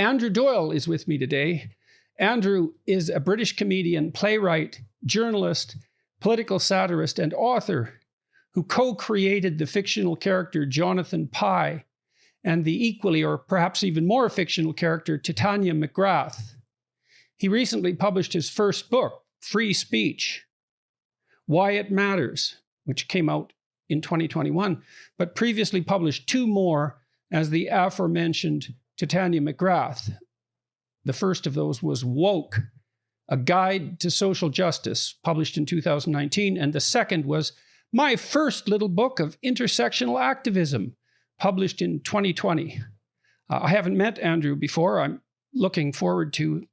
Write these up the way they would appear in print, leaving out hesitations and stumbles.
Andrew Doyle is with me today. Andrew is a British comedian, playwright, journalist, political satirist, and author who co-created the fictional character Jonathan Pye and the equally or perhaps even more fictional character Titania McGrath. He recently published his first book, Free Speech, Why It Matters, which came out in 2021, but previously published two more as the aforementioned Titania McGrath. The first of those was Woke, A Guide to Social Justice, published in 2019. And the second was My First Little Book of Intersectional Activism, published in 2020. I haven't met Andrew before. I'm looking forward to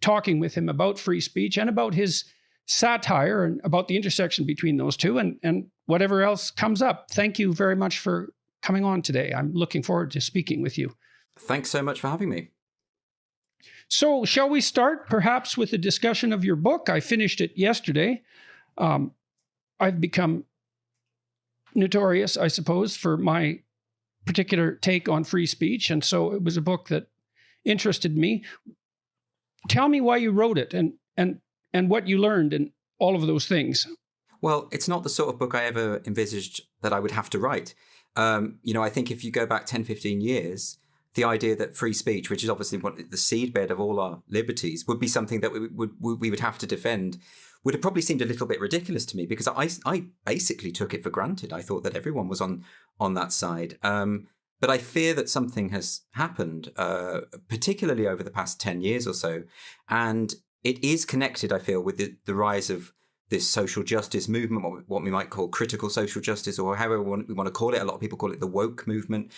talking with him about free speech and about his satire and about the intersection between those two and whatever else comes up. Thank you very much for coming on today. I'm looking forward to speaking with you. Thanks so much for having me. So shall we start perhaps with a discussion of your book? I finished it yesterday. I've become notorious, I suppose, for my particular take on free speech. And so it was a book that interested me. Tell me why you wrote it and what you learned and all of those things. Well, it's not the sort of book I ever envisaged that I would have to write. I think if you go back 10, 15 years, the idea that free speech, which is obviously the seedbed of all our liberties, would be something that we would have to defend, would have probably seemed a little bit ridiculous to me because I basically took it for granted. I thought that everyone was on that side. But I fear that something has happened, particularly over the past 10 years or so. And it is connected, I feel, with the rise of this social justice movement, what we might call critical social justice, or however we want to call it. A lot of people call it the woke movement.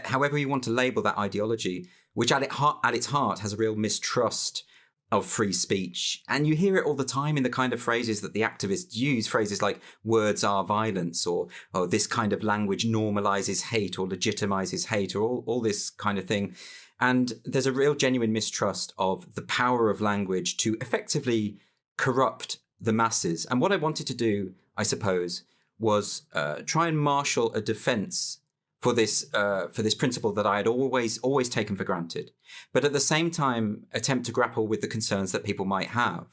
However you want to label that ideology, which at its heart has a real mistrust of free speech. And you hear it all the time in the kind of phrases that the activists use, phrases like words are violence, or this kind of language normalizes hate or legitimizes hate, or all this kind of thing. And there's a real genuine mistrust of the power of language to effectively corrupt the masses. And what I wanted to do, I suppose, was try and marshal a defense for this principle that I had always taken for granted, but at the same time attempt to grapple with the concerns that people might have.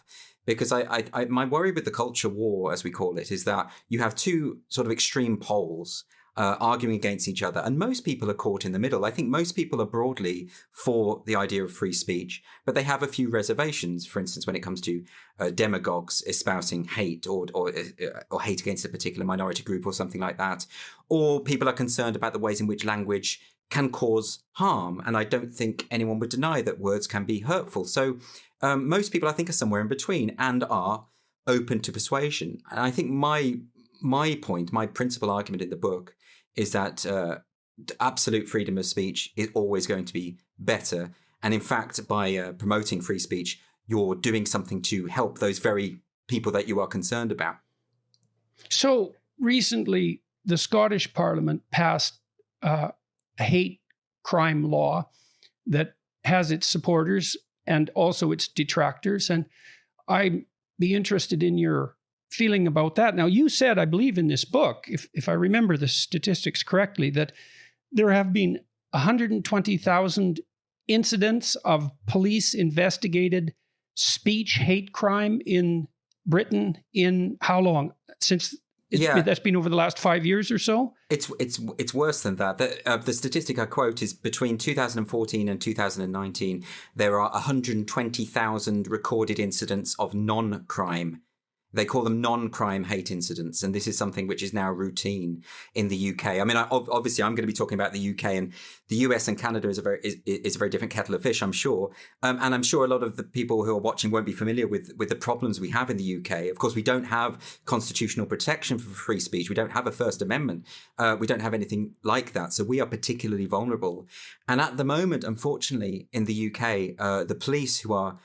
Because my worry with the culture war, as we call it, is that you have two sort of extreme poles arguing against each other. And most people are caught in the middle. I think most people are broadly for the idea of free speech, but they have a few reservations. For instance, when it comes to demagogues espousing hate or hate against a particular minority group or something like that, or people are concerned about the ways in which language can cause harm. And I don't think anyone would deny that words can be hurtful. So most people, I think, are somewhere in between and are open to persuasion. And I think my point, my principal argument in the book is that absolute freedom of speech is always going to be better. And in fact, by promoting free speech, you're doing something to help those very people that you are concerned about. So recently, the Scottish Parliament passed a hate crime law that has its supporters and also its detractors. And I'd be interested in your feeling about that. Now, you said, I believe in this book, if I remember the statistics correctly, that there have been 120,000 incidents of police investigated speech hate crime in Britain in how long? Since that's been over the last 5 years or so? It's worse than that. The statistic I quote is between 2014 and 2019, there are 120,000 recorded incidents of non-crime. They call them non-crime hate incidents, and this is something which is now routine in the UK. I mean, obviously, I'm going to be talking about the UK, and the US and Canada is a very different kettle of fish, I'm sure. And I'm sure a lot of the people who are watching won't be familiar with the problems we have in the UK. Of course, we don't have constitutional protection for free speech. We don't have a First Amendment. We don't have anything like that. So we are particularly vulnerable. And at the moment, unfortunately, in the UK, the police who are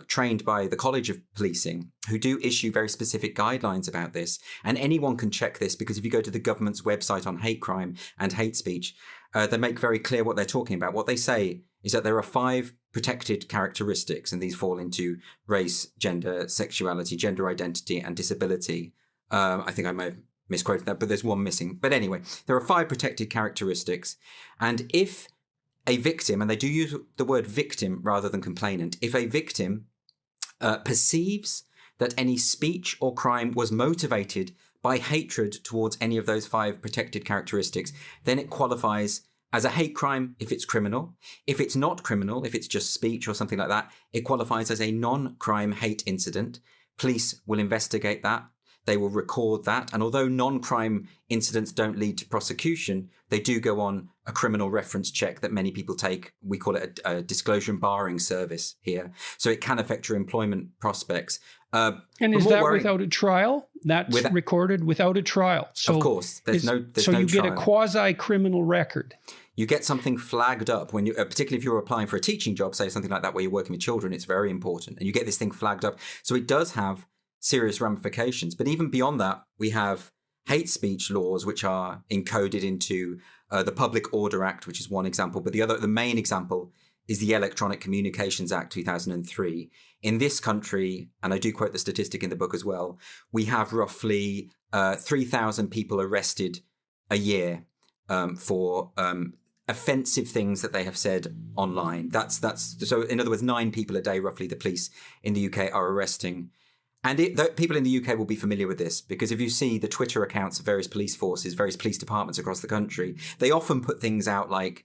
trained by the College of Policing, who do issue very specific guidelines about this. And anyone can check this, because if you go to the government's website on hate crime and hate speech, they make very clear what they're talking about. What they say is that there are 5 protected characteristics, and these fall into race, gender, sexuality, gender identity, and disability. I think I may have misquoted that, but there's one missing. But anyway, there are 5 protected characteristics. And if a victim, and they do use the word victim rather than complainant, if a victim perceives that any speech or crime was motivated by hatred towards any of those 5 protected characteristics, then it qualifies as a hate crime if it's criminal. If it's not criminal, if it's just speech or something like that, it qualifies as a non-crime hate incident. Police will investigate that. They will record that. And although non-crime incidents don't lead to prosecution, they do go on a criminal reference check that many people take. We call it a disclosure and barring service here. So it can affect your employment prospects. And is that without a trial? That's recorded without a trial. So of course, there's no you trial. Get a quasi-criminal record. You get something flagged up when you, particularly if you're applying for a teaching job, say something like that, where you're working with children. It's very important, and you get this thing flagged up. So it does have serious ramifications. But even beyond that, we have hate speech laws, which are encoded into the Public Order Act, which is one example. But the main example is the Electronic Communications Act 2003. In this country, and I do quote the statistic in the book as well, we have roughly 3,000 people arrested a year for offensive things that they have said online. That's so. In other words, 9 people a day, roughly, the police in the UK are arresting. And people in the UK will be familiar with this, because if you see the Twitter accounts of various police forces, various police departments across the country, they often put things out like,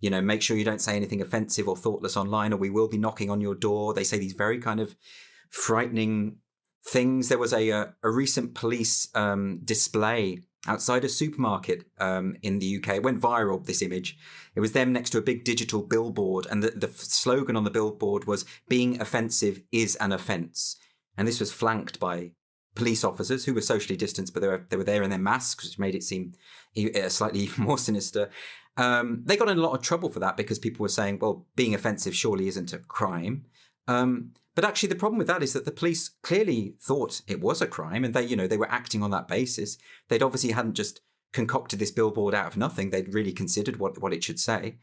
make sure you don't say anything offensive or thoughtless online, or we will be knocking on your door. They say these very kind of frightening things. There was a recent police display outside a supermarket in the UK. It went viral, this image. It was them next to a big digital billboard, and the slogan on the billboard was, "Being offensive is an offence." And this was flanked by police officers who were socially distanced, but they were there in their masks, which made it seem slightly even more sinister. They got in a lot of trouble for that, because people were saying, well, being offensive surely isn't a crime. But actually, the problem with that is that the police clearly thought it was a crime, and they were acting on that basis. They'd obviously hadn't just concocted this billboard out of nothing. They'd really considered what it should say.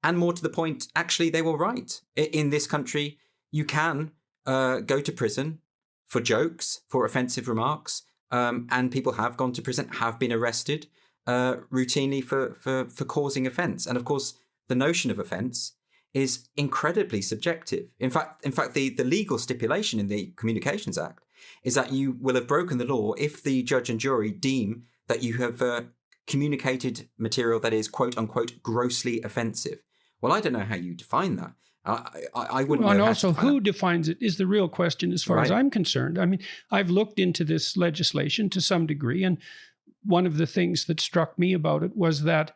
And more to the point, actually, they were right. In this country, you can go to prison for jokes, for offensive remarks, and people have gone to prison, have been arrested routinely for causing offence. And of course, the notion of offence is incredibly subjective. In fact, the legal stipulation in the Communications Act is that you will have broken the law if the judge and jury deem that you have communicated material that is, quote unquote, grossly offensive. Well, I don't know how you define that. I wouldn't know. And also, who defines it is the real question as far as I'm concerned. I mean, I've looked into this legislation to some degree, and one of the things that struck me about it was that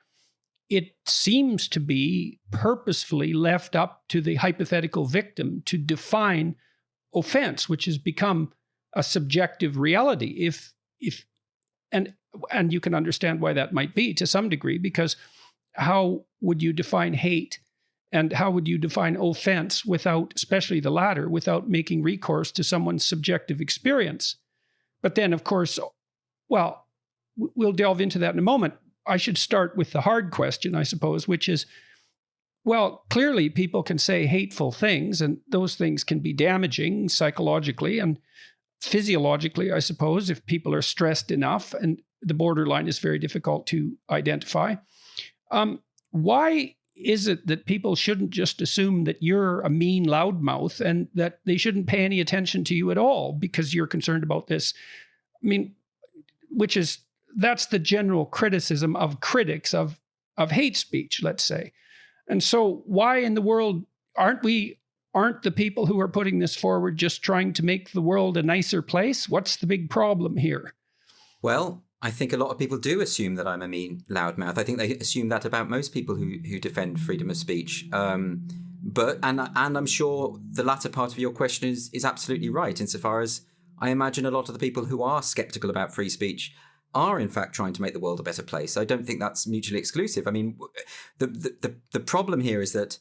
it seems to be purposefully left up to the hypothetical victim to define offense, which has become a subjective reality. And you can understand why that might be to some degree, because how would you define hate? And how would you define offense without, especially the latter, without making recourse to someone's subjective experience? But then, of course, well, we'll delve into that in a moment. I should start with the hard question, I suppose, which is, well, clearly people can say hateful things, and those things can be damaging psychologically and physiologically, I suppose, if people are stressed enough, and the borderline is very difficult to identify. Why is it that people shouldn't just assume that you're a mean loudmouth and that they shouldn't pay any attention to you at all because you're concerned about this? I mean, that's the general criticism of critics of hate speech, let's say. And so why in the world aren't the people who are putting this forward just trying to make the world a nicer place? What's the big problem here? Well, I think a lot of people do assume that I'm a mean loudmouth. I think they assume that about most people who defend freedom of speech. But I'm sure the latter part of your question is absolutely right, insofar as I imagine a lot of the people who are skeptical about free speech are in fact trying to make the world a better place. I don't think that's mutually exclusive. I mean, the problem here is that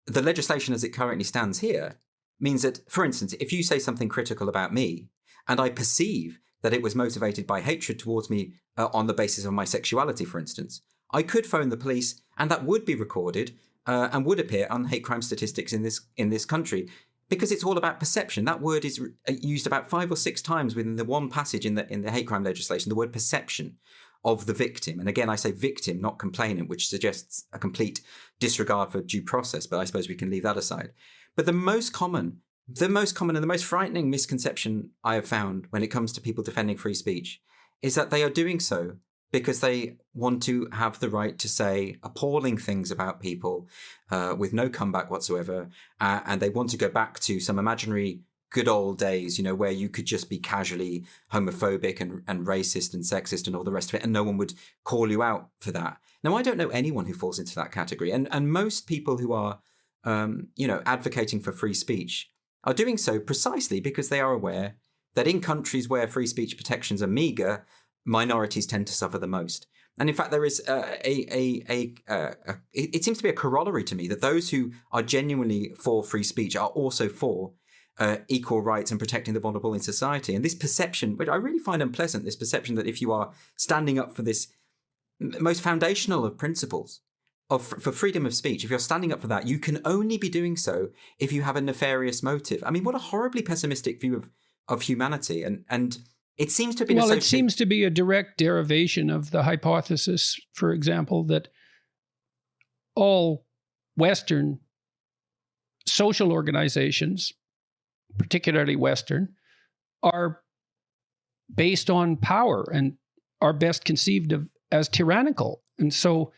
the legislation as it currently stands here means that, for instance, if you say something critical about me and I perceive that it was motivated by hatred towards me on the basis of my sexuality, for instance, I could phone the police, and that would be recorded and would appear on hate crime statistics in this country, because it's all about perception. That word is used about 5 or 6 times within the one passage in the hate crime legislation, the word perception. of the victim. And again, I say victim, not complainant, which suggests a complete disregard for due process, but I suppose we can leave that aside. But the most common and the most frightening misconception I have found when it comes to people defending free speech is that they are doing so because they want to have the right to say appalling things about people with no comeback whatsoever. And they want to go back to some imaginary good old days, where you could just be casually homophobic and racist and sexist and all the rest of it, and no one would call you out for that. Now, I don't know anyone who falls into that category. And most people who are, advocating for free speech are doing so precisely because they are aware that in countries where free speech protections are meager, minorities tend to suffer the most. And in fact, there is it seems to be a corollary to me that those who are genuinely for free speech are also for equal rights and protecting the vulnerable in society. And this perception, which I really find unpleasant, this perception that if you are standing up for this most foundational of principles for freedom of speech, if you're standing up for that, you can only be doing so if you have a nefarious motive. I mean, what a horribly pessimistic view of humanity. And it seems to be it seems to be a direct derivation of the hypothesis, for example, that all Western social organizations, particularly Western, are based on power and are best conceived of as tyrannical. And so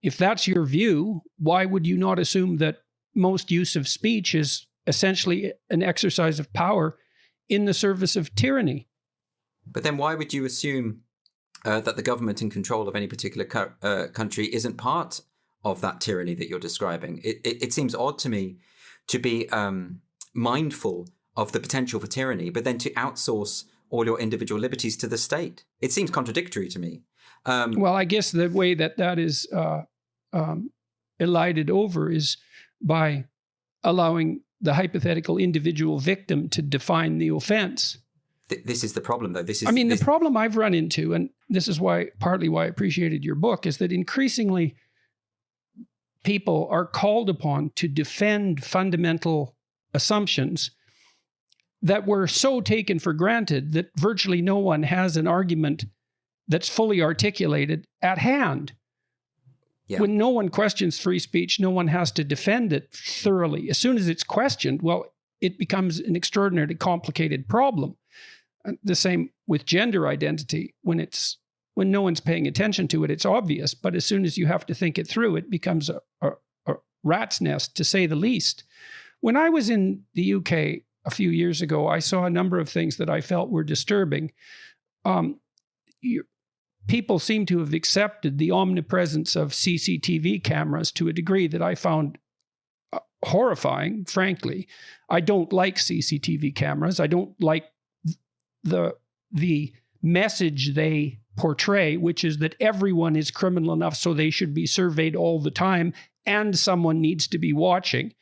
if that's your view, why would you not assume that most use of speech is essentially an exercise of power in the service of tyranny? But then why would you assume that the government in control of any particular country isn't part of that tyranny that you're describing? It seems odd to me to be mindful of the potential for tyranny, but then to outsource all your individual liberties to the state. It seems contradictory to me. Well, I guess the way that is elided over is by allowing the hypothetical individual victim to define the offense. This is the problem, though. The problem I've run into, and this is partly why I appreciated your book, is that increasingly people are called upon to defend fundamental assumptions that were so taken for granted that virtually no one has an argument that's fully articulated at hand. Yeah. When no one questions free speech, no one has to defend it thoroughly. As soon as it's questioned, well, it becomes an extraordinarily complicated problem. The same with gender identity. When no one's paying attention to it, it's obvious. But as soon as you have to think it through, it becomes a rat's nest, to say the least. When I was in the UK a few years ago, I saw a number of things that I felt were disturbing. People seem to have accepted the omnipresence of CCTV cameras to a degree that I found horrifying, frankly. I don't like CCTV cameras. I don't like the message they portray, which is that everyone is criminal enough so they should be surveyed all the time and someone needs to be watching.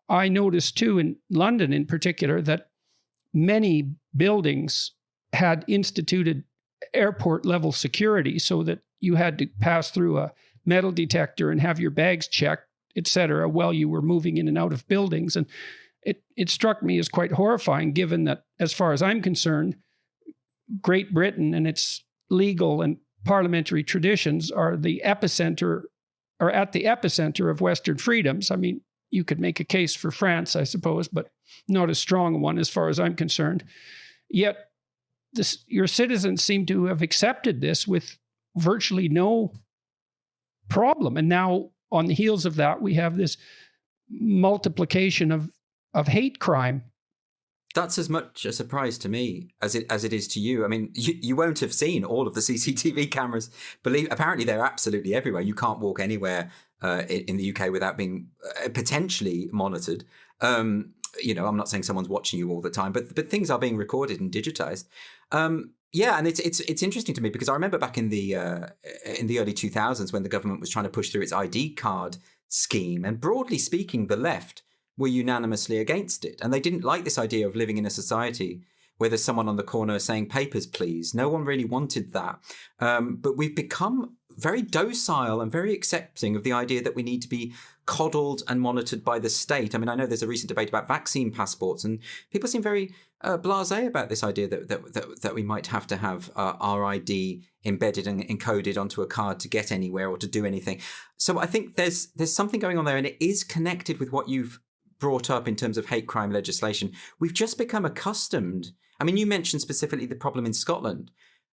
I noticed too in London in particular that many buildings had instituted airport level security so that you had to pass through a metal detector and have your bags checked, etc., while you were moving in and out of buildings. And it struck me as quite horrifying, given that, as far as I'm concerned, Great Britain and its legal and parliamentary traditions are at the epicenter of Western freedoms. I mean, you could make a case for France, I suppose, but not a strong one as far as I'm concerned. Yet your citizens seem to have accepted this with virtually no problem. And now, on the heels of that, we have this multiplication of hate crime. That's as much a surprise to me as it is to you. I mean, you won't have seen all of the CCTV cameras. Apparently, they're absolutely everywhere. You can't walk anywhere in the UK without being potentially monitored. I'm not saying someone's watching you all the time, but things are being recorded and digitized. And it's interesting to me because I remember back in the early 2000s when the government was trying to push through its ID card scheme, and broadly speaking, the left were unanimously against it. And they didn't like this idea of living in a society where there's someone on the corner saying papers, please. No one really wanted that. But we've become very docile and very accepting of the idea that we need to be coddled and monitored by the state. I mean, I know there's a recent debate about vaccine passports, and people seem very blasé about this idea that we might have to have our ID embedded and encoded onto a card to get anywhere or to do anything. So I think there's something going on there, and it is connected with what you've brought up in terms of hate crime legislation. We've just become accustomed. I mean, you mentioned specifically the problem in Scotland.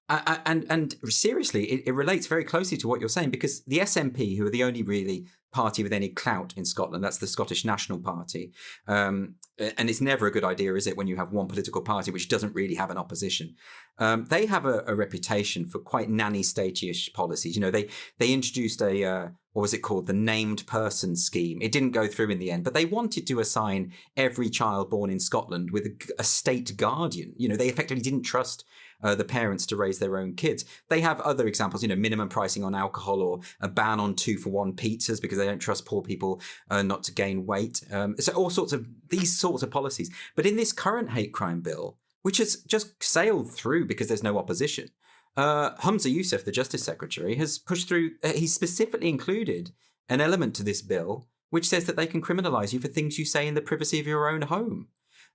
And seriously, it relates very closely to what you're saying, because the SNP, who are the only really party with any clout in Scotland, that's the Scottish National Party. And it's never a good idea, is it, when you have one political party which doesn't really have an opposition. They have a reputation for quite nanny state-ish policies. You know, they introduced what was it called? The named person scheme. It didn't go through in the end, but they wanted to assign every child born in Scotland with a state guardian. You know, they effectively didn't trust the parents to raise their own kids. They have other examples, you know, minimum pricing on alcohol, or a ban on 2-for-1 pizzas because they don't trust poor people not to gain weight. So all sorts of these sorts of policies. But in this current hate crime bill, which has just sailed through because there's no opposition, Humza Yousaf, the Justice Secretary, has pushed through, he specifically included an element to this bill which says that they can criminalise you for things you say in the privacy of your own home.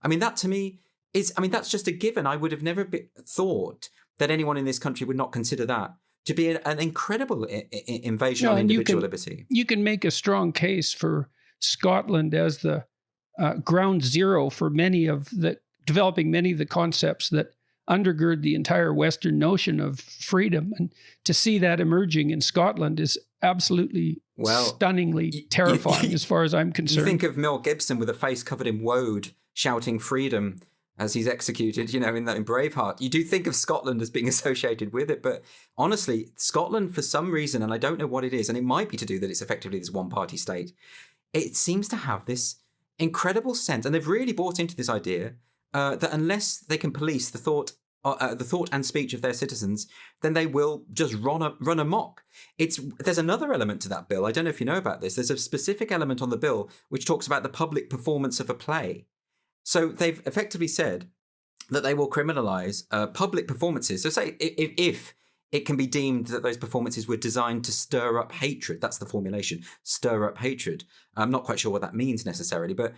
I mean, that to me that's just a given. I would have never thought that anyone in this country would not consider that to be an incredible invasion on individual liberty. You can make a strong case for Scotland as the ground zero for developing many of the concepts that undergird the entire Western notion of freedom. And to see that emerging in Scotland is absolutely stunningly terrifying as far as I'm concerned. You think of Mel Gibson with a face covered in woad shouting freedom as he's executed, you know, in Braveheart. You do think of Scotland as being associated with it, but honestly, Scotland, for some reason, and I don't know what it is, and it might be to do that it's effectively this one-party state, it seems to have this incredible sense, and they've really bought into this idea that unless they can police the thought and speech of their citizens, then they will just run amok. There's another element to that bill. I don't know if you know about this. There's a specific element on the bill which talks about the public performance of a play. So they've effectively said that they will criminalise public performances. So say if it can be deemed that those performances were designed to stir up hatred. That's the formulation, stir up hatred. I'm not quite sure what that means necessarily, but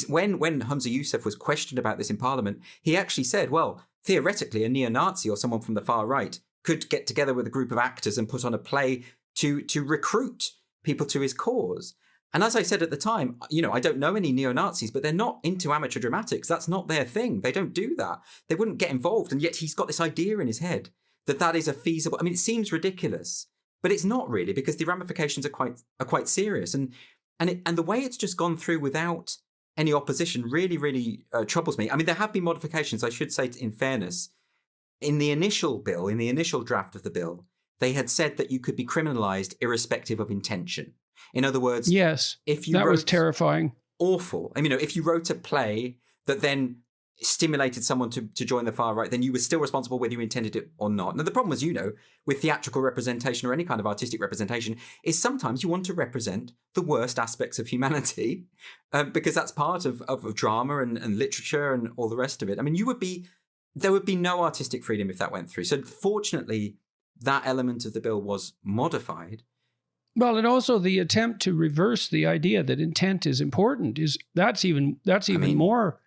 when Humza Yousaf was questioned about this in Parliament, he actually said, well, theoretically, a neo-Nazi or someone from the far right could get together with a group of actors and put on a play to recruit people to his cause. And as I said at the time, you know, I don't know any neo-Nazis, but they're not into amateur dramatics. That's not their thing. They don't do that. They wouldn't get involved. And yet he's got this idea in his head that is a feasible. I mean, it seems ridiculous, but it's not really, because the ramifications are quite serious. And the way it's just gone through without any opposition really, really troubles me. I mean, there have been modifications, I should say, in fairness. In the initial bill, in the initial draft of the bill, they had said that you could be criminalised irrespective of intention. In other words, yes, that was terrifying. Awful. I mean, you know, if you wrote a play that then stimulated someone to join the far right, then you were still responsible whether you intended it or not. Now, the problem, as you know, with theatrical representation or any kind of artistic representation is sometimes you want to represent the worst aspects of humanity because that's part of drama and literature and all the rest of it. I mean, there would be no artistic freedom if that went through. So fortunately, that element of the bill was modified. Well, and also the attempt to reverse the idea that intent is important that's even more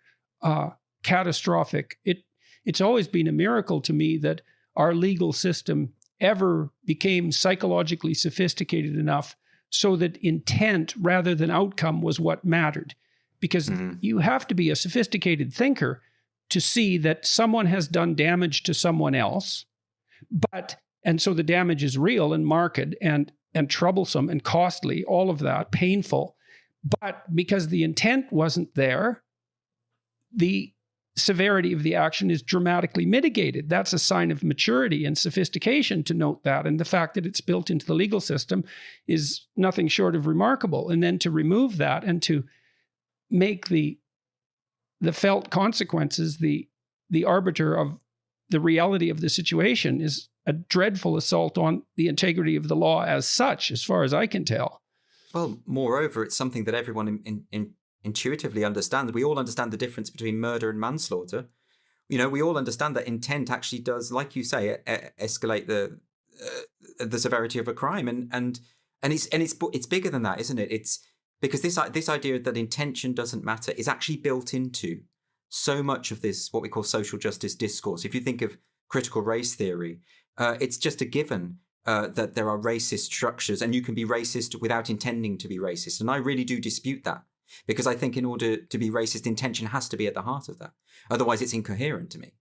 catastrophic. It's always been a miracle to me that our legal system ever became psychologically sophisticated enough so that intent rather than outcome was what mattered. Because you have to be a sophisticated thinker to see that someone has done damage to someone else, and so the damage is real and marked and troublesome and costly, all of that, painful. But because the intent wasn't there, the severity of the action is dramatically mitigated. That's a sign of maturity and sophistication to note that. And the fact that it's built into the legal system is nothing short of remarkable. And then to remove that and to make the felt consequences the arbiter of the reality of the situation is a dreadful assault on the integrity of the law as such, as far as I can tell. Well, moreover, it's something that everyone intuitively understands. We all understand the difference between murder and manslaughter. You know, we all understand that intent actually does, like you say, escalate the severity of a crime, and it's bigger than that, isn't it? It's because this idea that intention doesn't matter is actually built into so much of this, what we call social justice discourse. If you think of critical race theory, it's just a given that there are racist structures, and you can be racist without intending to be racist. And I really do dispute that, because I think in order to be racist, intention has to be at the heart of that. Otherwise, it's incoherent to me.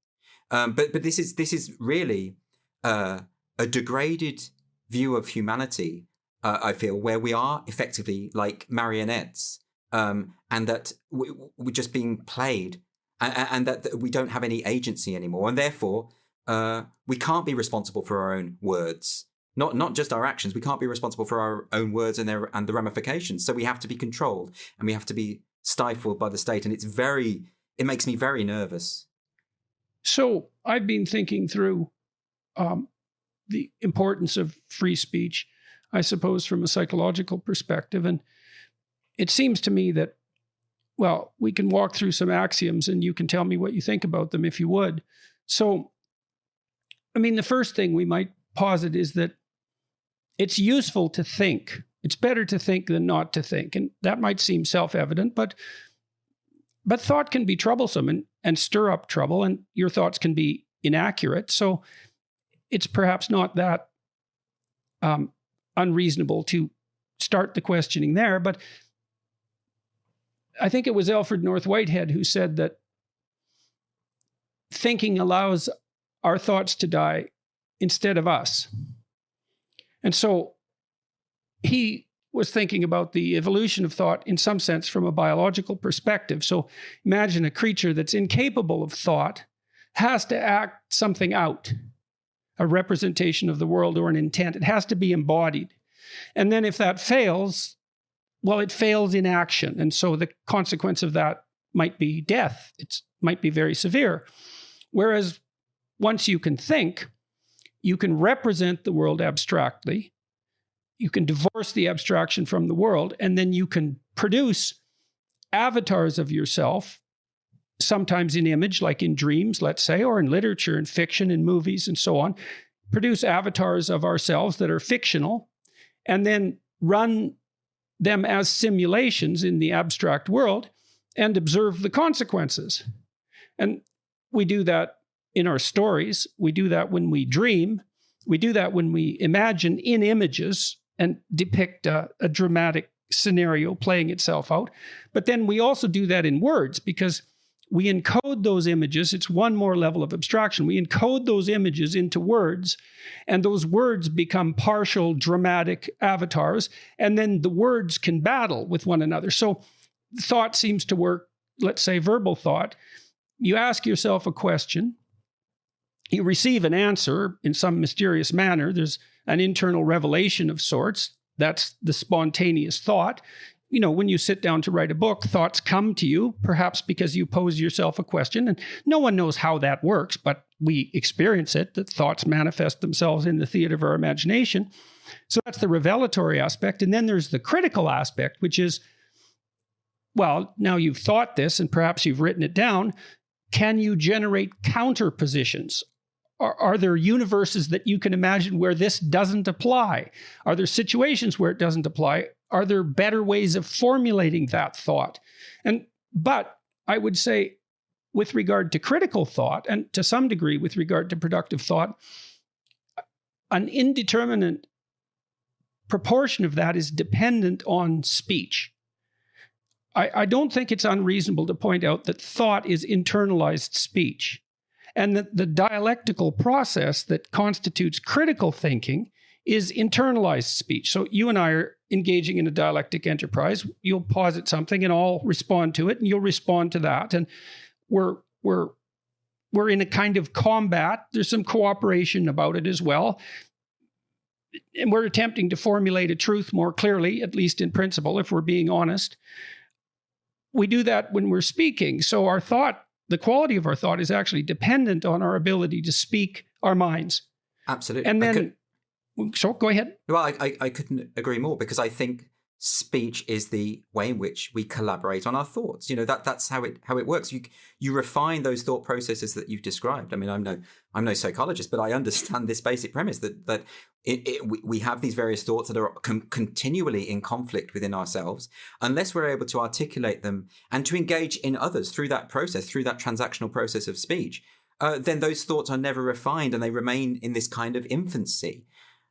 But this is really a degraded view of humanity, I feel, where we are effectively like marionettes, and that we're just being played, and that we don't have any agency anymore, and therefore we can't be responsible for our own words. Not just our actions. We can't be responsible for our own words and the ramifications. So we have to be controlled, and we have to be stifled by the state. And it makes me very nervous. So I've been thinking through the importance of free speech, I suppose, from a psychological perspective. And it seems to me that, well, we can walk through some axioms and you can tell me what you think about them if you would. So, I mean, the first thing we might posit is that it's useful to think. It's better to think than not to think. And that might seem self-evident, but thought can be troublesome and stir up trouble, and your thoughts can be inaccurate. So it's perhaps not that unreasonable to start the questioning there. But I think it was Alfred North Whitehead who said that thinking allows our thoughts to die instead of us. And so he was thinking about the evolution of thought in some sense from a biological perspective. So imagine a creature that's incapable of thought has to act something out, a representation of the world or an intent. It has to be embodied. And then if that fails, well, it fails in action. And so the consequence of that might be death. It might be very severe. Whereas once you can think, you can represent the world abstractly. You can divorce the abstraction from the world, and then you can produce avatars of yourself, sometimes in image, like in dreams, let's say, or in literature and fiction and movies and so on. Produce avatars of ourselves that are fictional, and then run them as simulations in the abstract world and observe the consequences. And we do that in our stories. We do that when we dream. We do that when we imagine in images and depict a dramatic scenario playing itself out. But then we also do that in words, because we encode those images. It's one more level of abstraction. We encode those images into words, and those words become partial dramatic avatars, and then the words can battle with one another. So thought seems to work, let's say verbal thought. You ask yourself a question, you receive an answer in some mysterious manner. There's an internal revelation of sorts. That's the spontaneous thought. You know, when you sit down to write a book, thoughts come to you, perhaps because you pose yourself a question, and no one knows how that works, but we experience it, that thoughts manifest themselves in the theater of our imagination. So that's the revelatory aspect. And then there's the critical aspect, which is, well, now you've thought this and perhaps you've written it down. Can you generate counterpositions? Are there universes that you can imagine where this doesn't apply? Are there situations where it doesn't apply? Are there better ways of formulating that thought? But I would say, with regard to critical thought, and to some degree with regard to productive thought, an indeterminate proportion of that is dependent on speech. I don't think it's unreasonable to point out that thought is internalized speech, and that the dialectical process that constitutes critical thinking is internalized speech. So you and I are engaging in a dialectic enterprise. You'll posit something and I'll respond to it, and you'll respond to that. And we're in a kind of combat. There's some cooperation about it as well. And we're attempting to formulate a truth more clearly, at least in principle, if we're being honest. We do that when we're speaking. So our thought, the quality of our thought, is actually dependent on our ability to speak our minds. Absolutely. And then, so go ahead. Well, I couldn't agree more, because I think speech is the way in which we collaborate on our thoughts. That's how it works. You refine those thought processes that you've described. I mean, I'm no psychologist, but I understand this basic premise that we have these various thoughts that are continually in conflict within ourselves. Unless we're able to articulate them and to engage in others through that process, through that transactional process of speech, then those thoughts are never refined and they remain in this kind of infancy.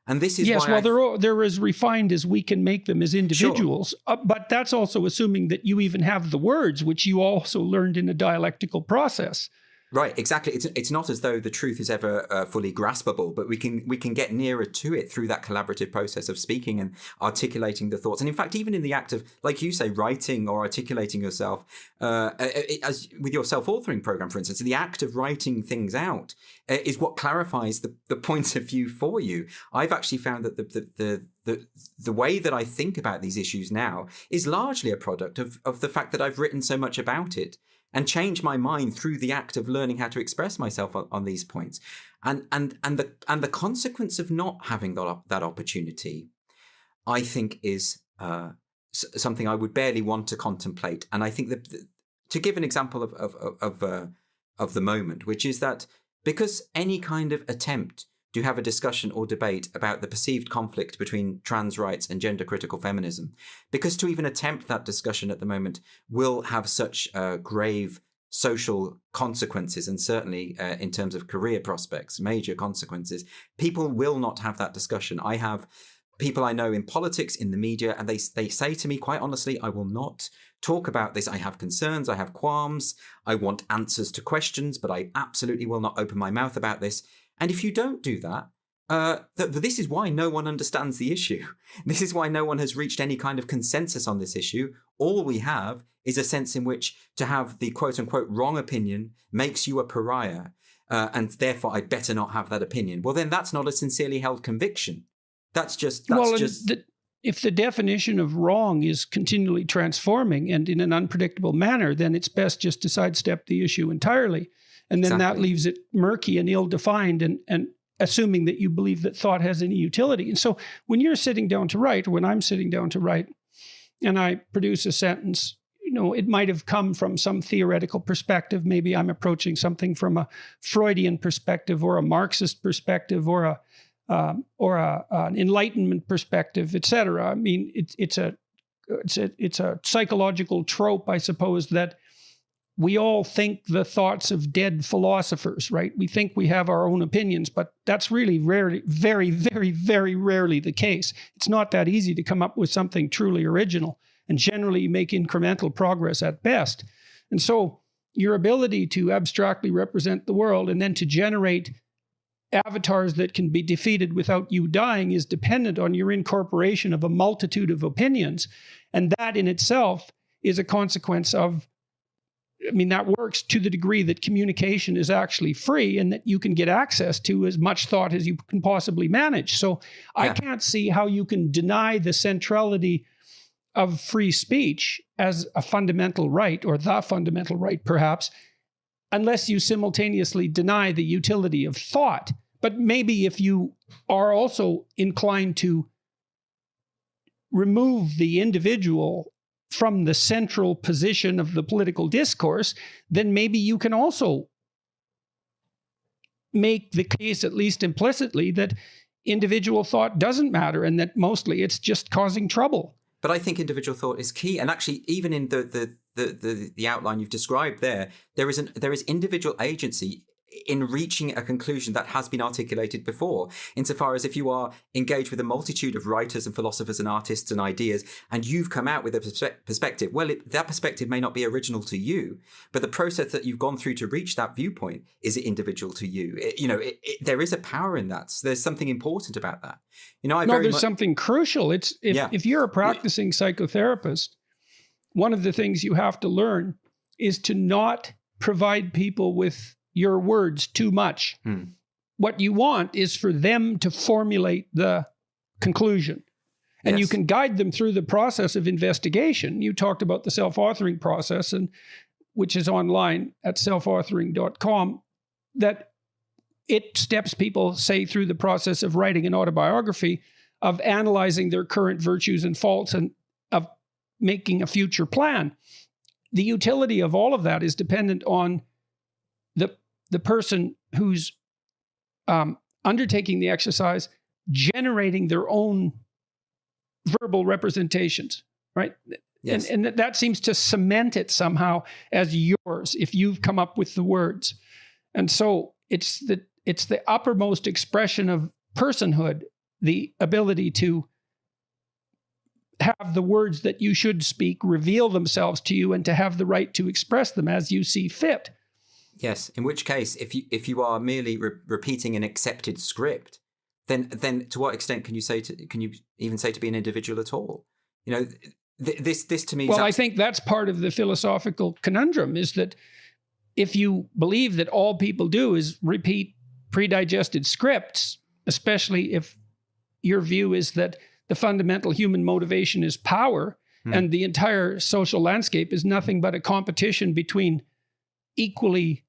And this is yes, why they're as refined as we can make them as individuals. Sure. But that's also assuming that you even have the words, which you also learned in a dialectical process. Right, exactly. It's not as though the truth is ever fully graspable, but we can get nearer to it through that collaborative process of speaking and articulating the thoughts. And in fact, even in the act of, like you say, writing or articulating yourself, as with your self-authoring program, for instance, the act of writing things out is what clarifies the points of view for you. I've actually found that the way that I think about these issues now is largely a product of the fact that I've written so much about it and change my mind through the act of learning how to express myself on these points. And the consequence of not having that opportunity, I think, is something I would barely want to contemplate. And I think that to give an example of the moment, which is that because any kind of attempt to have a discussion or debate about the perceived conflict between trans rights and gender critical feminism, because to even attempt that discussion at the moment will have such grave social consequences, and certainly in terms of career prospects, major consequences, people will not have that discussion. I have people I know in politics, in the media, and they say to me quite honestly, I will not talk about this. I have concerns, I have qualms, I want answers to questions, but I absolutely will not open my mouth about this. And if you don't do that, this is why no one understands the issue. This is why no one has reached any kind of consensus on this issue. All we have is a sense in which to have the quote-unquote wrong opinion makes you a pariah, and therefore I'd better not have that opinion. Well, then that's not a sincerely held conviction. If the definition of wrong is continually transforming and in an unpredictable manner, then it's best just to sidestep the issue entirely. And then that leaves it murky and ill-defined and assuming that you believe that thought has any utility. And so when you're sitting down to write, or when I'm sitting down to write, and I produce a sentence, it might have come from some theoretical perspective. Maybe I'm approaching something from a Freudian perspective or a Marxist perspective or an Enlightenment perspective, etc. I mean, it's a psychological trope, I suppose, that we all think the thoughts of dead philosophers, right? We think we have our own opinions, but that's really rarely, very, very, very rarely the case. It's not that easy to come up with something truly original, and generally you make incremental progress at best. And so your ability to abstractly represent the world and then to generate avatars that can be defeated without you dying is dependent on your incorporation of a multitude of opinions. And that in itself is a consequence of, that works to the degree that communication is actually free and that you can get access to as much thought as you can possibly manage. So I can't see how you can deny the centrality of free speech as a fundamental right, or the fundamental right perhaps, unless you simultaneously deny the utility of thought. But maybe if you are also inclined to remove the individual from the central position of the political discourse, then maybe you can also make the case, at least implicitly, that individual thought doesn't matter and that mostly it's just causing trouble. But I think individual thought is key. And actually, even in the outline you've described there is individual agency in reaching a conclusion that has been articulated before, insofar as if you are engaged with a multitude of writers and philosophers and artists and ideas, and you've come out with a perspective, well, that perspective may not be original to you, but the process that you've gone through to reach that viewpoint is individual to you. There is a power in that. So there's something important about that. There's something crucial. If you're a practicing psychotherapist, one of the things you have to learn is to not provide people with your words too much. What you want is for them to formulate the conclusion. And you can guide them through the process of investigation. You talked about the self-authoring process, which is online at selfauthoring.com, that it steps people, say, through the process of writing an autobiography, of analyzing their current virtues and faults, and of making a future plan. The utility of all of that is dependent on the person who's undertaking the exercise, generating their own verbal representations, right? Yes. And that seems to cement it somehow as yours if you've come up with the words. And so it's the uppermost expression of personhood, the ability to have the words that you should speak reveal themselves to you and to have the right to express them as you see fit. Yes. In which case, if you are merely repeating an accepted script, then to what extent can you even say to be an individual at all? You know, this to me. Well, I think that's part of the philosophical conundrum, is that if you believe that all people do is repeat predigested scripts, especially if your view is that the fundamental human motivation is power, and the entire social landscape is nothing but a competition between equally,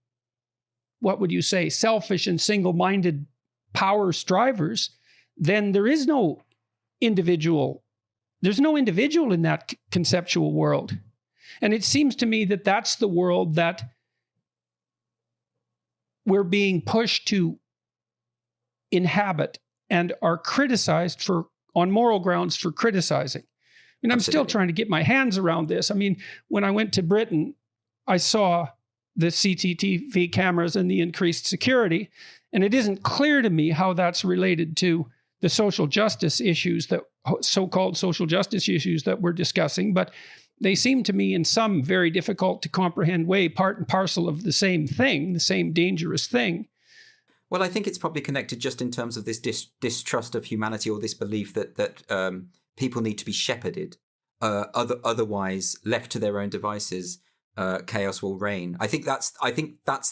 what would you say, selfish and single-minded power strivers, then there is no individual. There's no individual in that conceptual world. And it seems to me that that's the world that we're being pushed to inhabit and are criticized on moral grounds for criticizing. I mean, I'm still trying to get my hands around this. I mean, when I went to Britain, I saw the CCTV cameras and the increased security, and it isn't clear to me how that's related to the social justice issues, that so-called social justice issues that we're discussing, but they seem to me in some very difficult to comprehend way part and parcel of the same thing, the same dangerous thing. Well, I think it's probably connected just in terms of this distrust of humanity, or this belief that people need to be shepherded. Otherwise, left to their own devices, chaos will reign. I think that's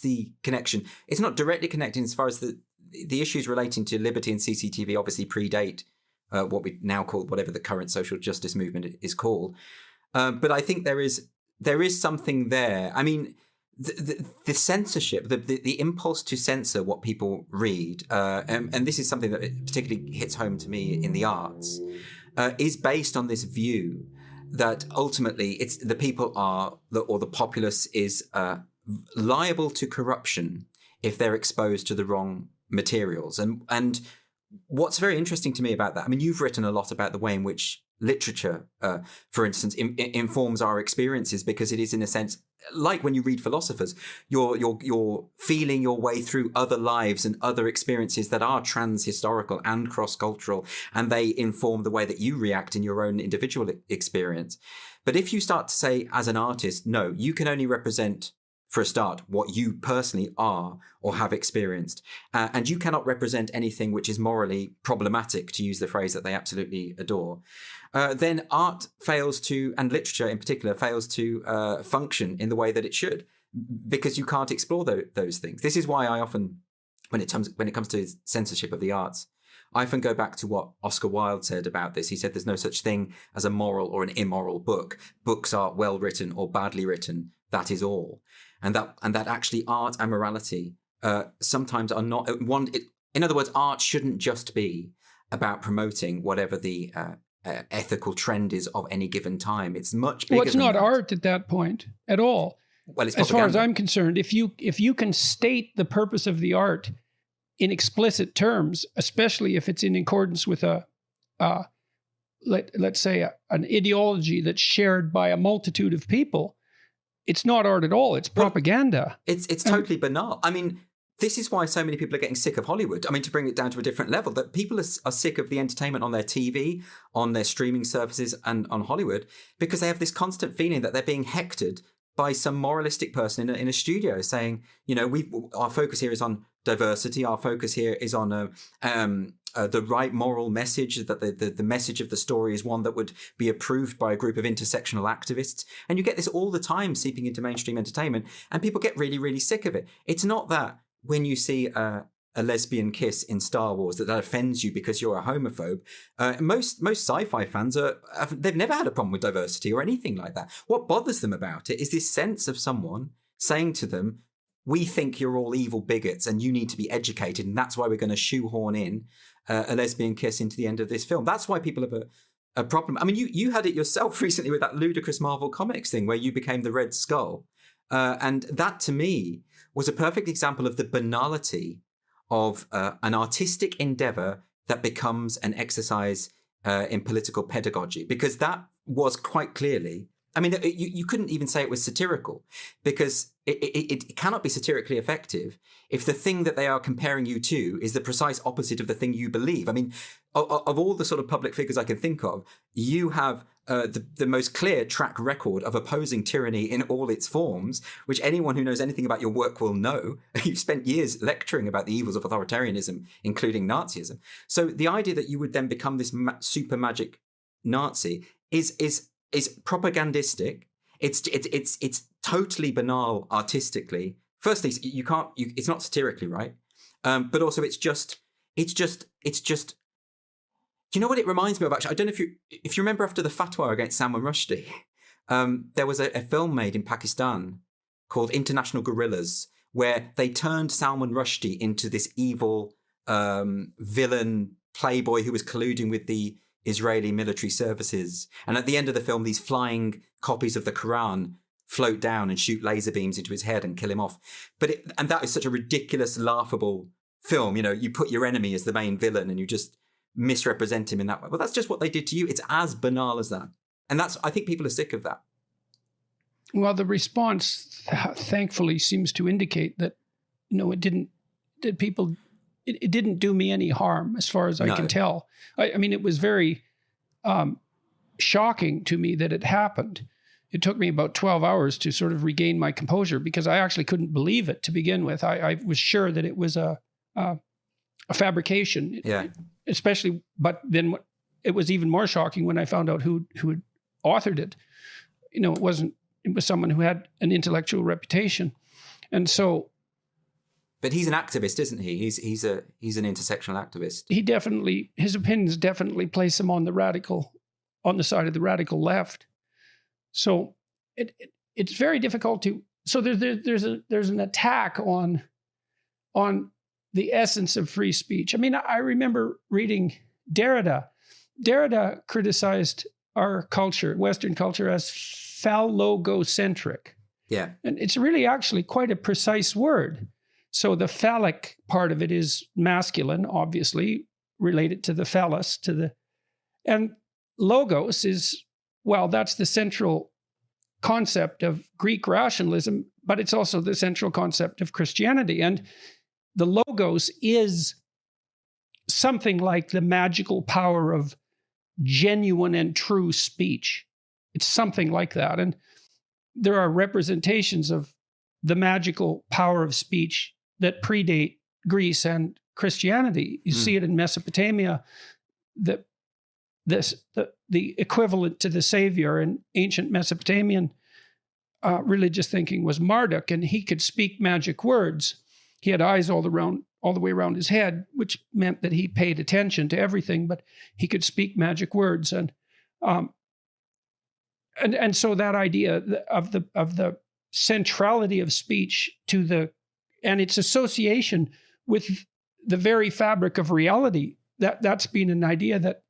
the connection. It's not directly connected as far as the issues relating to liberty and CCTV obviously predate what we now call, whatever the current social justice movement is called. But I think there is something there. I mean, the censorship, the impulse to censor what people read, and this is something that particularly hits home to me in the arts, is based on this view that ultimately it's the people or the populace is liable to corruption if they're exposed to the wrong materials. And what's very interesting to me about that, I mean, you've written a lot about the way in which literature, for instance, informs our experiences, because it is, in a sense, like when you read philosophers, you're feeling your way through other lives and other experiences that are trans-historical and cross-cultural, and they inform the way that you react in your own individual experience. But if you start to say, as an artist, no, you can only represent, for a start, what you personally are or have experienced. And you cannot represent anything which is morally problematic, to use the phrase that they absolutely adore. Then art fails to, and literature in particular, fails to function in the way that it should, because you can't explore those things. This is why I often, when it comes to censorship of the arts, I often go back to what Oscar Wilde said about this. He said there's no such thing as a moral or an immoral book. Books are well written or badly written. That is all. And that actually art and morality sometimes are not one. In other words, art shouldn't just be about promoting whatever the ethical trend is of any given time. It's much bigger. Well, it's not art at that point at all. Well, it's as far as I'm concerned, if you can state the purpose of the art in explicit terms, especially if it's in accordance with let's say an ideology that's shared by a multitude of people, it's not art at all. It's propaganda. It's totally banal. I mean, this is why so many people are getting sick of Hollywood. I mean, to bring it down to a different level, that people are sick of the entertainment on their TV, on their streaming services, and on Hollywood, because they have this constant feeling that they're being hectored by some moralistic person in a studio saying, you know, our focus here is on diversity. Our focus here is on the right moral message, that the message of the story is one that would be approved by a group of intersectional activists. And you get this all the time seeping into mainstream entertainment, and people get really, really sick of it. It's not that when you see a lesbian kiss in Star Wars that offends you because you're a homophobe. Most sci-fi fans they've never had a problem with diversity or anything like that. What bothers them about it is this sense of someone saying to them, we think you're all evil bigots and you need to be educated, and that's why we're going to shoehorn in a lesbian kiss into the end of this film. That's why people have a problem. I mean, you had it yourself recently with that ludicrous Marvel Comics thing where you became the Red Skull. And that, to me, was a perfect example of the banality of an artistic endeavor that becomes an exercise in political pedagogy. Because that was quite clearly, I mean, you couldn't even say it was satirical, because it cannot be satirically effective if the thing that they are comparing you to is the precise opposite of the thing you believe. I mean, of all the sort of public figures I can think of, you have the most clear track record of opposing tyranny in all its forms, which anyone who knows anything about your work will know. You've spent years lecturing about the evils of authoritarianism, including Nazism. So the idea that you would then become this super magic Nazi is propagandistic. It's totally banal artistically. Firstly, it's not satirically right, but also it's just. Do you know what it reminds me of? Actually, I don't know if you remember after the fatwa against Salman Rushdie, there was a film made in Pakistan called International Guerrillas, where they turned Salman Rushdie into this evil villain playboy who was colluding with the Israeli military services. And at the end of the film, these flying copies of the Quran float down and shoot laser beams into his head and kill him off. And that is such a ridiculous, laughable film. You know, you put your enemy as the main villain and you just misrepresent him in that way. Well, that's just what they did to you. It's as banal as that. And I think people are sick of that. Well, the response, thankfully, seems to indicate that, it didn't do me any harm as far as I can tell. I mean, it was very shocking to me that it happened. It took me about 12 hours to sort of regain my composure because I actually couldn't believe it to begin with. I was sure that it was a fabrication. Yeah. But then it was even more shocking when I found out who had authored it. It was someone who had an intellectual reputation. And so. But he's an activist, isn't he? He's an intersectional activist. His opinions definitely place him on the side of the radical left. So it's very difficult to. So there's an attack on the essence of free speech. I mean, I remember reading Derrida. Derrida criticized our culture, Western culture, as phallogocentric. Yeah, and it's really actually quite a precise word. So the phallic part of it is masculine, obviously, related to the phallus, and logos is, well, that's the central concept of Greek rationalism, but it's also the central concept of Christianity. And the logos is something like the magical power of genuine and true speech. It's something like that. And there are representations of the magical power of speech that predate Greece and Christianity. You see it in Mesopotamia. The equivalent to the savior in ancient Mesopotamian religious thinking was Marduk, and he could speak magic words. He had eyes all the way around his head, which meant that he paid attention to everything, but he could speak magic words. And so that idea of the centrality of speech and its association with the very fabric of reality, that's been an idea that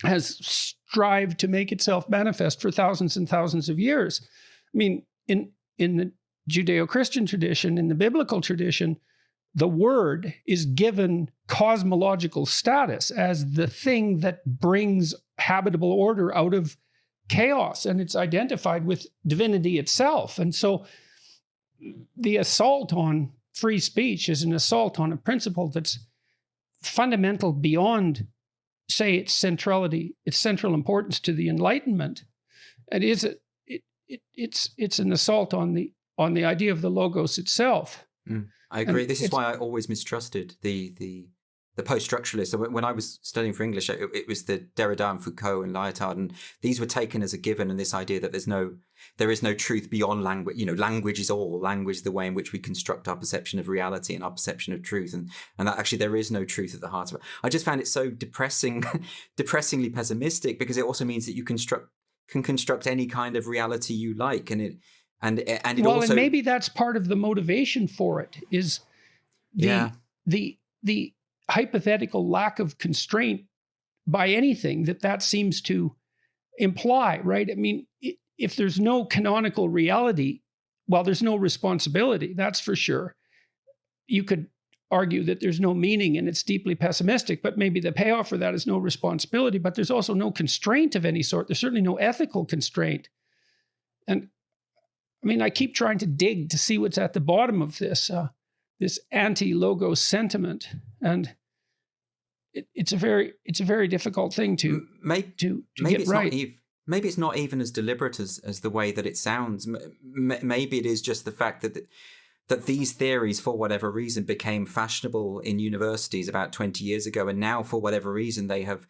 has strived to make itself manifest for thousands and thousands of years. I mean, in the Judeo-Christian tradition, in the biblical tradition, the word is given cosmological status as the thing that brings habitable order out of chaos, and it's identified with divinity itself. And so the assault on free speech is an assault on a principle that's fundamental beyond, say, its central importance to the Enlightenment. It's an assault on the idea of the logos itself. I agree. This is why I always mistrusted the post-structuralists. So when I was studying for English, it was the Derrida and Foucault and Lyotard, and these were taken as a given. And this idea that there is no truth beyond language. Language is all. Language is the way in which we construct our perception of reality and our perception of truth, and that actually there is no truth at the heart of it. I just found it so depressingly pessimistic, because it also means that you can construct any kind of reality you like, and maybe that's part of the motivation for it is the hypothetical lack of constraint by anything that seems to imply, right? I mean, if there's no canonical reality, well, there's no responsibility, that's for sure. You could argue that there's no meaning and it's deeply pessimistic, but maybe the payoff for that is no responsibility, but there's also no constraint of any sort. There's certainly no ethical constraint. And I mean, I keep trying to dig to see what's at the bottom of this, this anti-logos sentiment. And it's a very difficult thing to get right. Maybe it's not even as deliberate as the way that it sounds. Maybe it is just the fact that these theories, for whatever reason, became fashionable in universities about 20 years ago, and now, for whatever reason, they have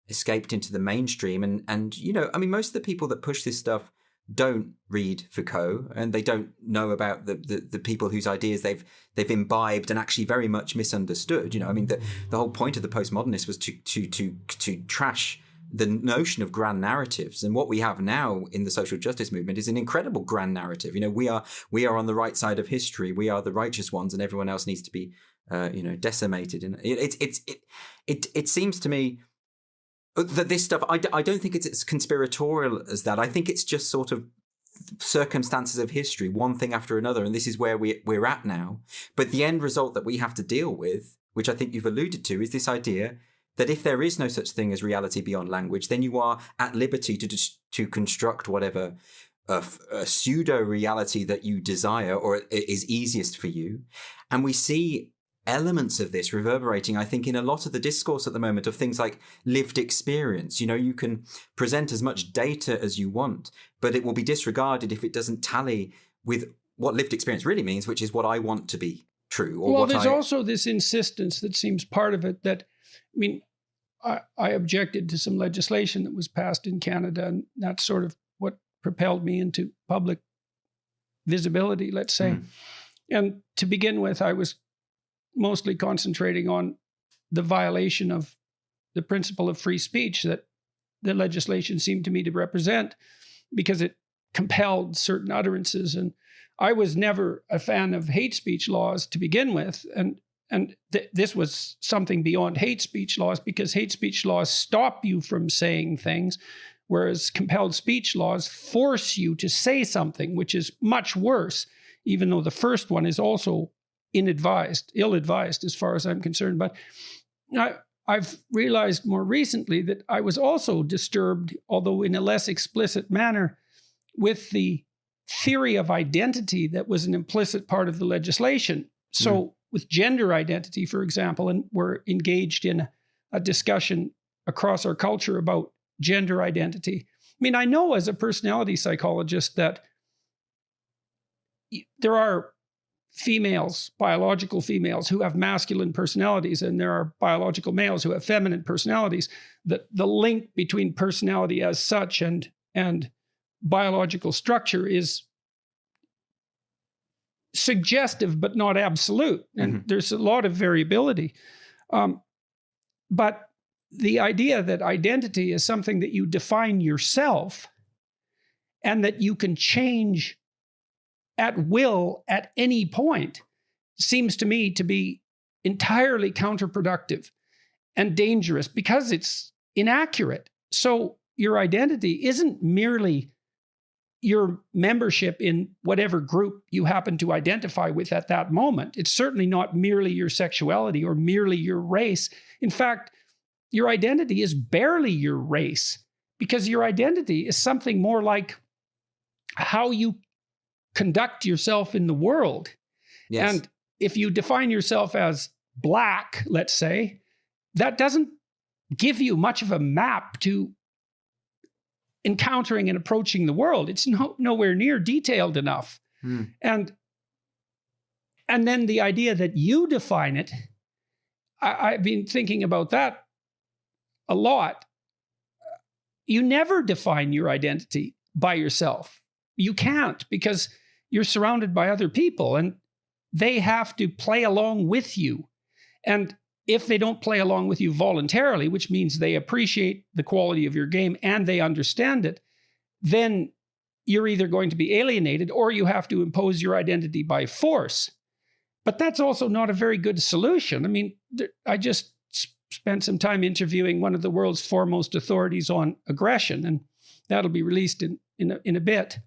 escaped into the mainstream. And you know, I mean, most of the people that push this stuff don't read Foucault, and they don't know about the people whose ideas they've imbibed and actually very much misunderstood. You know, I mean, the whole point of the postmodernists was to trash the notion of grand narratives, and what we have now in the social justice movement is an incredible grand narrative. You know, we are on the right side of history. We are the righteous ones, and everyone else needs to be, decimated. And it seems to me that this stuff, I don't think it's as conspiratorial as that. I think it's just sort of circumstances of history, one thing after another, and this is where we're at now. But the end result that we have to deal with, which I think you've alluded to, is this idea that if there is no such thing as reality beyond language, then you are at liberty to construct whatever a pseudo-reality that you desire or is easiest for you. And we see elements of this reverberating, I think, in a lot of the discourse at the moment of things like lived experience. You know, you can present as much data as you want, but it will be disregarded if it doesn't tally with what lived experience really means, which is what I want to be true. Or there's also this insistence that seems part of it that, I mean, I objected to some legislation that was passed in Canada, and that's sort of what propelled me into public visibility, let's say. Mm. And to begin with, I was mostly concentrating on the violation of the principle of free speech that the legislation seemed to me to represent, because it compelled certain utterances. And I was never a fan of hate speech laws to begin with. And this was something beyond hate speech laws, because hate speech laws stop you from saying things, whereas compelled speech laws force you to say something, which is much worse, even though the first one is also ill-advised as far as I'm concerned. But I've realized more recently that I was also disturbed, although in a less explicit manner, with the theory of identity that was an implicit part of the legislation. So with gender identity, for example, and we're engaged in a discussion across our culture about gender identity. I mean, I know as a personality psychologist that there are females, biological females, who have masculine personalities, and there are biological males who have feminine personalities. The link between personality as such and biological structure is suggestive, but not absolute. And there's a lot of variability. But the idea that identity is something that you define yourself and that you can change at will at any point seems to me to be entirely counterproductive and dangerous, because it's inaccurate. So your identity isn't merely your membership in whatever group you happen to identify with at that moment. It's certainly not merely your sexuality or merely your race. In fact, your identity is barely your race, because your identity is something more like how you conduct yourself in the world. Yes. And if you define yourself as black, let's say, that doesn't give you much of a map to encountering and approaching the world. It's nowhere near detailed enough. And then the idea that you define it, I've been thinking about that a lot. You never define your identity by yourself. You can't, because you're surrounded by other people and they have to play along with you. And if they don't play along with you voluntarily, which means they appreciate the quality of your game and they understand it, then you're either going to be alienated or you have to impose your identity by force. But that's also not a very good solution. I mean, I just spent some time interviewing one of the world's foremost authorities on aggression, and that'll be released in a bit.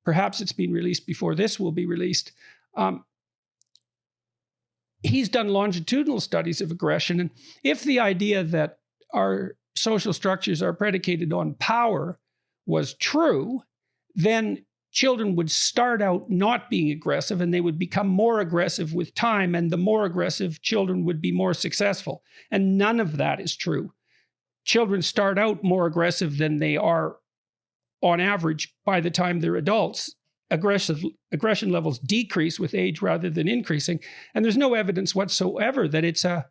Perhaps it's been released before this will be released. He's done longitudinal studies of aggression, and if the idea that our social structures are predicated on power was true, then children would start out not being aggressive and they would become more aggressive with time, and the more aggressive children would be more successful. And none of that is true. Children start out more aggressive than they are on average by the time they're adults. Aggression levels decrease with age rather than increasing. And there's no evidence whatsoever that it's a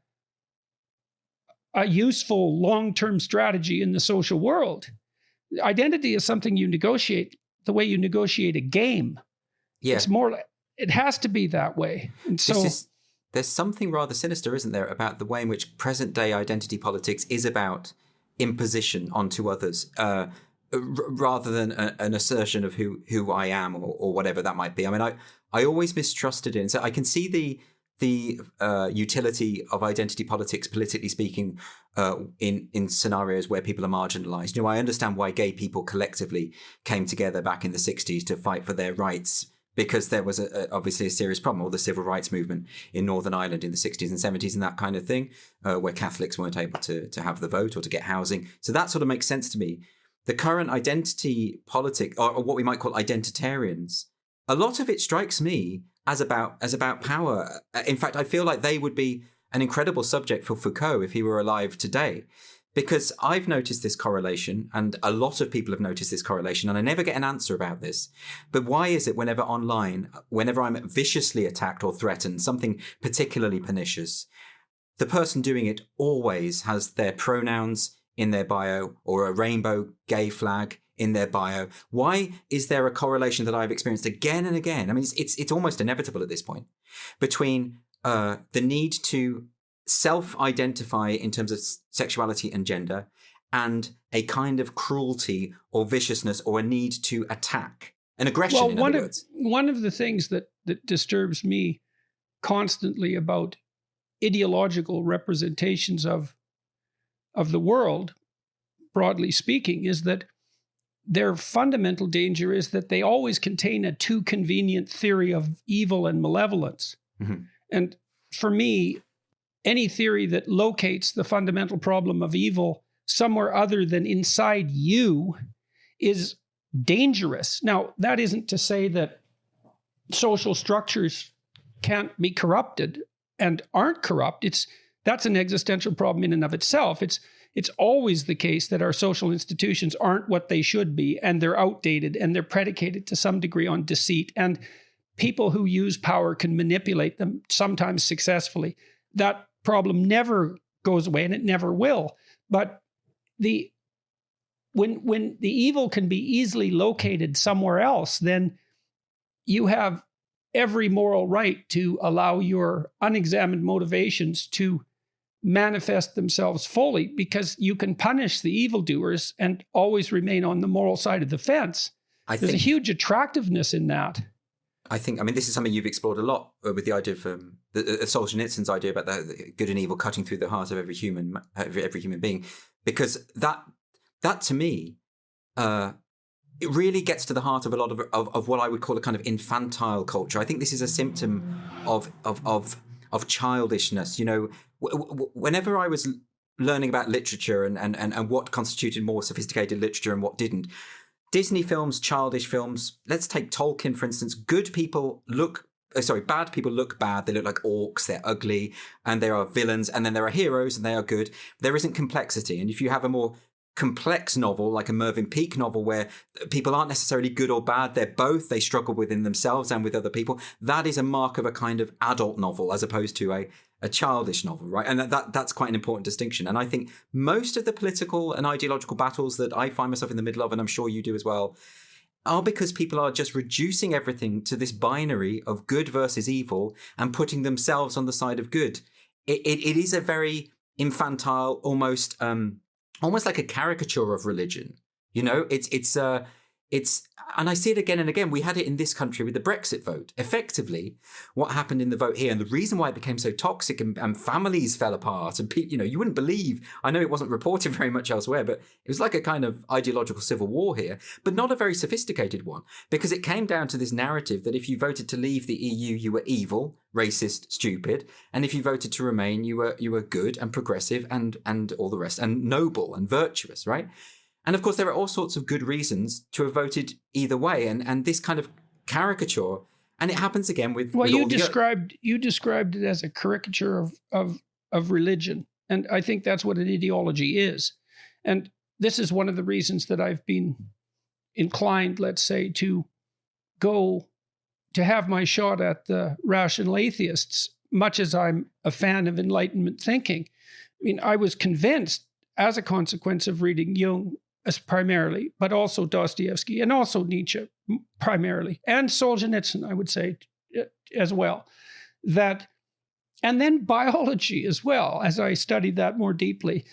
useful long-term strategy in the social world. Identity is something you negotiate the way you negotiate a game. Yeah. It's more, it has to be that way. And so there's something rather sinister, isn't there, about the way in which present day identity politics is about imposition onto others, rather than an assertion of who I am or whatever that might be. I mean, I always mistrusted it. And so I can see the utility of identity politics, politically speaking, in scenarios where people are marginalized. You know, I understand why gay people collectively came together back in the 60s to fight for their rights, because there was obviously a serious problem, or the civil rights movement in Northern Ireland in the 60s and 70s and that kind of thing, where Catholics weren't able to have the vote or to get housing. So that sort of makes sense to me. The current identity politic, or what we might call identitarians, a lot of it strikes me as about power. In fact, I feel like they would be an incredible subject for Foucault if he were alive today, because I've noticed this correlation, and a lot of people have noticed this correlation, and I never get an answer about this. But why is it whenever I'm viciously attacked or threatened, something particularly pernicious, the person doing it always has their pronouns in their bio or a rainbow gay flag in their bio? Why is there a correlation that I've experienced again and again? I mean, it's almost inevitable at this point, between the need to self-identify in terms of sexuality and gender, and a kind of cruelty or viciousness or a need to attack, an aggression, in other words. One of the things that disturbs me constantly about ideological representations of the world, broadly speaking, is that their fundamental danger is that they always contain a too convenient theory of evil and malevolence. Mm-hmm. And for me, any theory that locates the fundamental problem of evil somewhere other than inside you is dangerous. Now, that isn't to say that social structures can't be corrupted and aren't corrupt. That's an existential problem in and of itself. It's always the case that our social institutions aren't what they should be, and they're outdated, and they're predicated to some degree on deceit. And people who use power can manipulate them, sometimes successfully. That problem never goes away, and it never will. But when the evil can be easily located somewhere else, then you have every moral right to allow your unexamined motivations to manifest themselves fully, because you can punish the evildoers and always remain on the moral side of the fence. There's a huge attractiveness in that. I mean, this is something you've explored a lot with the idea of Solzhenitsyn's idea about the good and evil cutting through the heart of every human being, because that to me, it really gets to the heart of a lot of what I would call a kind of infantile culture. I think this is a symptom of childishness. You know, whenever I was learning about literature and what constituted more sophisticated literature and what didn't, Disney films, childish films, let's take Tolkien, for instance. Bad people look bad. They look like orcs, they're ugly, and there are villains, and then there are heroes, and they are good. There isn't complexity. And if you have a more complex novel, like a Mervyn Peake novel, where people aren't necessarily good or bad, they're both, they struggle within themselves and with other people, that is a mark of a kind of adult novel as opposed to a childish novel, right? And that's quite an important distinction. And I think most of the political and ideological battles that I find myself in the middle of, and I'm sure you do as well, are because people are just reducing everything to this binary of good versus evil and putting themselves on the side of good. It is a very infantile, almost like a caricature of religion. You know, it's and I see it again and again. We had it in this country with the Brexit vote. Effectively, what happened in the vote here, and the reason why it became so toxic and families fell apart, and you wouldn't believe. I know it wasn't reported very much elsewhere, but it was like a kind of ideological civil war here, but not a very sophisticated one, because it came down to this narrative that if you voted to leave the EU, you were evil, racist, stupid, and if you voted to remain, you were good and progressive and all the rest, and noble and virtuous, right? And of course, there are all sorts of good reasons to have voted either way. And this kind of caricature, and it happens again with. Well, with you described it as a caricature of religion. And I think that's what an ideology is. And this is one of the reasons that I've been inclined, let's say, to have my shot at the rational atheists, much as I'm a fan of Enlightenment thinking. I mean, I was convinced as a consequence of reading Jung as primarily, but also Dostoevsky and also Nietzsche primarily, and Solzhenitsyn, I would say, as well. And then biology as well, as I studied that more deeply.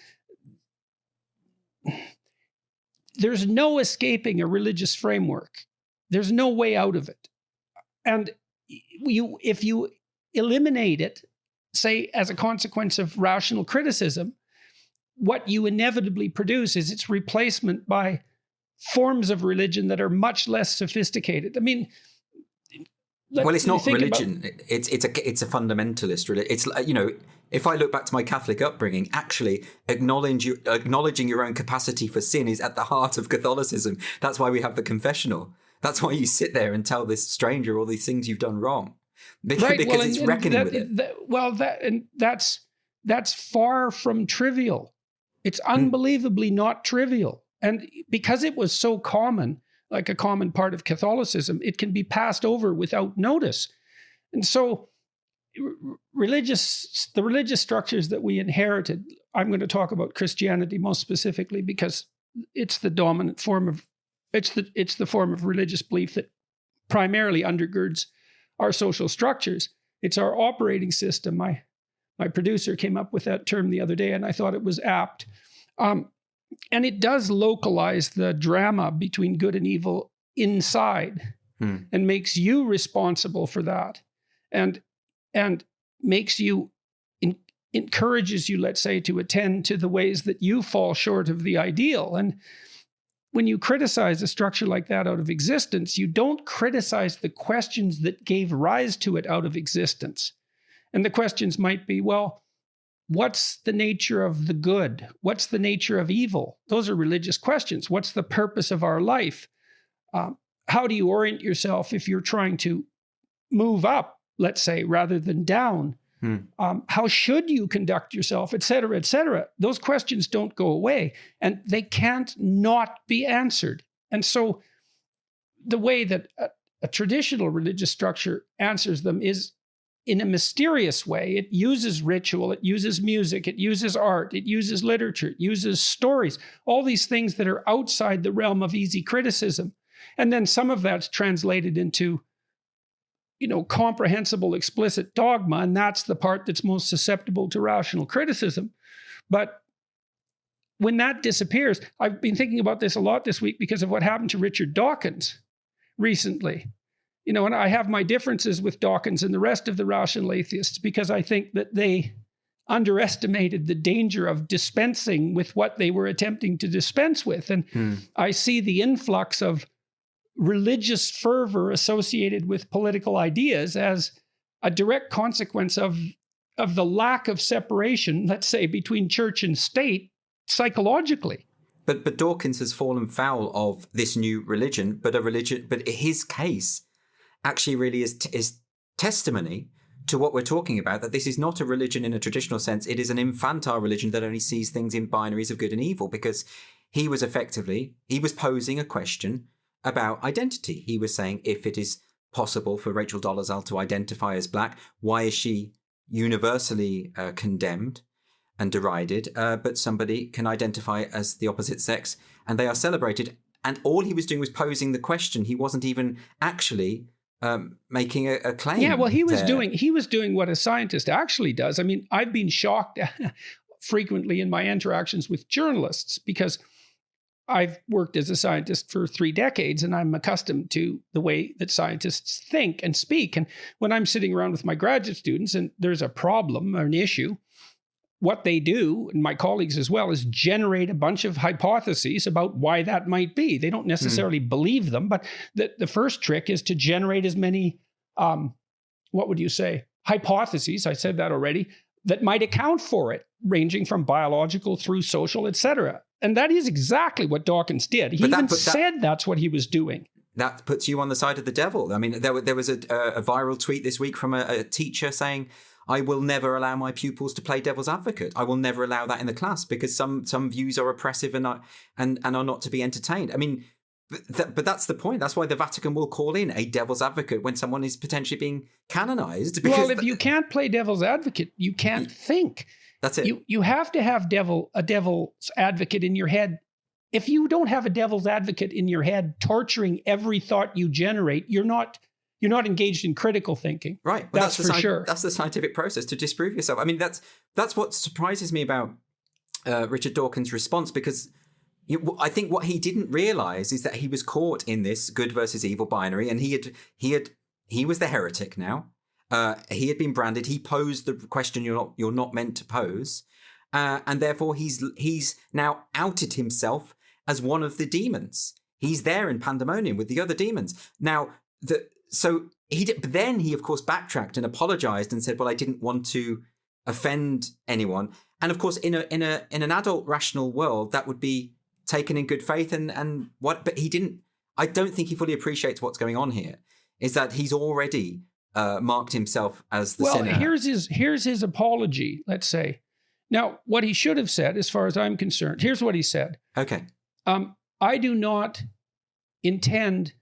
There's no escaping a religious framework. There's no way out of it. And if you eliminate it, say, as a consequence of rational criticism, what you inevitably produce is its replacement by forms of religion that are much less sophisticated. I mean, well, it's not religion. It's a fundamentalist religion. It's, if I look back to my Catholic upbringing, actually acknowledging your own capacity for sin is at the heart of Catholicism. That's why we have the confessional. That's why you sit there and tell this stranger all these things you've done wrong, because it's reckoning with it. That's far from trivial. It's unbelievably not trivial. And because it was so common, like a common part of Catholicism, it can be passed over without notice. And so the religious structures that we inherited, I'm going to talk about Christianity most specifically because it's the dominant form of, it's the form of religious belief that primarily undergirds our social structures. It's our operating system. My producer came up with that term the other day, and I thought it was apt. And it does localize the drama between good and evil inside and makes you responsible for that. And makes you, encourages you, let's say, to attend to the ways that you fall short of the ideal. And when you criticize a structure like that out of existence, you don't criticize the questions that gave rise to it out of existence. And the questions might be, well, what's the nature of the good? What's the nature of evil? Those are religious questions. What's the purpose of our life? How do you orient yourself if you're trying to move up, let's say, rather than down? How should you conduct yourself, et cetera, et cetera? Those questions don't go away, and they can't not be answered. And so the way that a traditional religious structure answers them is in a mysterious way. It uses ritual, it uses music, it uses art, it uses literature, it uses stories, all these things that are outside the realm of easy criticism. And then some of that's translated into, comprehensible, explicit dogma, and that's the part that's most susceptible to rational criticism. But when that disappears, I've been thinking about this a lot this week because of what happened to Richard Dawkins recently. And I have my differences with Dawkins and the rest of the rational atheists because I think that they underestimated the danger of dispensing with what they were attempting to dispense with. And I see the influx of religious fervor associated with political ideas as a direct consequence of the lack of separation, let's say, between church and state psychologically. But Dawkins has fallen foul of this new religion, but his case actually really is testimony to what we're talking about, that this is not a religion in a traditional sense. It is an infantile religion that only sees things in binaries of good and evil, because he was posing a question about identity. He was saying, if it is possible for Rachel Dolezal to identify as black, why is she universally condemned and derided, but somebody can identify as the opposite sex and they are celebrated? And all he was doing was posing the question. He wasn't even actually making a claim. Yeah, well, he was doing what a scientist actually does. I mean, I've been shocked frequently in my interactions with journalists because I've worked as a scientist for 3 decades, and I'm accustomed to the way that scientists think and speak. And when I'm sitting around with my graduate students and there's a problem or an issue, what they do, and my colleagues as well, is generate a bunch of hypotheses about why that might be. They don't necessarily believe them, but the first trick is to generate as many, what would you say, hypotheses, I said that already, that might account for it, ranging from biological through social, etc. And that is exactly what Dawkins did. He even said that's what he was doing. That puts you on the side of the devil. I mean, there was a viral tweet this week from a teacher saying, I will never allow my pupils to play devil's advocate. I will never allow that in the class because some views are oppressive and are not to be entertained. I mean, but that's the point. That's why the Vatican will call in a devil's advocate when someone is potentially being canonized. Well, if you can't play devil's advocate, you can't think. That's it. You have to have a devil's advocate in your head. If you don't have a devil's advocate in your head torturing every thought you generate, you're not engaged in critical thinking. Right. Well, that's for sure. That's the scientific process to disprove yourself. I mean, that's what surprises me about Richard Dawkins' response, because I think what he didn't realize is that he was caught in this good versus evil binary, and he was the heretic now. He had been branded. He posed the question you're not meant to pose, and therefore he's now outed himself as one of the demons. He's there in pandemonium with the other demons. Now, but then he of course backtracked and apologized and said, "Well, I didn't want to offend anyone." And of course, in an adult rational world, that would be taken in good faith and what. But he didn't. I don't think he fully appreciates what's going on here. Is that he's already marked himself as the sinner. Well, here's his apology, let's say. Now, what he should have said, as far as I'm concerned, here's what he said. Okay. I do not intend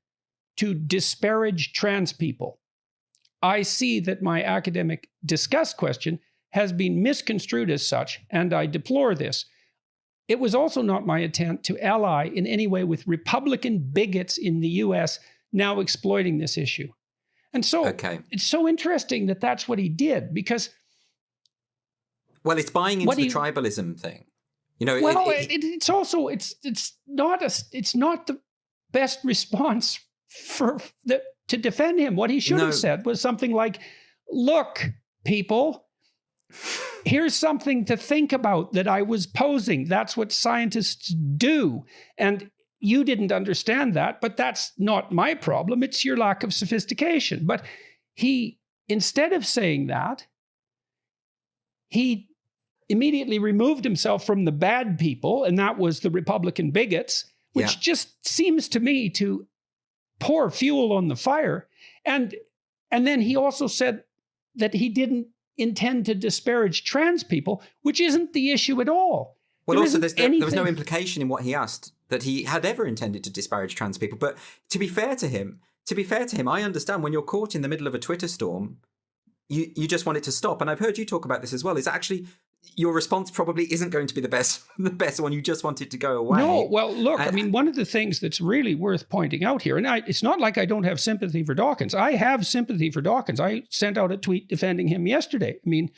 to disparage trans people. I see that my academic disgust question has been misconstrued as such, and I deplore this. It was also not my intent to ally in any way with Republican bigots in the US now exploiting this issue. And so It's so interesting that that's what he did, because... Well, it's buying into the tribalism thing. You know, it's also not the best response to defend him. What he should have said was something like, "Look, people, here's something to think about that I was posing. That's what scientists do. And you didn't understand that, but that's not my problem. It's your lack of sophistication." But he, instead of saying that, he immediately removed himself from the bad people, and that was the Republican bigots, which just seems to me to pour fuel on the fire. And then he also said that he didn't intend to disparage trans people, which isn't the issue at all. Well, also, there was no implication in what he asked that he had ever intended to disparage trans people. But to be fair to him, I understand when you're caught in the middle of a Twitter storm, you just want it to stop. And I've heard you talk about this as well. Is actually your response probably isn't going to be the best one. You just want it to go away. No, well, look, I mean, one of the things that's really worth pointing out here, and it's not like I don't have sympathy for Dawkins. I have sympathy for Dawkins. I sent out a tweet defending him yesterday. I mean,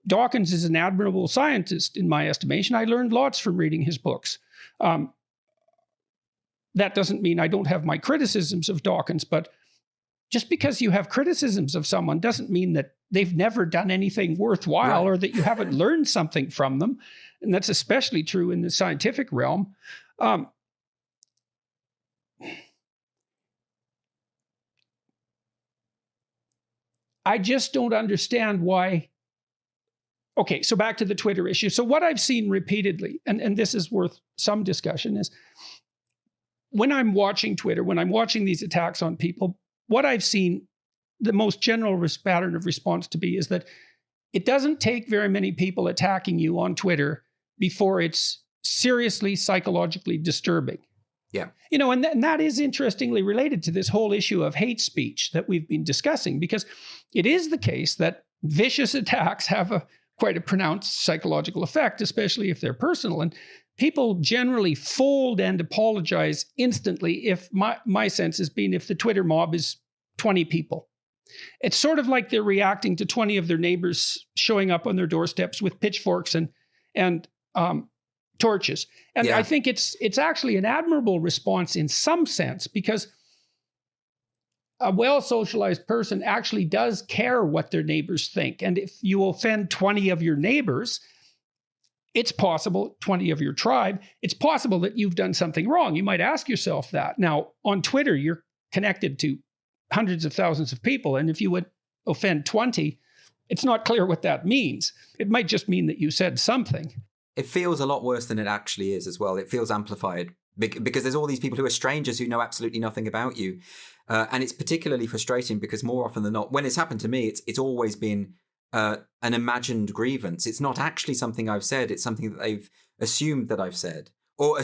Dawkins is an admirable scientist in my estimation. I learned lots from reading his books. That doesn't mean I don't have my criticisms of Dawkins, but just because you have criticisms of someone doesn't mean that they've never done anything worthwhile, or that you haven't learned something from them. And that's especially true in the scientific realm. I just don't understand why. Okay, so back to the Twitter issue. So what I've seen repeatedly, and this is worth some discussion, is when I'm watching Twitter, when I'm watching these attacks on people, what I've seen, the most general pattern of response to be is that it doesn't take very many people attacking you on Twitter before it's seriously psychologically disturbing. Yeah. You know, and that is interestingly related to this whole issue of hate speech that we've been discussing, because it is the case that vicious attacks have quite a pronounced psychological effect, especially if they're personal. And people generally fold and apologize instantly if my sense has been if the Twitter mob is 20 people. It's sort of like they're reacting to 20 of their neighbors showing up on their doorsteps with pitchforks and torches. And Yeah. I think it's actually an admirable response in some sense, because a well-socialized person actually does care what their neighbors think. And if you offend 20 of your neighbors, it's possible, 20 of your tribe, it's possible that you've done something wrong. You might ask yourself that. Now, on Twitter, you're connected to hundreds of thousands of people. And if you would offend 20, it's not clear what that means. It might just mean that you said something. It feels a lot worse than it actually is as well. It feels amplified because there's all these people who are strangers who know absolutely nothing about you. And it's particularly frustrating because more often than not, when it's happened to me, it's always been an imagined grievance. It's not actually something I've said. It's something that they've assumed that I've said, or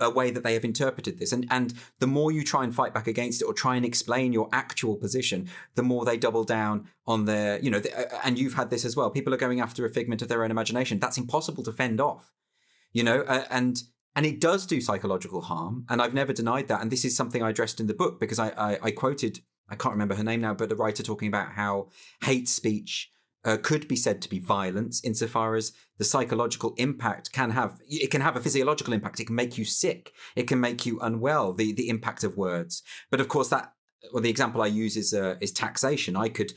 a way that they have interpreted this. And the more you try and fight back against it or try and explain your actual position, the more they double down on their, and you've had this as well. People are going after a figment of their own imagination. That's impossible to fend off, and it does do psychological harm. And I've never denied that. And this is something I addressed in the book because I quoted, I can't remember her name now, but a writer talking about how hate speech could be said to be violence insofar as the psychological impact can have a physiological impact. It can make you sick. It can make you unwell, the impact of words. But of course the example I use is taxation. I could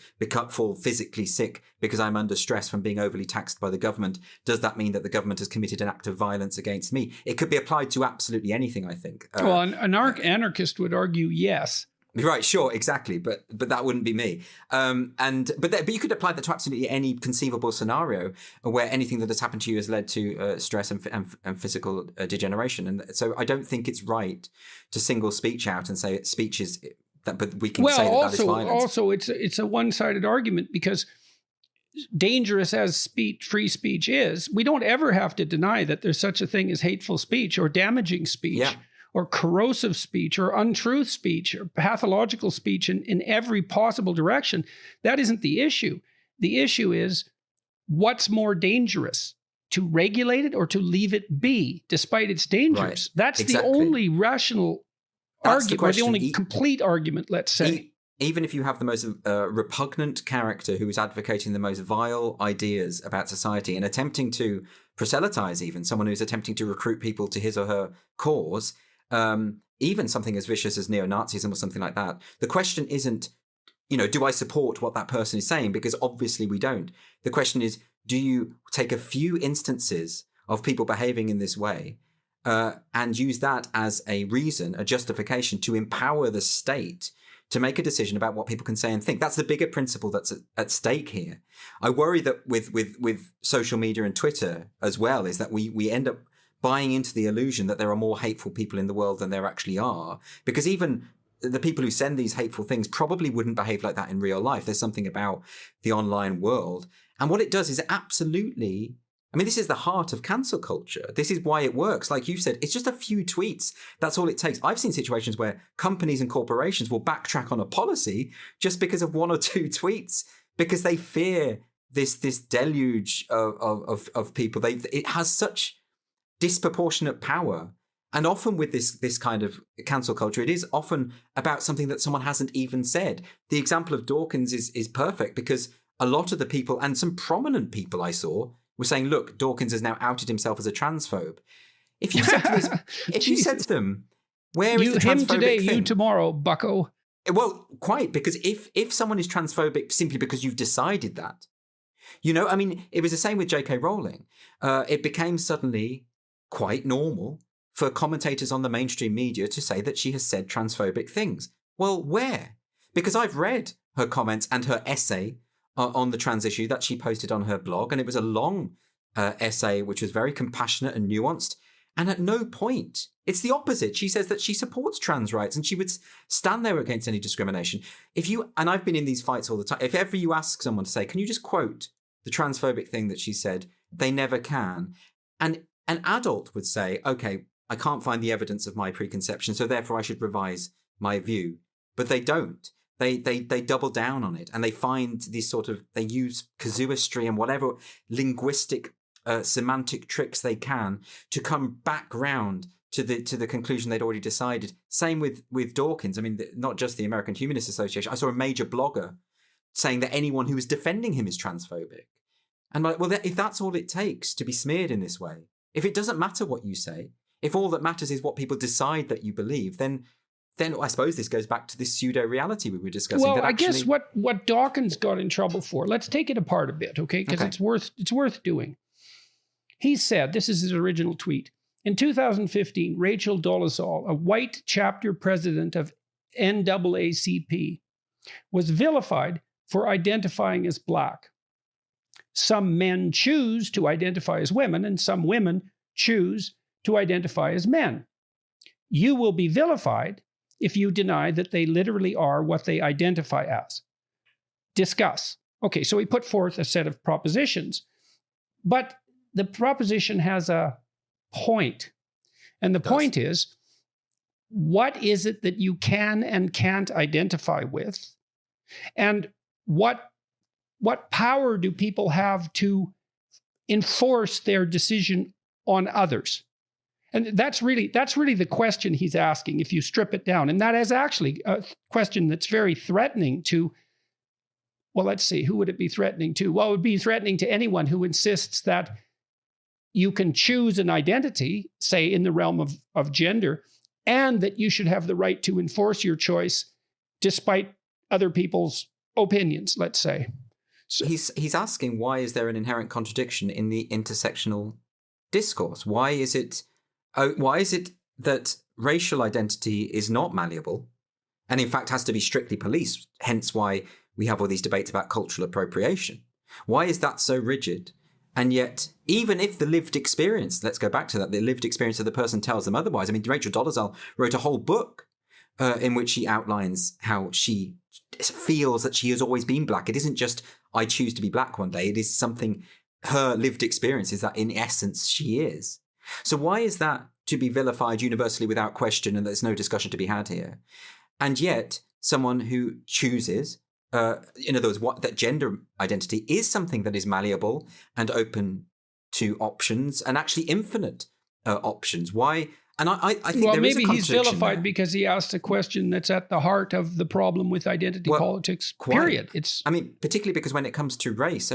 fall physically sick because I'm under stress from being overly taxed by the government. Does that mean that the government has committed an act of violence against me? It could be applied to absolutely anything, I think. Well, an anarchist would argue yes. Right, sure, exactly, but that wouldn't be me. But you could apply that to absolutely any conceivable scenario where anything that has happened to you has led to stress and physical degeneration. And so I don't think it's right to single speech out and say speech is that, but we can say that is violence. Also, it's a one-sided argument because dangerous as free speech is, we don't ever have to deny that there's such a thing as hateful speech or damaging speech. Yeah. Or corrosive speech or untruth speech or pathological speech in every possible direction. That isn't the issue. The issue is what's more dangerous, to regulate it or to leave it be, despite its dangers. Right. That's Exactly. the only rational argument, or the only complete argument, let's say. Even if you have the most repugnant character who is advocating the most vile ideas about society and attempting to proselytize, even someone who's attempting to recruit people to his or her cause, even something as vicious as neo-Nazism or something like that. The question isn't, do I support what that person is saying? Because obviously we don't. The question is, do you take a few instances of people behaving in this way and use that as a reason, a justification to empower the state to make a decision about what people can say and think? That's the bigger principle that's at stake here. I worry that with social media and Twitter as well, is that we end up buying into the illusion that there are more hateful people in the world than there actually are. Because even the people who send these hateful things probably wouldn't behave like that in real life. There's something about the online world. And what it does is absolutely, this is the heart of cancel culture. This is why it works. Like you said, it's just a few tweets. That's all it takes. I've seen situations where companies and corporations will backtrack on a policy just because of one or two tweets, because they fear this deluge of people. It has such disproportionate power. And often with this kind of cancel culture, it is often about something that someone hasn't even said. The example of Dawkins is perfect because a lot of the people, and some prominent people I saw, were saying, look, Dawkins has now outed himself as a transphobe. If you said to them, where is the transphobic him today, thing? you tomorrow, bucko. Well, quite, because if someone is transphobic simply because you've decided that, it was the same with J.K. Rowling. It became suddenly quite normal for commentators on the mainstream media to say that she has said transphobic things. Well, where? Because I've read her comments and her essay on the trans issue that she posted on her blog, and it was a long essay which was very compassionate and nuanced. And at no point, it's the opposite. She says that she supports trans rights and she would stand there against any discrimination. And I've been in these fights all the time. If ever you ask someone to say, can you just quote the transphobic thing that she said? They never can. And an adult would say, okay, I can't find the evidence of my preconception, so therefore I should revise my view. But they don't. They double down on it, and they find these they use casuistry and whatever linguistic, semantic tricks they can to come back round to the conclusion they'd already decided. Same with Dawkins. Not just the American Humanist Association. I saw a major blogger saying that anyone who was defending him is transphobic. And if that's all it takes to be smeared in this way, If it doesn't matter what you say, if all that matters is what people decide that you believe, then I suppose this goes back to this pseudo-reality we were discussing. Well, I guess what Dawkins got in trouble for, let's take it apart a bit, okay? Because it's worth doing. He said, this is his original tweet, in 2015, Rachel Dolezal, a white chapter president of NAACP, was vilified for identifying as Black. Some men choose to identify as women, and some women choose to identify as men. You will be vilified if you deny that they literally are what they identify as. Discuss. Okay, so he put forth a set of propositions, but the proposition has a point. And the point is, what is it that you can and can't identify with? And what power do people have to enforce their decision on others? And that's really the question he's asking if you strip it down. And that is actually a question that's very threatening to, well, let's see, who would it be threatening to? Well, it would be threatening to anyone who insists that you can choose an identity, say in the realm of gender, and that you should have the right to enforce your choice despite other people's opinions, let's say. So he's asking, why is there an inherent contradiction in the intersectional discourse? Why is it that racial identity is not malleable and in fact has to be strictly policed, hence why we have all these debates about cultural appropriation? Why is that so rigid? And yet, even if the lived experience, let's go back to that, the lived experience of the person tells them otherwise. I mean, Rachel Dolezal wrote a whole book in which she outlines how she feels that she has always been Black. It isn't just, I choose to be Black one day. It is something, her lived experience is that in essence she is. So why is that to be vilified universally without question and there's no discussion to be had here? And yet, someone who chooses, in other words, that gender identity is something that is malleable and open to options and actually infinite options. Why? And I think well, there is a maybe he's vilified there. Because he asked a question that's at the heart of the problem with identity politics, period. Particularly because when it comes to race,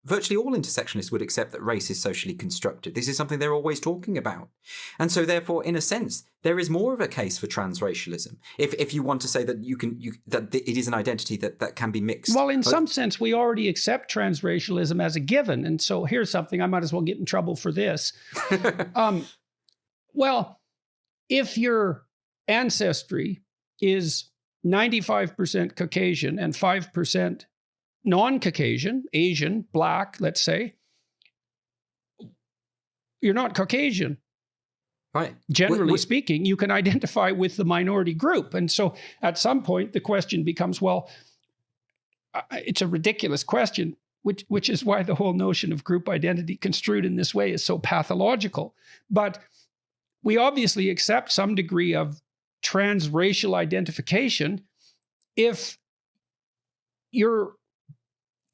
virtually all intersectionists would accept that race is socially constructed. This is something they're always talking about. And so therefore, in a sense, there is more of a case for transracialism. If you want to say that that it is an identity that can be mixed. Well, in some sense, we already accept transracialism as a given. And so here's something, I might as well get in trouble for this. Well, if your ancestry is 95% Caucasian and 5% non-Caucasian, Asian, Black, let's say, you're not Caucasian. Right. Generally speaking, you can identify with the minority group. And so at some point, the question becomes, well, it's a ridiculous question, which is why the whole notion of group identity construed in this way is so pathological. But we obviously accept some degree of transracial identification if your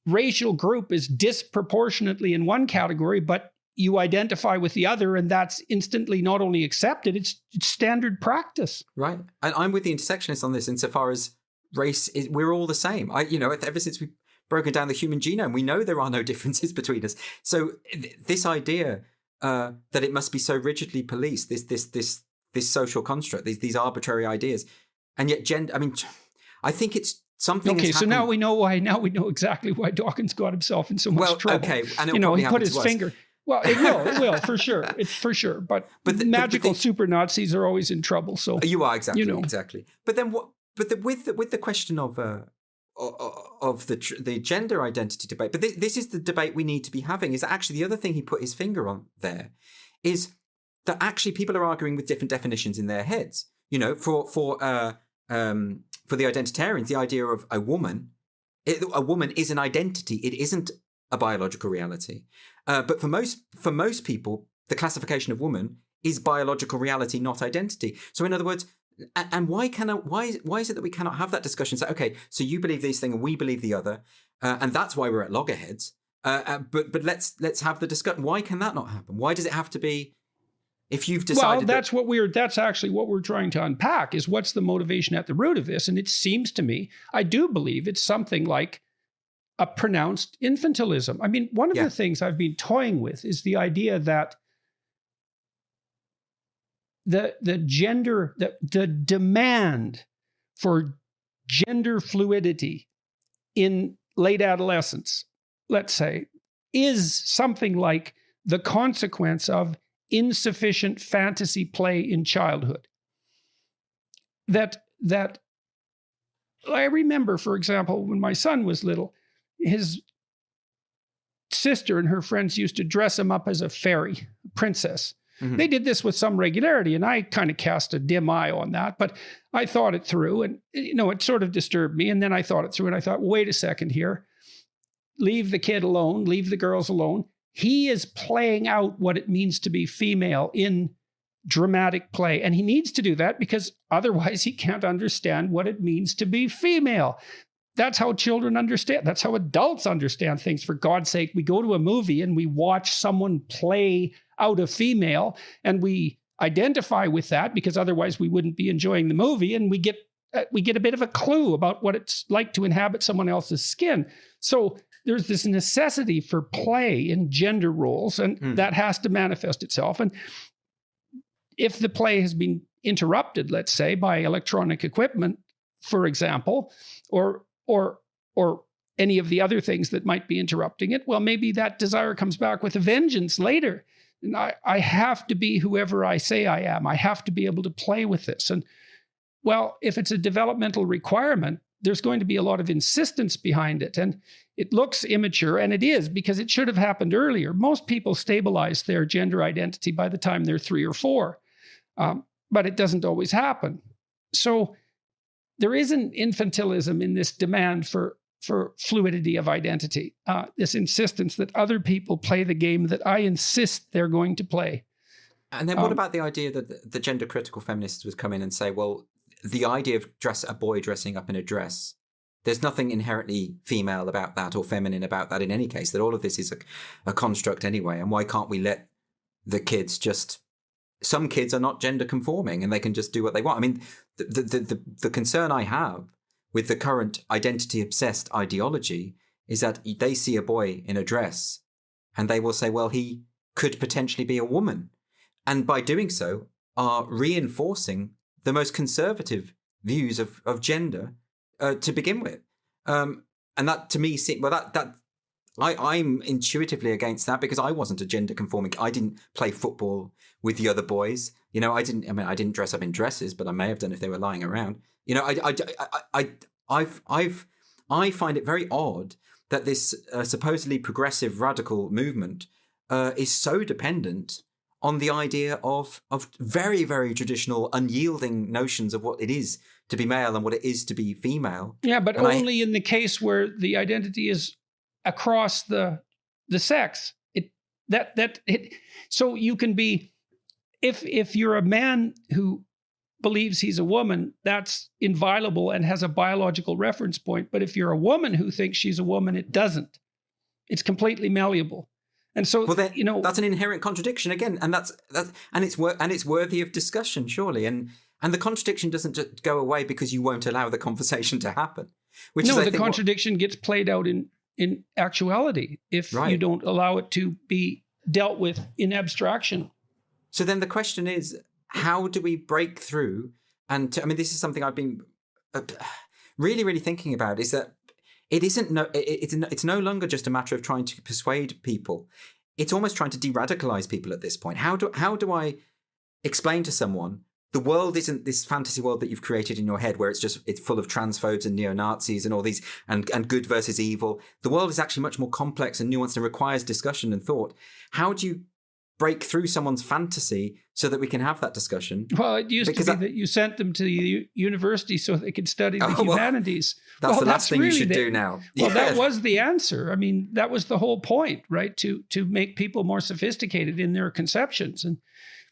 racial group is disproportionately in one category, but you identify with the other, and that's instantly not only accepted, it's standard practice. Right. And I'm with the intersectionists on this insofar as race is, we're all the same. Ever since we've broken down the human genome, we know there are no differences between us. So this idea that it must be so rigidly policed, this social construct, these arbitrary ideas, and yet gender. I think it's something. Okay, so now we know why. Now we know exactly why Dawkins got himself in so much trouble. Okay, and he put his finger. Well, it will for sure. It's for sure. But the magical super Nazis are always in trouble. So you are exactly. But then what? But with the question of the gender identity debate, but this is the debate we need to be having. Is actually the other thing he put his finger on there is that actually people are arguing with different definitions in their heads. For the identitarians, the idea of a woman is an identity. It isn't a biological reality. But for most people, the classification of woman is biological reality, not identity. So in other words, and why is it that we cannot have that discussion? So okay, so you believe this thing and we believe the other, and that's why we're at loggerheads. But let's have the discussion. Why can that not happen? Why does it have to be? If you've decided, well, that's actually what we're trying to unpack is what's the motivation at the root of this. And it seems to me, I do believe it's something like a pronounced infantilism. One of the things I've been toying with is the idea that the demand for gender fluidity in late adolescence, let's say, is something like the consequence of insufficient fantasy play in childhood. That I remember, for example, when my son was little, his sister and her friends used to dress him up as a fairy, princess. Mm-hmm. They did this with some regularity, and I kind of cast a dim eye on that, but I thought it through, and it sort of disturbed me. And then I thought it through, and I thought, wait a second here. Leave the kid alone, leave the girls alone. He is playing out what it means to be female in dramatic play. And he needs to do that because otherwise he can't understand what it means to be female. That's how children understand. That's how adults understand things. For God's sake, we go to a movie and we watch someone play out a female and we identify with that because otherwise we wouldn't be enjoying the movie, and we get a bit of a clue about what it's like to inhabit someone else's skin. So there's this necessity for play in gender roles, and that has to manifest itself. And if the play has been interrupted, let's say, by electronic equipment, for example, or any of the other things that might be interrupting it, well, maybe that desire comes back with a vengeance later. And I have to be whoever I say I am. I have to be able to play with this. And well, if it's a developmental requirement, there's going to be a lot of insistence behind it. And it looks immature, and it is, because it should have happened earlier. Most people stabilize their gender identity by the time they're 3 or 4, but it doesn't always happen. So there is an infantilism in this demand for fluidity of identity, this insistence that other people play the game that I insist they're going to play. And then what about the idea that the gender critical feminists would come in and say, well, the idea of a boy dressing up in a dress, there's nothing inherently female about that or feminine about that in any case, that all of this is a construct anyway. And why can't we let the kids some kids are not gender conforming and they can just do what they want. I mean, the concern I have with the current identity obsessed ideology is that they see a boy in a dress and they will say, well, he could potentially be a woman. And by doing so are reinforcing the most conservative views of gender to begin with. And that to me, I'm intuitively against that because I wasn't a gender conforming. I didn't play football with the other boys. I didn't dress up in dresses, but I may have done if they were lying around. I find it very odd that this supposedly progressive radical movement is so dependent on the idea of very, very traditional, unyielding notions of what it is to be male and what it is to be female. Yeah, but only in the case where the identity is across the sex. So you can be, if you're a man who believes he's a woman, that's inviolable and has a biological reference point. But if you're a woman who thinks she's a woman, it doesn't. It's completely malleable. And so, that's an inherent contradiction again, and it's worthy of discussion, surely. And the contradiction doesn't just go away because you won't allow the conversation to happen. The contradiction gets played out in actuality if you don't allow it to be dealt with in abstraction. So then the question is, how do we break through? And this is something I've been really, really thinking about, is that it's no longer just a matter of trying to persuade people. It's almost trying to de-radicalize people at this point. How do I explain to someone the world isn't this fantasy world that you've created in your head where it's full of transphobes and neo-Nazis and all these and good versus evil. The world is actually much more complex and nuanced and requires discussion and thought. How do you break through someone's fantasy so that we can have that discussion? Well, it used to be that you sent them to the university so they could study the humanities. That's the last thing you should do now. Well, that was the answer. That was the whole point, right? To make people more sophisticated in their conceptions. And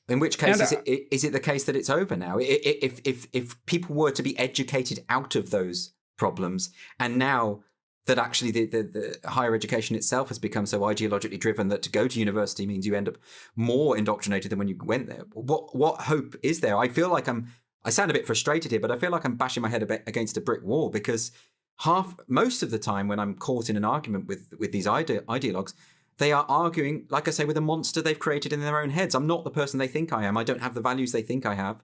in which case, is it the case that it's over now? If people were to be educated out of those problems, and now that actually the higher education itself has become so ideologically driven that to go to university means you end up more indoctrinated than when you went there. What hope is there? I feel like I sound a bit frustrated here, but I feel like I'm bashing my head against a brick wall because most of the time when I'm caught in an argument with these ideologues, They are arguing, like I say, with a monster they've created in their own heads. I'm not the person they think I am. I don't have the values they think I have.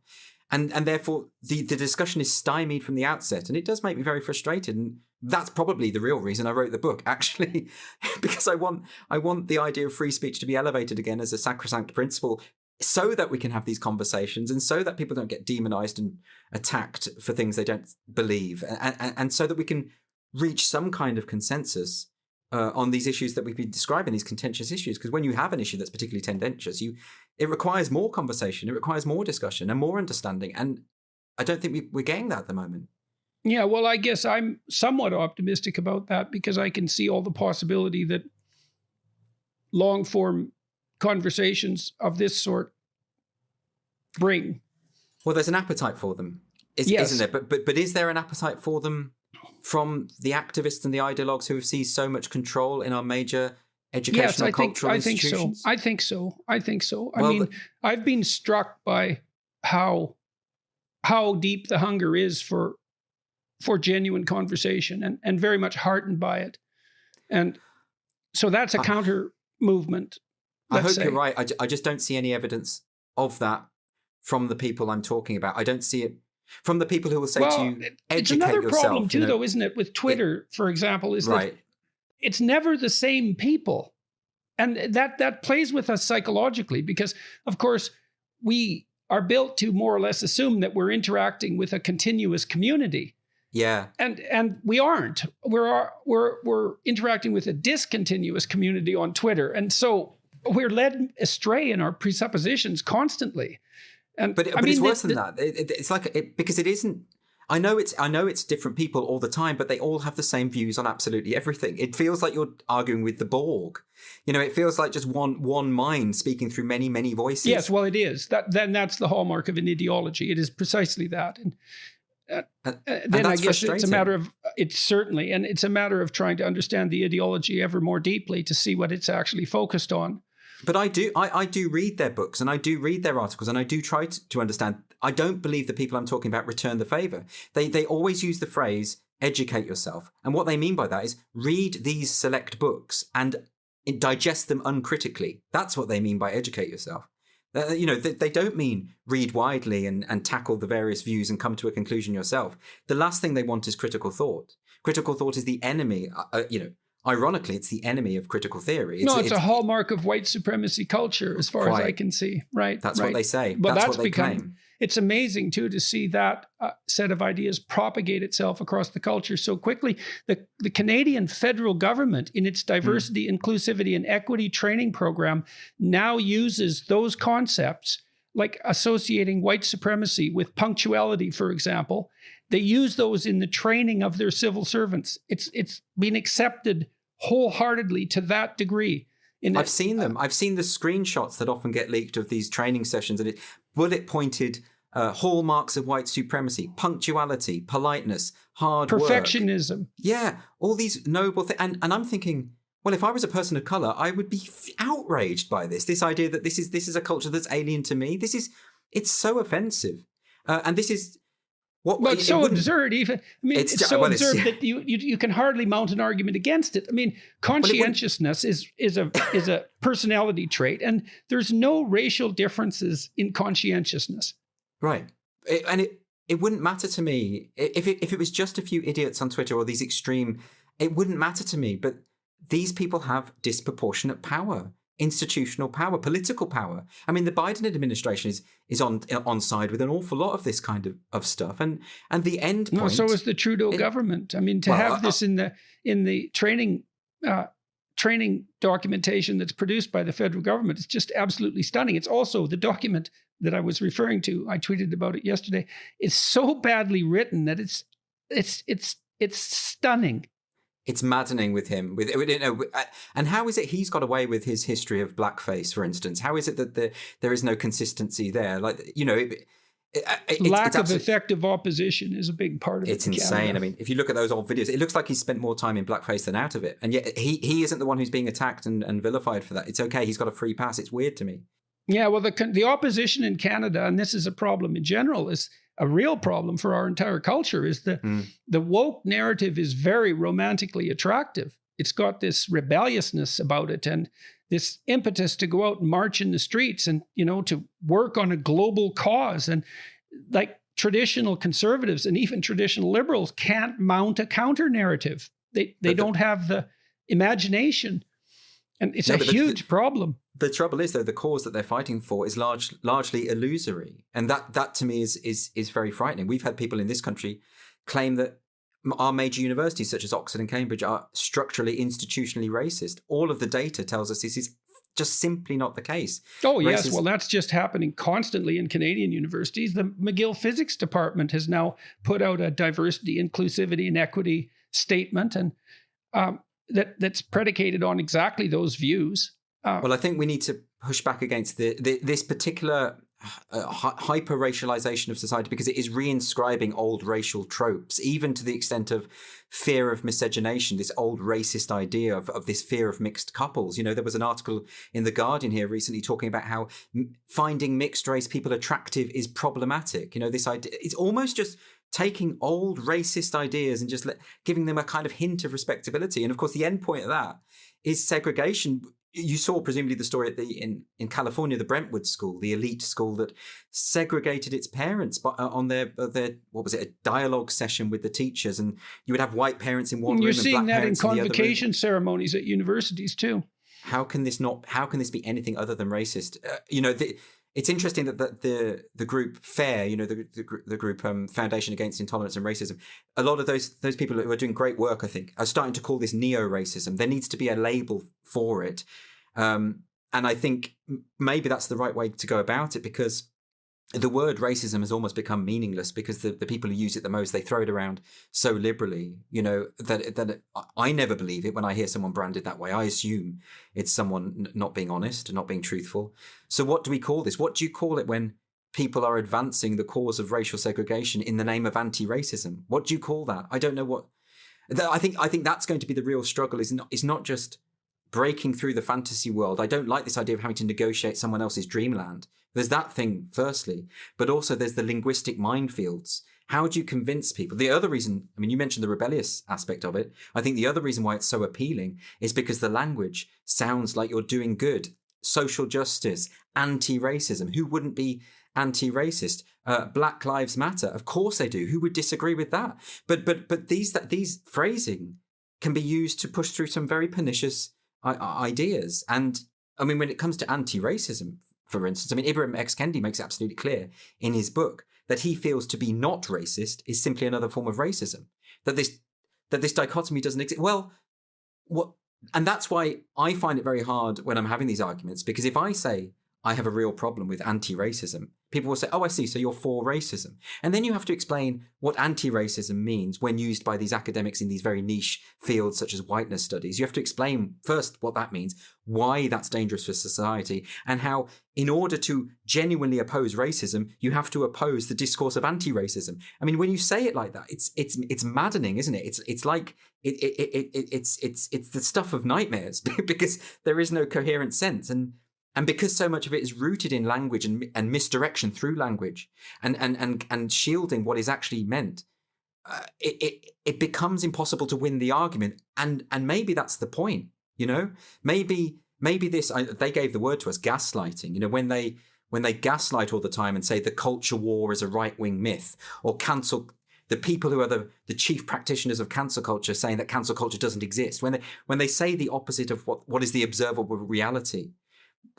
And therefore, the discussion is stymied from the outset. And it does make me very frustrated. And that's probably the real reason I wrote the book, actually, because I want the idea of free speech to be elevated again as a sacrosanct principle, so that we can have these conversations and so that people don't get demonized and attacked for things they don't believe. And so that we can reach some kind of consensus on these issues that we've been describing, these contentious issues. Because when you have an issue that's particularly tendentious, it requires more conversation, it requires more discussion and more understanding. And I don't think we're getting that at the moment. Yeah, well, I guess I'm somewhat optimistic about that because I can see all the possibility that long-form conversations of this sort bring. Well, there's an appetite for them, yes. Isn't there? But is there an appetite for them from the activists and the ideologues who have seized so much control in our major educational, cultural institutions? I think so. Well, I mean, I've been struck by how deep the hunger is for genuine conversation and very much heartened by it. And so that's a counter movement. I hope you're right. I just don't see any evidence of that from the people I'm talking about. I don't see it from the people who will say to you, educate yourself. It's another problem too, though, isn't it? With Twitter, for example, is that it's never the same people. And that plays with us psychologically because, of course, we are built to more or less assume that we're interacting with a continuous community. Yeah. And we aren't. We're interacting with a discontinuous community on Twitter. And so we're led astray in our presuppositions constantly. But it's worse than that. It's like because it isn't. I know it's different people all the time, but they all have the same views on absolutely everything. It feels like you're arguing with the Borg. It feels like just one mind speaking through many, many voices. Yes, well, it is. That's the hallmark of an ideology. It is precisely that. And then I guess it's a matter of it's a matter of trying to understand the ideology ever more deeply to see what it's actually focused on. But I do read their books and I do read their articles and I do try to understand. I don't believe the people I'm talking about return the favor. They always use the phrase educate yourself. And what they mean by that is read these select books and digest them uncritically. That's what they mean by educate yourself. They don't mean read widely and tackle the various views and come to a conclusion yourself. The last thing they want is critical thought. Critical thought is the enemy, ironically, it's the enemy of critical theory. It's a hallmark of white supremacy culture, as far as I can see. Right. That's what they say. But that's what they claim. It's amazing, too, to see that set of ideas propagate itself across the culture so quickly. The Canadian federal government, in its diversity, inclusivity, and equity training program, now uses those concepts, like associating white supremacy with punctuality, for example. They use those in the training of their civil servants. It's been accepted wholeheartedly to that degree. I've seen them. I've seen the screenshots that often get leaked of these training sessions, and bullet-pointed hallmarks of white supremacy, punctuality, politeness, hard work. Perfectionism. Yeah, all these noble things. And I'm thinking, well, if I was a person of color, I would be outraged by this idea that this is a culture that's alien to me. It's so offensive. And this is... It's so absurd. Even it's so absurd that you can hardly mount an argument against it. I mean, conscientiousness is a personality trait, and there's no racial differences in conscientiousness. Right, it wouldn't matter to me if it was just a few idiots on Twitter or these extreme. It wouldn't matter to me. But these people have disproportionate power. Institutional power, political power. I mean, the Biden administration is on side with an awful lot of this kind of stuff, and the end point. No, so is the Trudeau government. I mean, to have this in the training documentation that's produced by the federal government is just absolutely stunning. It's also the document that I was referring to. I tweeted about it yesterday. It's so badly written that it's stunning. It's maddening with him. And how is it he's got away with his history of blackface, for instance? How is it that there is no consistency there? Lack of effective opposition is a big part of it. It's insane. I mean, if you look at those old videos, it looks like he's spent more time in blackface than out of it. And yet he isn't the one who's being attacked and vilified for that. It's okay. He's got a free pass. It's weird to me. Yeah, well, the opposition in Canada, and this is a problem in general, is a real problem for our entire culture, is the woke narrative is very romantically attractive. it's got this rebelliousness about it and this impetus to go out and march in the streets and, to work on a global cause. And like traditional conservatives and even traditional liberals can't mount a counter narrative. They don't have the imagination. And it's a huge problem. The trouble is, though, the cause that they're fighting for is largely illusory. And that to me is very frightening. We've had people in this country claim that our major universities, such as Oxford and Cambridge, are structurally, institutionally racist. All of the data tells us this is just simply not the case. Oh, yes. Well, that's just happening constantly in Canadian universities. The McGill Physics Department has now put out a diversity, inclusivity, and equity statement, and that's predicated on exactly those views. Well, I think we need to push back against this particular hyper-racialization of society, because it is reinscribing old racial tropes, even to the extent of fear of miscegenation, this old racist idea of this fear of mixed couples. There was an article in The Guardian here recently talking about how finding mixed race people attractive is problematic. This idea, it's almost just taking old racist ideas and just giving them a kind of hint of respectability. And of course, the end point of that is segregation. You saw presumably the story in California, the Brentwood school, the elite school that segregated its parents on their what was it, a dialogue session with the teachers, and you would have white parents in one room. You're seeing that in convocation convocation ceremonies at universities too. How can this be anything other than racist? It's interesting that the group FAIR, the group Foundation Against Intolerance and Racism, a lot of those people who are doing great work, I think, are starting to call this neo-racism. There needs to be a label for it. And I think maybe that's the right way to go about it, because the word racism has almost become meaningless, because the people who use it the most, they throw it around so liberally, that I never believe it when I hear someone branded that way. I assume it's someone not being honest and not being truthful. So what do we call this? What do you call it when people are advancing the cause of racial segregation in the name of anti-racism? What do you call that? I don't know what. I think that's going to be the real struggle. Is not just breaking through the fantasy world. I don't like this idea of having to negotiate someone else's dreamland. There's that thing, firstly, but also there's the linguistic minefields. How do you convince people? The other reason, you mentioned the rebellious aspect of it. I think the other reason why it's so appealing is because the language sounds like you're doing good. Social justice, anti-racism. Who wouldn't be anti-racist? Black Lives Matter. Of course they do. Who would disagree with that? But these phrasing can be used to push through some very pernicious ideas. And when it comes to anti-racism, for instance, Ibram X. Kendi makes it absolutely clear in his book that he feels to be not racist is simply another form of racism. That this dichotomy doesn't exist. Well, and that's why I find it very hard when I'm having these arguments, because if I say I have a real problem with anti-racism, people will say, oh, I see, so you're for racism. And then you have to explain what anti-racism means when used by these academics in these very niche fields such as whiteness studies. You have to explain first what that means, why that's dangerous for society, and how in order to genuinely oppose racism, you have to oppose the discourse of anti-racism. When you say it like that, it's maddening, isn't it? It's like it's the stuff of nightmares because there is no coherent sense. And because so much of it is rooted in language and misdirection through language and shielding what is actually meant, it becomes impossible to win the argument. And maybe that's the point, Maybe they gave the word to us, gaslighting. When they gaslight all the time and say the culture war is a right-wing myth, or cancel the people who are the chief practitioners of cancel culture saying that cancel culture doesn't exist. When they say the opposite of what is the observable reality.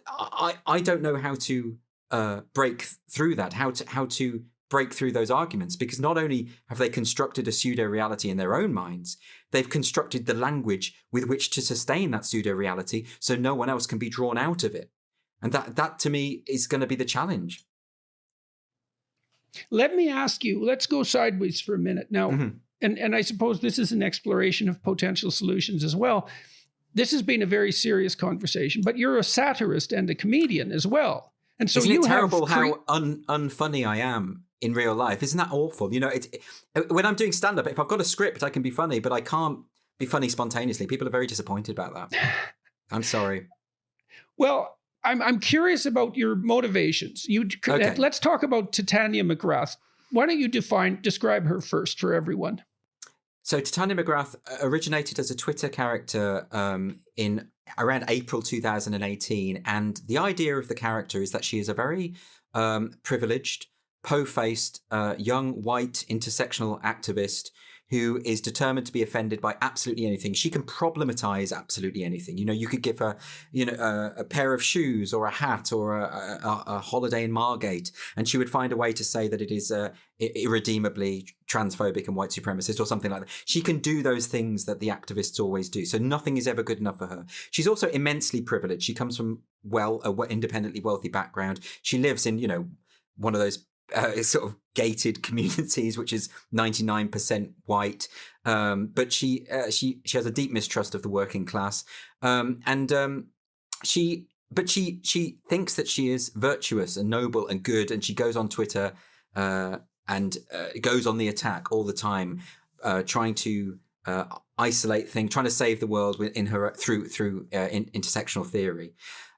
I don't know how to break through that, how to break through those arguments, because not only have they constructed a pseudo-reality in their own minds, they've constructed the language with which to sustain that pseudo-reality so no one else can be drawn out of it. And that to me is going to be the challenge. Let me ask you, let's go sideways for a minute now. Mm-hmm. And I suppose this is an exploration of potential solutions as well. This has been a very serious conversation, but you're a satirist and a comedian as well. And so isn't it terrible how unfunny I am in real life? Isn't that awful? When I'm doing stand-up, if I've got a script, I can be funny, but I can't be funny spontaneously. People are very disappointed about that. I'm sorry. Well, I'm curious about your motivations. Okay. Let's talk about Titania McGrath. Why don't you describe her first for everyone? So Titania McGrath originated as a Twitter character in around April 2018. And the idea of the character is that she is a very privileged, po-faced, young, white, intersectional activist who is determined to be offended by absolutely anything. She can problematize absolutely anything. You know, you could give her, a pair of shoes or a hat or a holiday in Margate, and she would find a way to say that it is irredeemably transphobic and white supremacist or something like that. She can do those things that the activists always do. So nothing is ever good enough for her. She's also immensely privileged. She comes from an independently wealthy background. She lives in, one of those sort of gated communities, which is 99% white, but she has a deep mistrust of the working class, she thinks that she is virtuous and noble and good, and she goes on Twitter and goes on the attack all the time, trying to isolate things, trying to save the world in her through intersectional theory.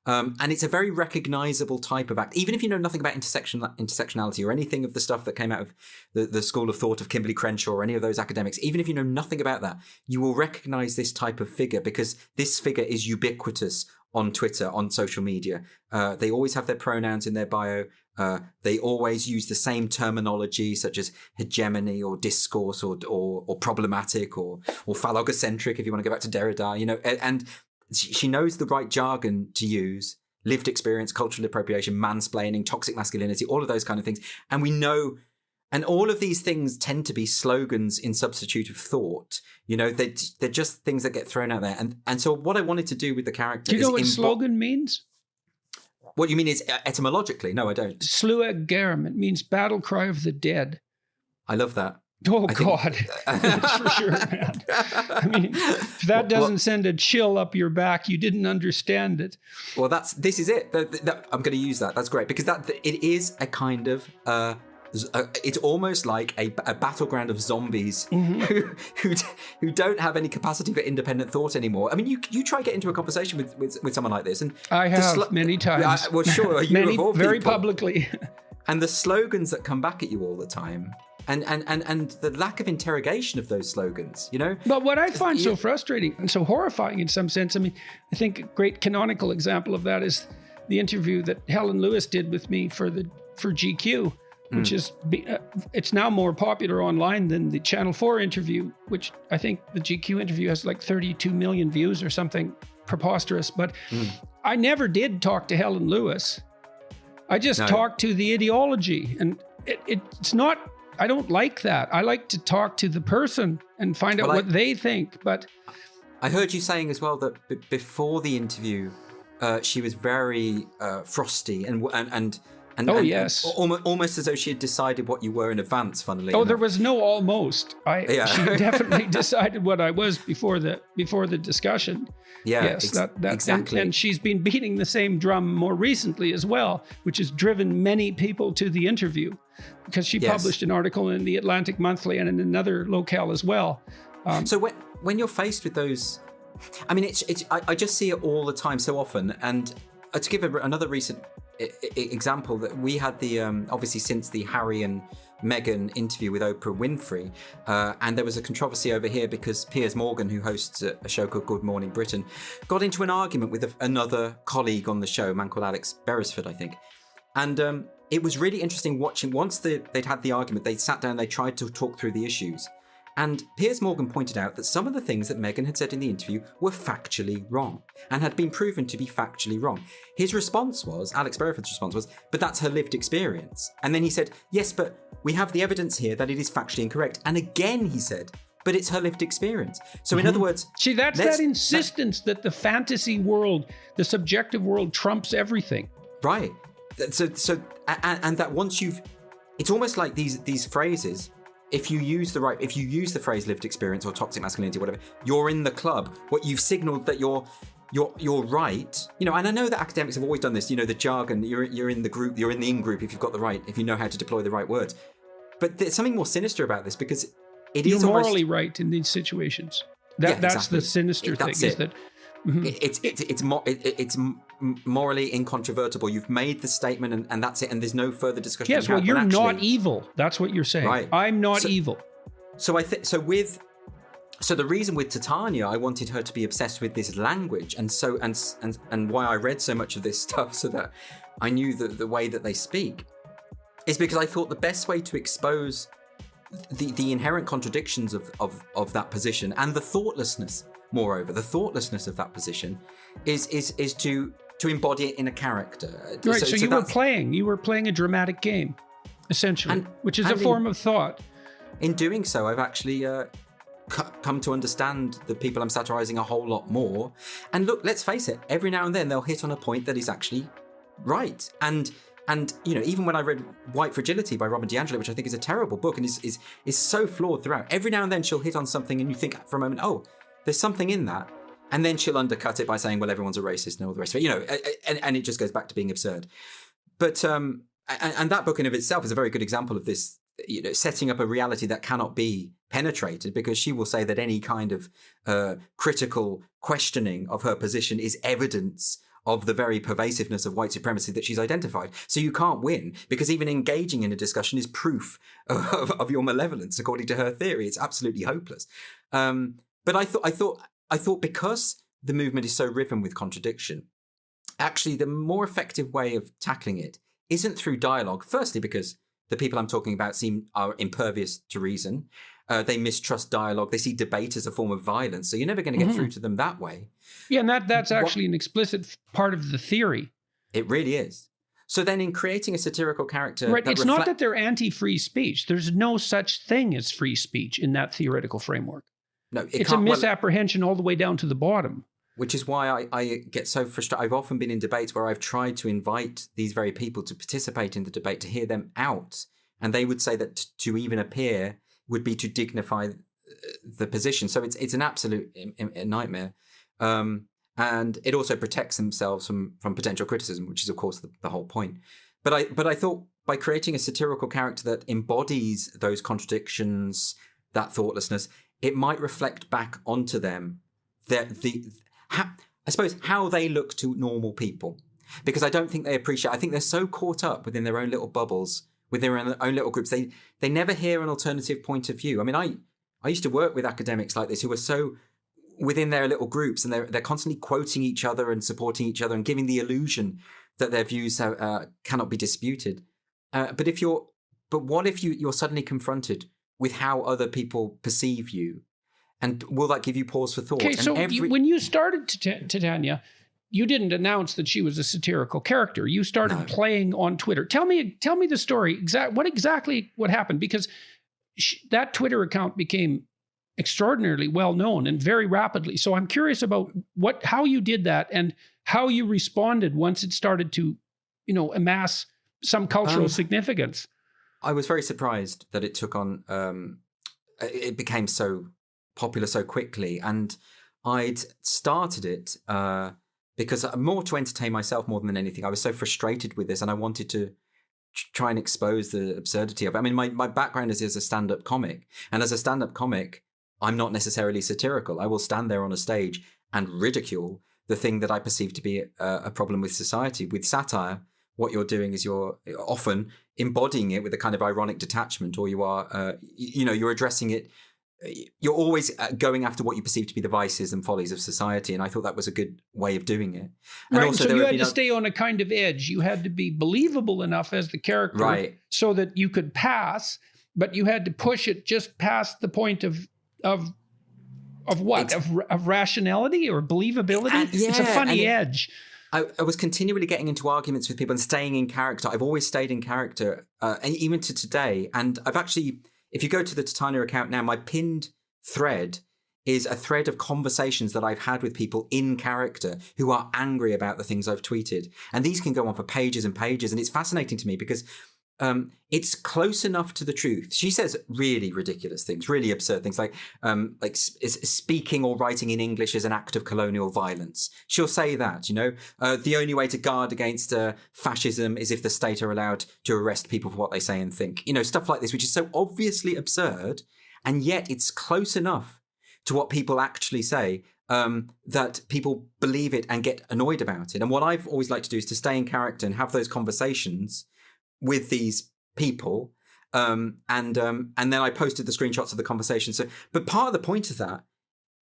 And it's a very recognizable type of act. Even if you know nothing about intersectionality or anything of the stuff that came out of the school of thought of Kimberly Crenshaw or any of those academics, even if you know nothing about that, you will recognize this type of figure because this figure is ubiquitous on Twitter, on social media. They always have their pronouns in their bio. They always use the same terminology, such as hegemony or discourse or problematic or phallogocentric, if you want to go back to Derrida, and she knows the right jargon to use: lived experience, cultural appropriation, mansplaining, toxic masculinity, all of those kind of things. And we know, and all of these things tend to be slogans in substitute of thought. They're just things that get thrown out there. And so what I wanted to do with the character Do you know what slogan means? What you mean is etymologically? No, I don't. Slua Garum. It means battle cry of the dead. I love that. Oh, God. That's for sure, man. I mean, if that doesn't send a chill up your back, you didn't understand it. Well, this is it. I'm going to use that. That's great. Because it is a kind of... it's almost like a battleground of zombies who don't have any capacity for independent thought anymore. I mean, you try to get into a conversation with someone like this, and I have many times. Well, sure, you many, of all very people. Publicly. And the slogans that come back at you all the time, and the lack of interrogation of those slogans, But what I find so frustrating and so horrifying in some sense, I mean, I think a great canonical example of that is the interview that Helen Lewis did with me for GQ. Which is, it's now more popular online than the Channel 4 interview, which I think the GQ interview has like 32 million views or something preposterous. But I never did talk to Helen Lewis. I just talked to the ideology. And it's not, I don't like that. I like to talk to the person and find out what they think. But I heard you saying as well that before the interview, she was very frosty and yes. Almost as though she had decided what you were in advance, funnily enough. There was no almost. She definitely decided what I was before the discussion. Yeah, yes, exactly. And she's been beating the same drum more recently as well, which has driven many people to the interview, because she published an article in the Atlantic Monthly and in another locale as well. So when you're faced with those, I mean, I just see it all the time so often. And to give another recent example, that we had the obviously since the Harry and Meghan interview with Oprah Winfrey, and there was a controversy over here because Piers Morgan, who hosts a show called Good Morning Britain, got into an argument with another colleague on the show, a man called Alex Beresford, I think. And it was really interesting watching. Once they'd had the argument, they sat down, they tried to talk through the issues. And Piers Morgan pointed out that some of the things that Meghan had said in the interview were factually wrong and had been proven to be factually wrong. His response was, Alex Beresford's response was, but that's her lived experience. And then he said, yes, but we have the evidence here that it is factually incorrect. And again, he said, but it's her lived experience. So in other words... See, that's that insistence that the fantasy world, the subjective world trumps everything. Right. So and that once you've... It's almost like these phrases... If you use the phrase lived experience or toxic masculinity or whatever, you're in the club. What you've signaled that you're right. And I know that academics have always done this, the jargon, you're in the group, you're in the in-group if you've got if you know how to deploy the right words. But there's something more sinister about this, because you're morally right in these situations. That's exactly. The sinister thing. Is that it's morally incontrovertible. You've made the statement and that's it, and there's no further discussion. Yes, well, you're not evil. That's what you're saying. Right. I'm not evil. So with So the reason with Titania, I wanted her to be obsessed with this language, and why I read so much of this stuff, so that I knew the way that they speak, is because I thought the best way to expose the inherent contradictions of that position, and the thoughtlessness, moreover, the thoughtlessness of that position, is to embody it in a character. Right. So you were playing a dramatic game, essentially, which is a form of thought. In doing so, I've actually come to understand the people I'm satirizing a whole lot more. And look, let's face it, every now and then they'll hit on a point that is actually right. And even when I read White Fragility by Robin DiAngelo, which I think is a terrible book and is so flawed throughout, every now and then she'll hit on something and you think for a moment, oh, there's something in that. And then she'll undercut it by saying, well, everyone's a racist and all the rest of it, and it just goes back to being absurd. But, and that book in of itself is a very good example of this, setting up a reality that cannot be penetrated, because she will say that any kind of critical questioning of her position is evidence of the very pervasiveness of white supremacy that she's identified. So you can't win, because even engaging in a discussion is proof of your malevolence, according to her theory. It's absolutely hopeless. But I thought because the movement is so riven with contradiction, actually the more effective way of tackling it isn't through dialogue. Firstly, because the people I'm talking about are impervious to reason. They mistrust dialogue. They see debate as a form of violence. So you're never going to get through to them that way. Yeah, and that's actually an explicit part of the theory. It really is. So then in creating a satirical character... Right, it's not that they're anti-free speech. There's no such thing as free speech in that theoretical framework. No, it's a misapprehension all the way down to the bottom. Which is why I get so frustrated. I've often been in debates where I've tried to invite these very people to participate in the debate, to hear them out. And they would say that to even appear would be to dignify the position. So it's an absolute nightmare. And it also protects themselves from potential criticism, which is, of course, the whole point. But I thought by creating a satirical character that embodies those contradictions, that thoughtlessness, it might reflect back onto them I suppose how they look to normal people. Because I don't think they appreciate, I think they're so caught up within their own little bubbles, with their own little groups, they never hear an alternative point of view. I mean, I used to work with academics like this who were so within their little groups, and they're constantly quoting each other and supporting each other and giving the illusion that their views cannot be disputed. But what if you're suddenly confronted with how other people perceive you? And will that give you pause for thought? Okay, so when you started Titania, you didn't announce that she was a satirical character. You started playing on Twitter. Tell me the story. What happened? Because that Twitter account became extraordinarily well known and very rapidly. So I'm curious about how you did that and how you responded once it started to, amass some cultural significance. I was very surprised that it took on. It became so popular so quickly, and I'd started it because more to entertain myself more than anything. I was so frustrated with this, and I wanted to try and expose the absurdity of it. I mean, my background is as a stand-up comic, and as a stand-up comic, I'm not necessarily satirical. I will stand there on a stage and ridicule the thing that I perceive to be a problem with society. With satire, what you're doing is you're often embodying it with a kind of ironic detachment, or you are, you're addressing it. You're always going after what you perceive to be the vices and follies of society, and I thought that was a good way of doing it. And right, also, so you had to stay on a kind of edge. You had to be believable enough as the character, so that you could pass, but you had to push it just past the point of what? Of rationality or believability? It's a funny edge. I was continually getting into arguments with people and staying in character. I've always stayed in character, and even to today. And I've actually, if you go to the Titania account now, my pinned thread is a thread of conversations that I've had with people in character who are angry about the things I've tweeted. And these can go on for pages and pages. And it's fascinating to me because it's close enough to the truth. She says really ridiculous things, really absurd things, like speaking or writing in English is an act of colonial violence. She'll say that, the only way to guard against fascism is if the state are allowed to arrest people for what they say and think. Stuff like this, which is so obviously absurd, and yet it's close enough to what people actually say that people believe it and get annoyed about it. And what I've always liked to do is to stay in character and have those conversations with these people And then I posted the screenshots of the conversation. So, but part of the point of that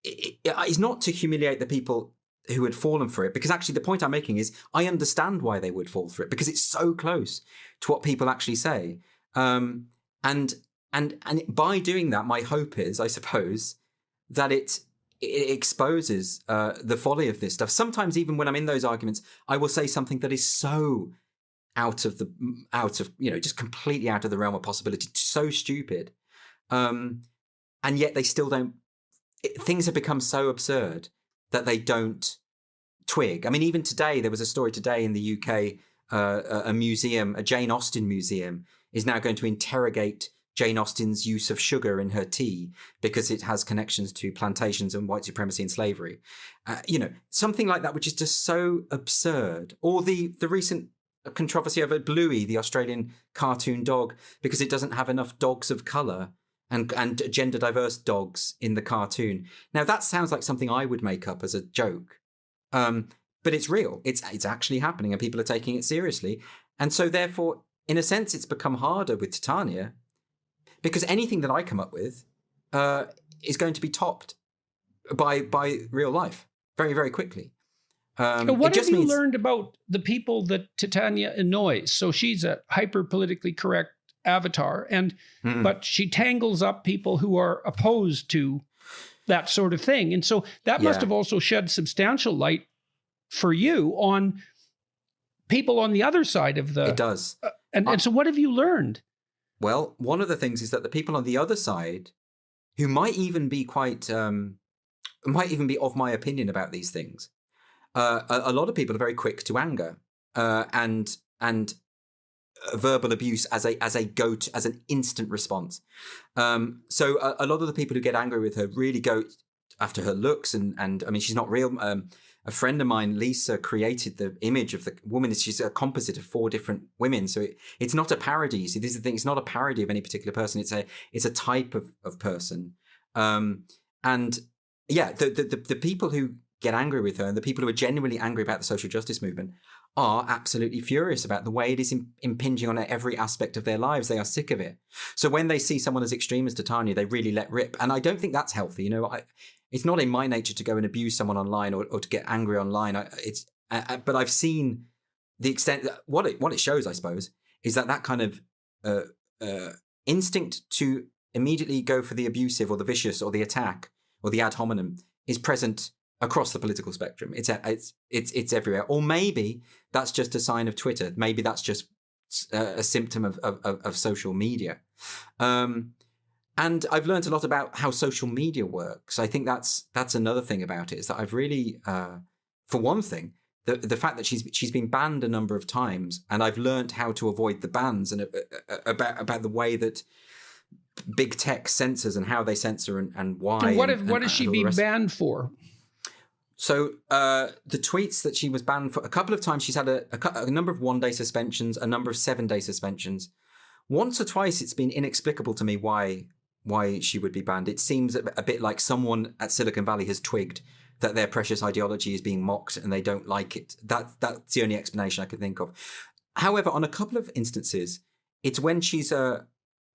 is not to humiliate the people who had fallen for it, because actually the point I'm making is I understand why they would fall for it, because it's so close to what people actually say. And by doing that, my hope is, I suppose, that it exposes the folly of this stuff. Sometimes even when I'm in those arguments, I will say something that is so out of just completely out of the realm of possibility, so stupid. And yet they still don't, things have become so absurd that they don't twig. I mean, even today, there was a story today in the UK, a museum, a Jane Austen museum, is now going to interrogate Jane Austen's use of sugar in her tea because it has connections to plantations and white supremacy and slavery. Something like that, which is just so absurd. Or the recent controversy over Bluey, the Australian cartoon dog, because it doesn't have enough dogs of colour and gender diverse dogs in the cartoon. Now that sounds like something I would make up as a joke, but it's real. It's actually happening, and people are taking it seriously. And so therefore, in a sense, it's become harder with Titania, because anything that I come up with is going to be topped by real life very, very quickly. What have you learned about the people that Titania annoys? So she's a hyper politically correct avatar, but she tangles up people who are opposed to that sort of thing. And so that must have also shed substantial light for you on people on the other side of the... It does. And so what have you learned? Well, one of the things is that the people on the other side, who might even be might even be of my opinion about these things, a lot of people are very quick to anger and verbal abuse as an instant response. So a lot of the people who get angry with her really go after her looks, and I mean, she's not real. A friend of mine, Lisa, created the image of the woman. She's a composite of 4 different women. So it's not a parody. See, this is the thing. It's not a parody of any particular person. It's a type of person. And yeah, the people who get angry with her and the people who are genuinely angry about the social justice movement are absolutely furious about the way it is impinging on every aspect of their lives. They are sick of it. So when they see someone as extreme as Titania, they really let rip. And I don't think that's healthy. It's not in my nature to go and abuse someone online or to get angry online. But I've seen the extent that what it shows, I suppose, is that kind of instinct to immediately go for the abusive or the vicious or the attack or the ad hominem is present across the political spectrum. It's everywhere. Or maybe that's just a sign of Twitter. Maybe that's just a symptom of social media. And I've learned a lot about how social media works. I think that's another thing about it, is that I've really, for one thing, the fact that she's been banned a number of times, and I've learned how to avoid the bans and about the way that big tech censors and how they censor and why. And what has she been banned for? So the tweets that she was banned for, a couple of times she's had a number of 1-day suspensions, a number of 7-day suspensions. Once or twice it's been inexplicable to me why she would be banned. It seems a bit like someone at Silicon Valley has twigged that their precious ideology is being mocked and they don't like it. That's the only explanation I could think of. However, on a couple of instances, it's when she's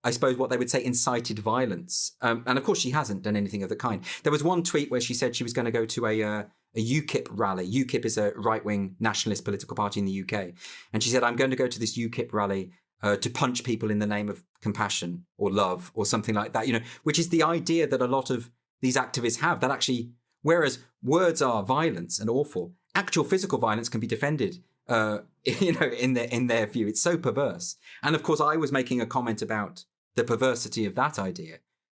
I suppose what they would say incited violence. And of course, she hasn't done anything of the kind. There was one tweet where she said she was going to go to a UKIP rally. UKIP is a right-wing nationalist political party in the UK. And she said, I'm going to go to this UKIP rally to punch people in the name of compassion or love or something like that, which is the idea that a lot of these activists have, that actually, whereas words are violence and awful, actual physical violence can be defended, in their view. It's so perverse. And of course, I was making a comment about the perversity of that idea,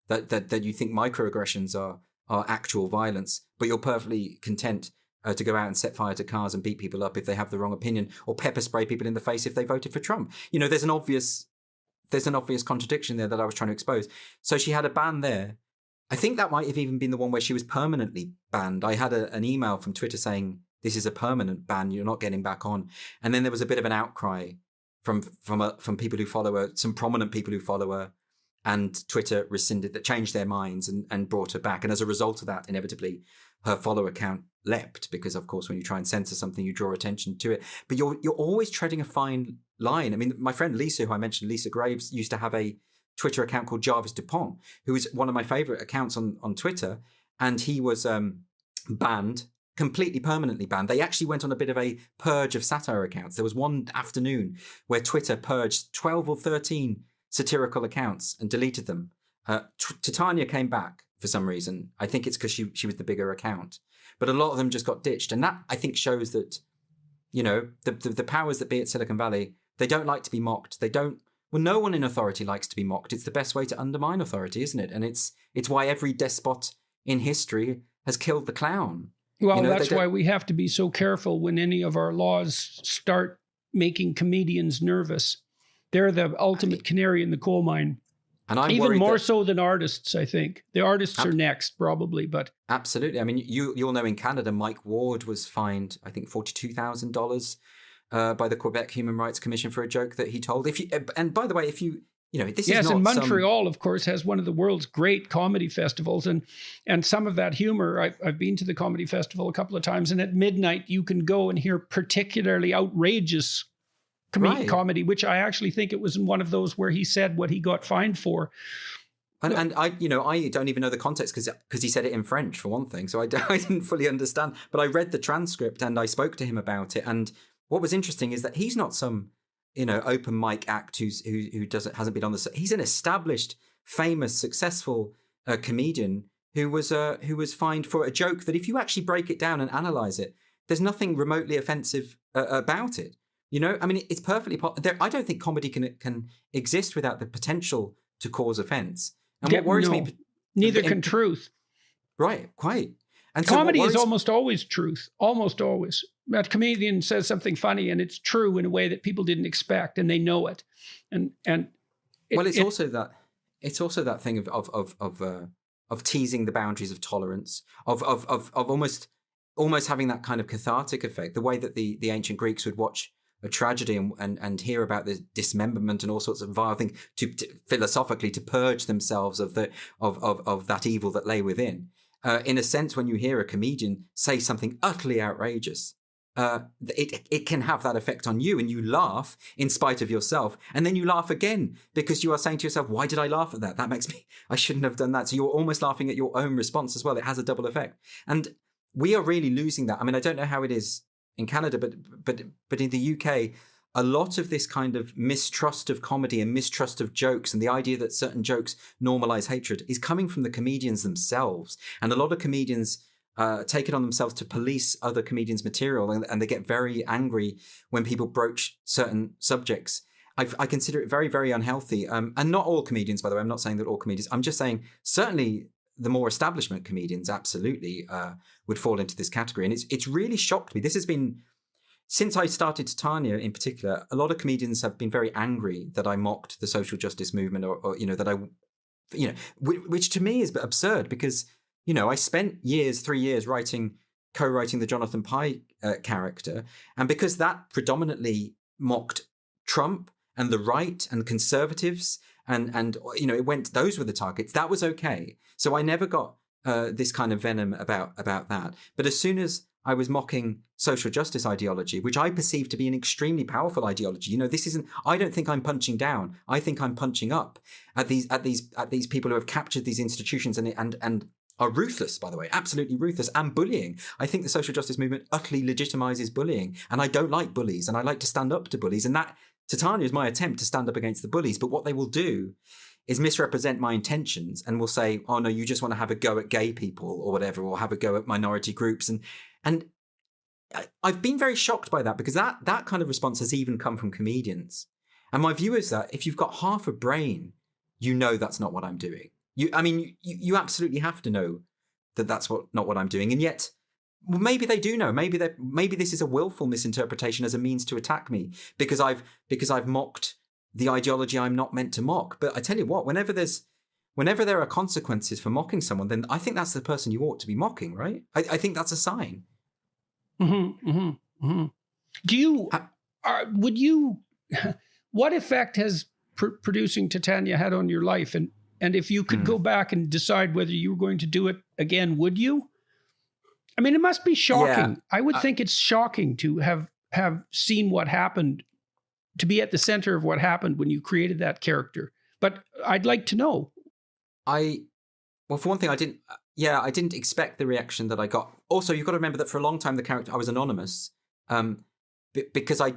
that you think microaggressions are actual violence, but you're perfectly content to go out and set fire to cars and beat people up if they have the wrong opinion, or pepper spray people in the face if they voted for Trump. There's an obvious contradiction there that I was trying to expose. So she had a ban there. I think that might have even been the one where she was permanently banned. I had an email from Twitter saying, this is a permanent ban, you're not getting back on. And then there was a bit of an outcry from people who follow her, some prominent people who follow her, and Twitter changed their minds and brought her back. And as a result of that, inevitably, her follower count leapt because, of course, when you try and censor something, you draw attention to it. But you're always treading a fine line. I mean, my friend Lisa, who I mentioned, Lisa Graves, used to have a Twitter account called Jarvis Dupont, who is one of my favorite accounts on Twitter. And he was banned, completely permanently banned. They actually went on a bit of a purge of satire accounts. There was one afternoon where Twitter purged 12 or 13 satirical accounts and deleted them. Titania came back for some reason. I think it's because she was the bigger account. But a lot of them just got ditched. And that, I think, shows that, the powers that be at Silicon Valley, they don't like to be mocked. No one in authority likes to be mocked. It's the best way to undermine authority, isn't it? And it's why every despot in history has killed the clown. Well, that's why we have to be so careful when any of our laws start making comedians nervous. They're the ultimate canary in the coal mine. And I'm even more so than artists, I think. The artists are next, probably, but... Absolutely. I mean, you'll know in Canada, Mike Ward was fined, I think, $42,000 by the Quebec Human Rights Commission for a joke that he told. And by the way, this is not... Yes, and Montreal, of course, has one of the world's great comedy festivals. And some of that humor, I've been to the comedy festival a couple of times, and at midnight you can go and hear particularly outrageous comedy, which I actually think it was in one of those where he said what he got fined for. And I don't even know the context because he said it in French, for one thing. So I didn't fully understand. But I read the transcript and I spoke to him about it. And what was interesting is that he's not some, open mic act who hasn't been on the... He's an established, famous, successful comedian who was fined for a joke that if you actually break it down and analyze it, there's nothing remotely offensive about it. I mean, it's perfectly possible. I don't think comedy can exist without the potential to cause offense. And what worries me... Neither can truth. Right, quite. And comedy is almost always truth. Almost always. A comedian says something funny and it's true in a way that people didn't expect and they know it. It's also that thing of teasing the boundaries of tolerance, of almost having that kind of cathartic effect, the way that the ancient Greeks would watch a tragedy and hear about the dismemberment and all sorts of vile things to philosophically to purge themselves of that evil that lay within. In a sense, when you hear a comedian say something utterly outrageous, it can have that effect on you, and you laugh in spite of yourself, and then you laugh again because you are saying to yourself, "Why did I laugh at that? I shouldn't have done that." So you're almost laughing at your own response as well. It has a double effect, and we are really losing that. I mean, I don't know how it is in Canada, but in the UK, a lot of this kind of mistrust of comedy and mistrust of jokes and the idea that certain jokes normalize hatred is coming from the comedians themselves. And a lot of comedians take it on themselves to police other comedians' material, and they get very angry when people broach certain subjects. I consider it very, very unhealthy. And not all comedians, by the way. I'm not saying that all comedians. I'm just saying certainly the more establishment comedians absolutely would fall into this category. And it's really shocked me. This has been, since I started Titania in particular, a lot of comedians have been very angry that I mocked the social justice movement or that I, which to me is absurd because, I spent 3 years co-writing the Jonathan Pye character. And because that predominantly mocked Trump and the right and conservatives and those were the targets, that was okay. So I never got this kind of venom about that. But as soon as I was mocking social justice ideology, which I perceive to be an extremely powerful ideology, this isn't. I don't think I'm punching down. I think I'm punching up at these people who have captured these institutions and are ruthless, by the way, absolutely ruthless, and bullying. I think the social justice movement utterly legitimizes bullying, and I don't like bullies, and I like to stand up to bullies, and that Titania is my attempt to stand up against the bullies. But what they will do is misrepresent my intentions and will say, "Oh no, you just want to have a go at gay people or whatever, or have a go at minority groups." And I've been very shocked by that because that kind of response has even come from comedians. And my view is that if you've got half a brain, that's not what I'm doing. You absolutely have to know that that's not what I'm doing. And yet, maybe they do know. Maybe this is a willful misinterpretation as a means to attack me because I've mocked the ideology I'm not meant to mock. But I tell you what, whenever there are consequences for mocking someone, then I think that's the person you ought to be mocking, right? I think that's a sign. Mm-hmm, mm-hmm, mm-hmm. Do you? Would you? What effect has producing Titania had on your life? And if you could go back and decide whether you were going to do it again, would you? I mean, it must be shocking. Yeah. I would think it's shocking to have seen what happened, to be at the center of what happened when you created that character. But I'd like to know. Well, for one thing, I didn't expect the reaction that I got. Also, you've got to remember that for a long time, I was anonymous, because I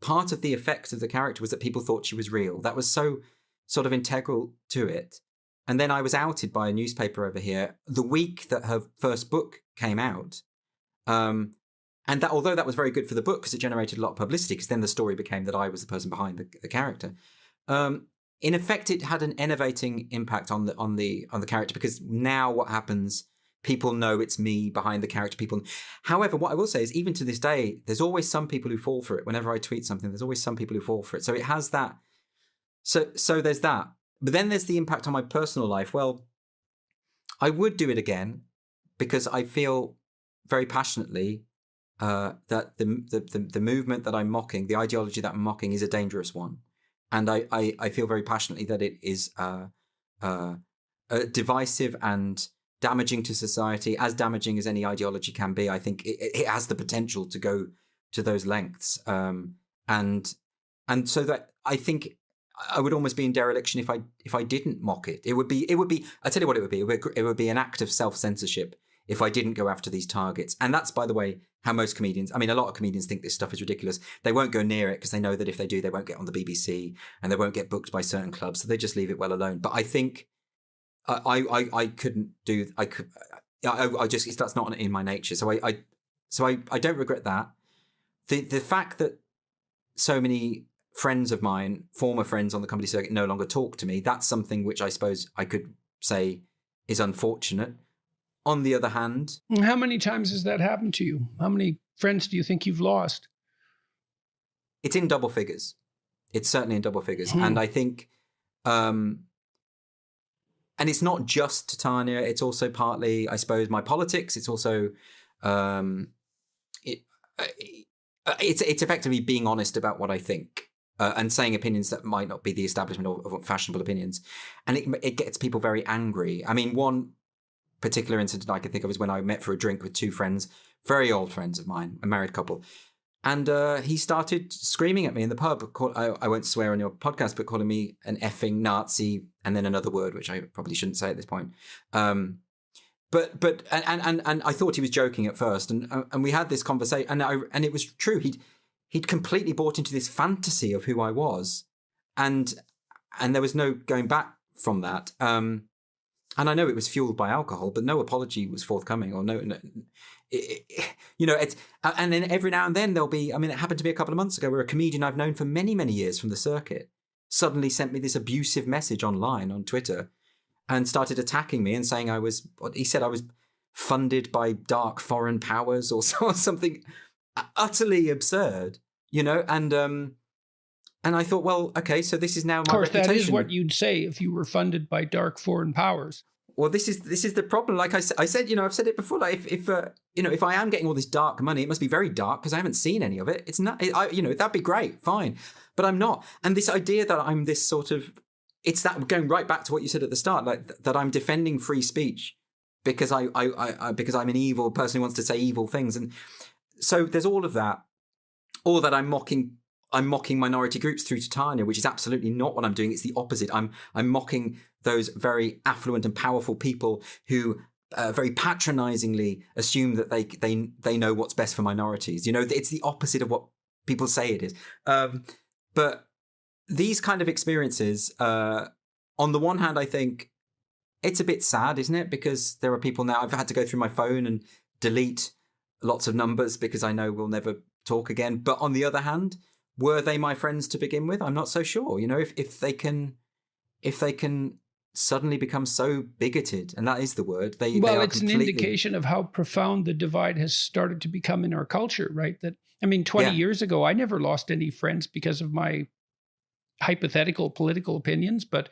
part of the effect of the character was that people thought she was real. That was so sort of integral to it. And then I was outed by a newspaper over here the week that her first book came out. And that, although that was very good for the book because it generated a lot of publicity, because then the story became that I was the person behind the character. In effect, it had an enervating impact on the character, because now what happens, people know it's me behind the character. However, what I will say is, even to this day, there's always some people who fall for it. Whenever I tweet something, there's always some people who fall for it. So it has that. So there's that. But then there's the impact on my personal life. Well, I would do it again because I feel very passionately that the movement that I'm mocking, the ideology that I'm mocking, is a dangerous one. And I feel very passionately that it is divisive and damaging to society, as damaging as any ideology can be. I think it has the potential to go to those lengths. And so that I think I would almost be in dereliction if I didn't mock it. It would be. I tell you what it would be. It would be an act of self-censorship if I didn't go after these targets. And that's, by the way, how most comedians, I mean, a lot of comedians think this stuff is ridiculous. They won't go near it because they know that if they do, they won't get on the BBC and they won't get booked by certain clubs. So they just leave it well alone. But I think I couldn't do. I just, that's not in my nature. So I don't regret that. The fact that so many friends of mine, former friends on the comedy circuit, no longer talk to me, that's something which I suppose I could say is unfortunate. On the other hand... How many times has that happened to you? How many friends do you think you've lost? It's in double figures. It's certainly in double figures. And I think... and it's not just Titania. It's also partly, I suppose, my politics. It's also... It's effectively being honest about what I think. And saying opinions that might not be the establishment of fashionable opinions. And it gets people very angry. I mean, one particular incident I can think of is when I met for a drink with two friends, very old friends of mine, a married couple. And he started screaming at me in the pub. I won't swear on your podcast, but calling me an effing Nazi, and then another word, which I probably shouldn't say at this point. But I thought he was joking at first. And we had this conversation, and it was true. He'd completely bought into this fantasy of who I was, and there was no going back from that. And I know it was fueled by alcohol, but no apology was forthcoming, or no it's. And then every now and then there'll be. I mean, it happened to me a couple of months ago, where a comedian I've known for many, many years from the circuit suddenly sent me this abusive message online on Twitter, and started attacking me and saying he said I was funded by dark foreign powers or something utterly absurd, and I thought, well, okay, so this is now my reputation. Of course, that is what you'd say if you were funded by dark foreign powers. Well, this is the problem. Like I said, I've said it before. Like if I am getting all this dark money, it must be very dark because I haven't seen any of it. It's not, that'd be great, fine, but I'm not. And this idea that I'm this sort of, it's that going right back to what you said at the start, like that I'm defending free speech because because I'm an evil person who wants to say evil things, and so there's all of that, or that I'm mocking minority groups through Titania, which is absolutely not what I'm doing. It's the opposite. I'm mocking those very affluent and powerful people who very patronizingly assume that they know what's best for minorities. It's the opposite of what people say it is. But these kind of experiences, on the one hand, I think it's a bit sad, isn't it? Because there are people now, I've had to go through my phone and delete lots of numbers because I know we'll never talk again. But on the other hand, were they my friends to begin with? I'm not so sure. If they can suddenly become so bigoted, and that is the word. It's an indication of how profound the divide has started to become in our culture, right? 20 years ago, I never lost any friends because of my hypothetical political opinions, but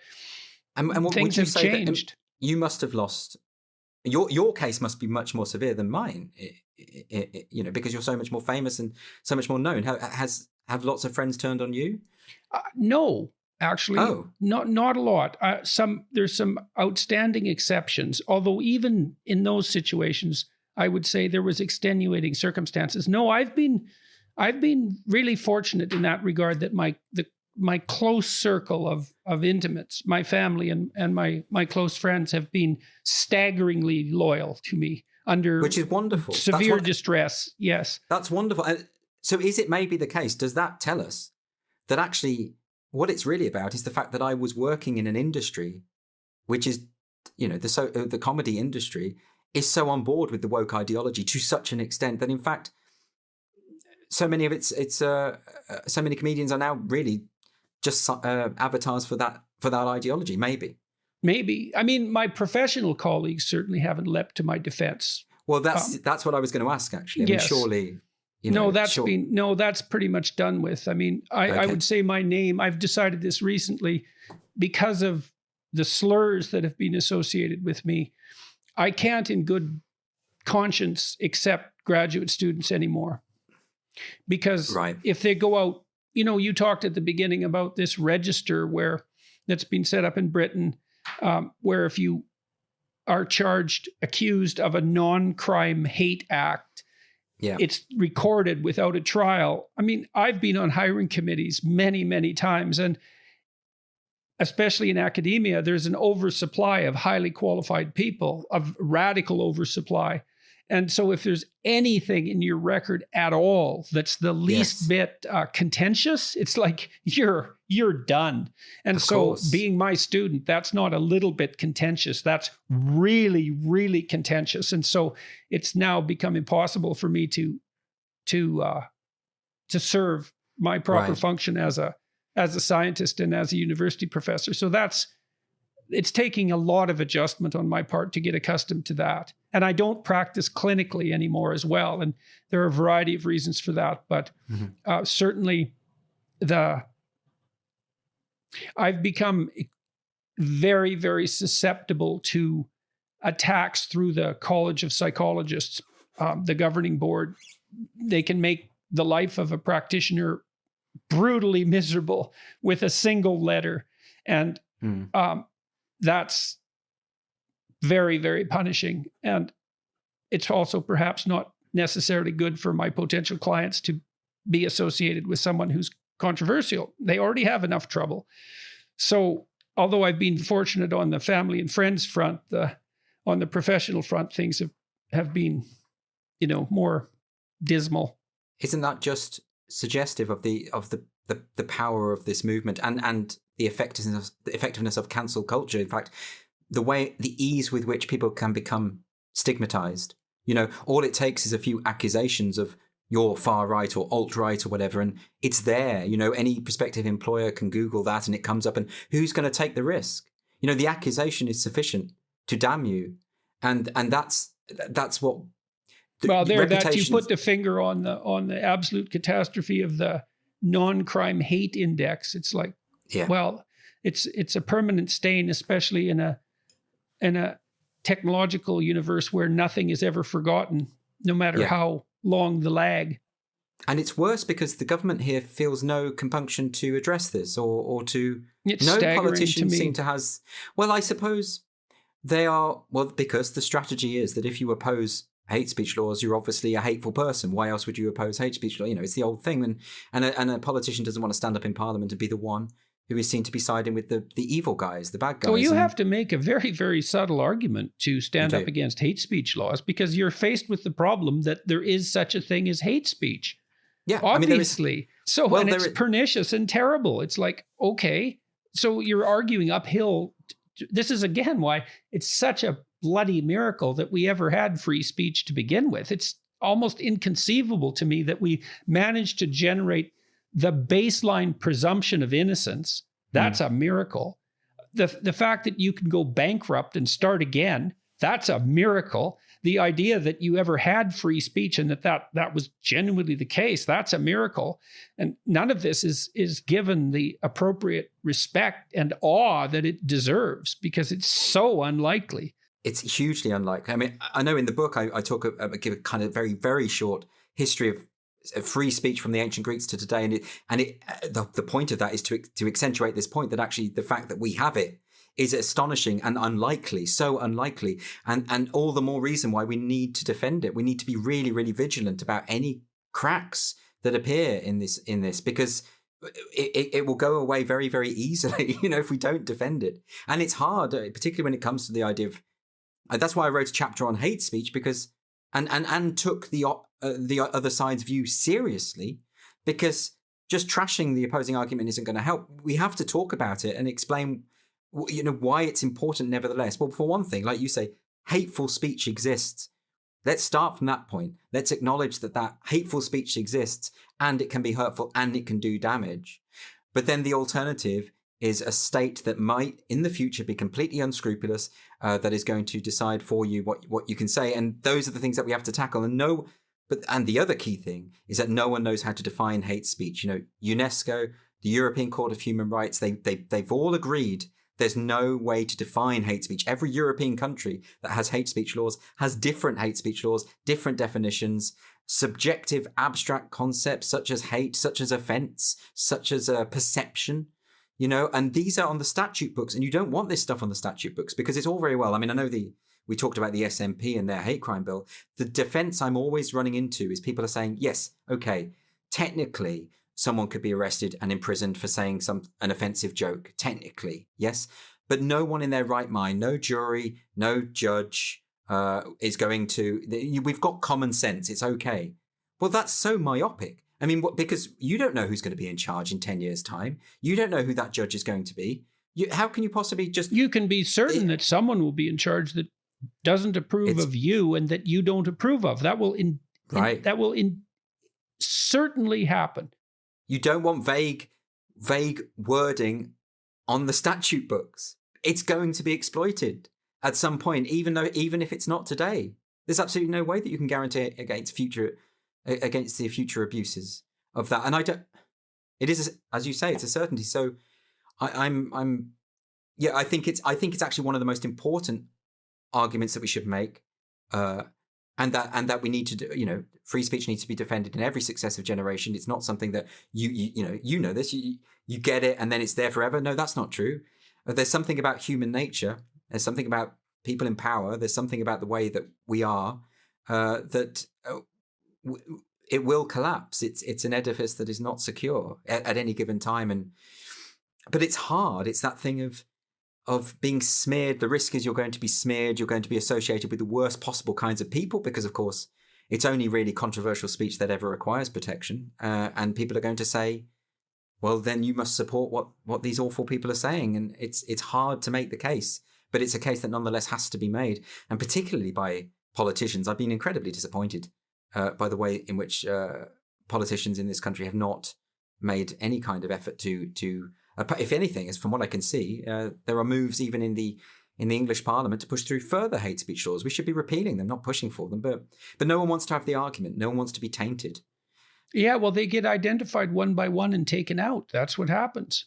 what things have changed. You must have lost. Your case must be much more severe than mine, because you're so much more famous and so much more known. Have lots of friends turned on you? No, actually, not a lot. There's some outstanding exceptions. Although even in those situations, I would say there was extenuating circumstances. No, I've been really fortunate in that regard, that my close circle of intimates, my family and my close friends, have been staggeringly loyal to me under, which is wonderful, severe distress. Yes, that's wonderful. So is it maybe the case? Does that tell us that actually what it's really about is the fact that I was working in an industry, which is, the comedy industry is so on board with the woke ideology to such an extent that, in fact, so many comedians are now really just avatars for that ideology. Maybe. I mean, my professional colleagues certainly haven't leapt to my defense. Well, that's what I was going to ask, actually. I mean, surely. That's pretty much done with. I mean, I would say my name, I've decided this recently, because of the slurs that have been associated with me, I can't in good conscience accept graduate students anymore. Because if they go out, you talked at the beginning about this register that's been set up in Britain, where if you are accused of a non-crime hate act, it's recorded without a trial. I mean, I've been on hiring committees many, many times, and especially in academia, there's an oversupply of highly qualified people, of radical oversupply. And so if there's anything in your record at all that's the least bit contentious, it's like you're done. And so being my student, that's not a little bit contentious. That's really, really contentious. And so it's now become impossible for me to serve my proper function as a scientist and as a university professor. So it's taking a lot of adjustment on my part to get accustomed to that. And I don't practice clinically anymore as well. And there are a variety of reasons for that. But certainly I've become very, very susceptible to attacks through the College of Psychologists, the governing board. They can make the life of a practitioner brutally miserable with a single letter. And that's very, very punishing. And it's also perhaps not necessarily good for my potential clients to be associated with someone who's controversial. They already have enough trouble. So although I've been fortunate on the family and friends front, on the professional front, things have been, more dismal. Isn't that just suggestive of the power of this movement and the effectiveness of cancel culture? In fact, the ease with which people can become stigmatized. All it takes is a few accusations of you're far right or alt right or whatever, and it's there. Any prospective employer can Google that and it comes up, and who's going to take the risk? The accusation is sufficient to damn you, and that's what. That you put the finger on the absolute catastrophe of the non-crime hate index. It's like, it's a permanent stain, especially in a technological universe where nothing is ever forgotten, no matter how long the lag. And it's worse because the government here feels no compunction to address this or to... It's no to politician me. seem to has... Well, I suppose they are... Well, because the strategy is that if you oppose hate speech laws, you're obviously a hateful person. Why else would you oppose hate speech law? It's the old thing. And a politician doesn't want to stand up in Parliament and be the one who is seen to be siding with the evil guys, the bad guys. Well, you have to make a very, very subtle argument to stand up against hate speech laws, because you're faced with the problem that there is such a thing as hate speech. Yeah, obviously. It's pernicious and terrible. It's like, okay, so you're arguing uphill. This is, again, why it's such a bloody miracle that we ever had free speech to begin with. It's almost inconceivable to me that we managed to generate the baseline presumption of innocence. That's a miracle. The fact that you can go bankrupt and start again, that's a miracle. The idea that you ever had free speech and that was genuinely the case, that's a miracle. And none of this is given the appropriate respect and awe that it deserves, because it's so unlikely. It's hugely unlikely. I mean, I know in the book I give a kind of very, very short history of free speech from the ancient Greeks to today, and the point of that is to accentuate this point that actually the fact that we have it is astonishing and unlikely, so unlikely. And all the more reason why we need to defend it. We need to be really, really vigilant about any cracks that appear in this, because it will go away very, very easily, if we don't defend it. And it's hard, particularly when it comes to the idea of, that's why I wrote a chapter on hate speech, because, and took the other side's view seriously, because just trashing the opposing argument isn't going to help. We have to talk about it and explain, why it's important nevertheless. Well, for one thing, like you say, hateful speech exists. Let's start from that point. Let's acknowledge that hateful speech exists, and it can be hurtful and it can do damage. But then the alternative is a state that might in the future be completely unscrupulous, that is going to decide for you what you can say. And those are the things that we have to tackle. And the other key thing is that no one knows how to define hate speech. UNESCO, the European Court of Human Rights, they've all agreed there's no way to define hate speech. Every European country that has hate speech laws has different hate speech laws, different definitions, subjective, abstract concepts such as hate, such as offense, such as perception, and these are on the statute books. And you don't want this stuff on the statute books, because it's all very well. I mean, I know we talked about the SNP and their hate crime bill. The defense I'm always running into is people are saying, yes, okay, technically, someone could be arrested and imprisoned for saying an offensive joke, technically, yes. But no one in their right mind, no jury, no judge is going to, we've got common sense, it's okay. Well, that's so myopic. I mean, because you don't know who's going to be in charge in 10 years' time. You don't know who that judge is going to be. How can you possibly just... You can be certain that someone will be in charge that doesn't approve of you and that you don't approve of. That will certainly happen. You don't want vague wording on the statute books. It's going to be exploited at some point, even if it's not today. There's absolutely no way that you can guarantee against the future abuses of that. And it is, as you say, it's a certainty. So I think it's actually one of the most important arguments that we should make. And that we need to do, free speech needs to be defended in every successive generation. It's not something that you know this, you get it and then it's there forever. No, that's not true. There's something about human nature. There's something about people in power. There's something about the way that we are that it will collapse. It's an edifice that is not secure at any given time. But it's hard. It's that thing of being smeared. The risk is you're going to be smeared. You're going to be associated with the worst possible kinds of people, because, of course, it's only really controversial speech that ever requires protection. And people are going to say, well, then you must support what these awful people are saying. And it's hard to make the case, but it's a case that nonetheless has to be made. And particularly by politicians. I've been incredibly disappointed by the way in which politicians in this country have not made any kind of effort to if anything, as from what I can see, there are moves even in the English Parliament to push through further hate speech laws. We should be repealing them, not pushing for them. But no one wants to have the argument. No one wants to be tainted. Yeah, well, they get identified one by one and taken out. That's what happens.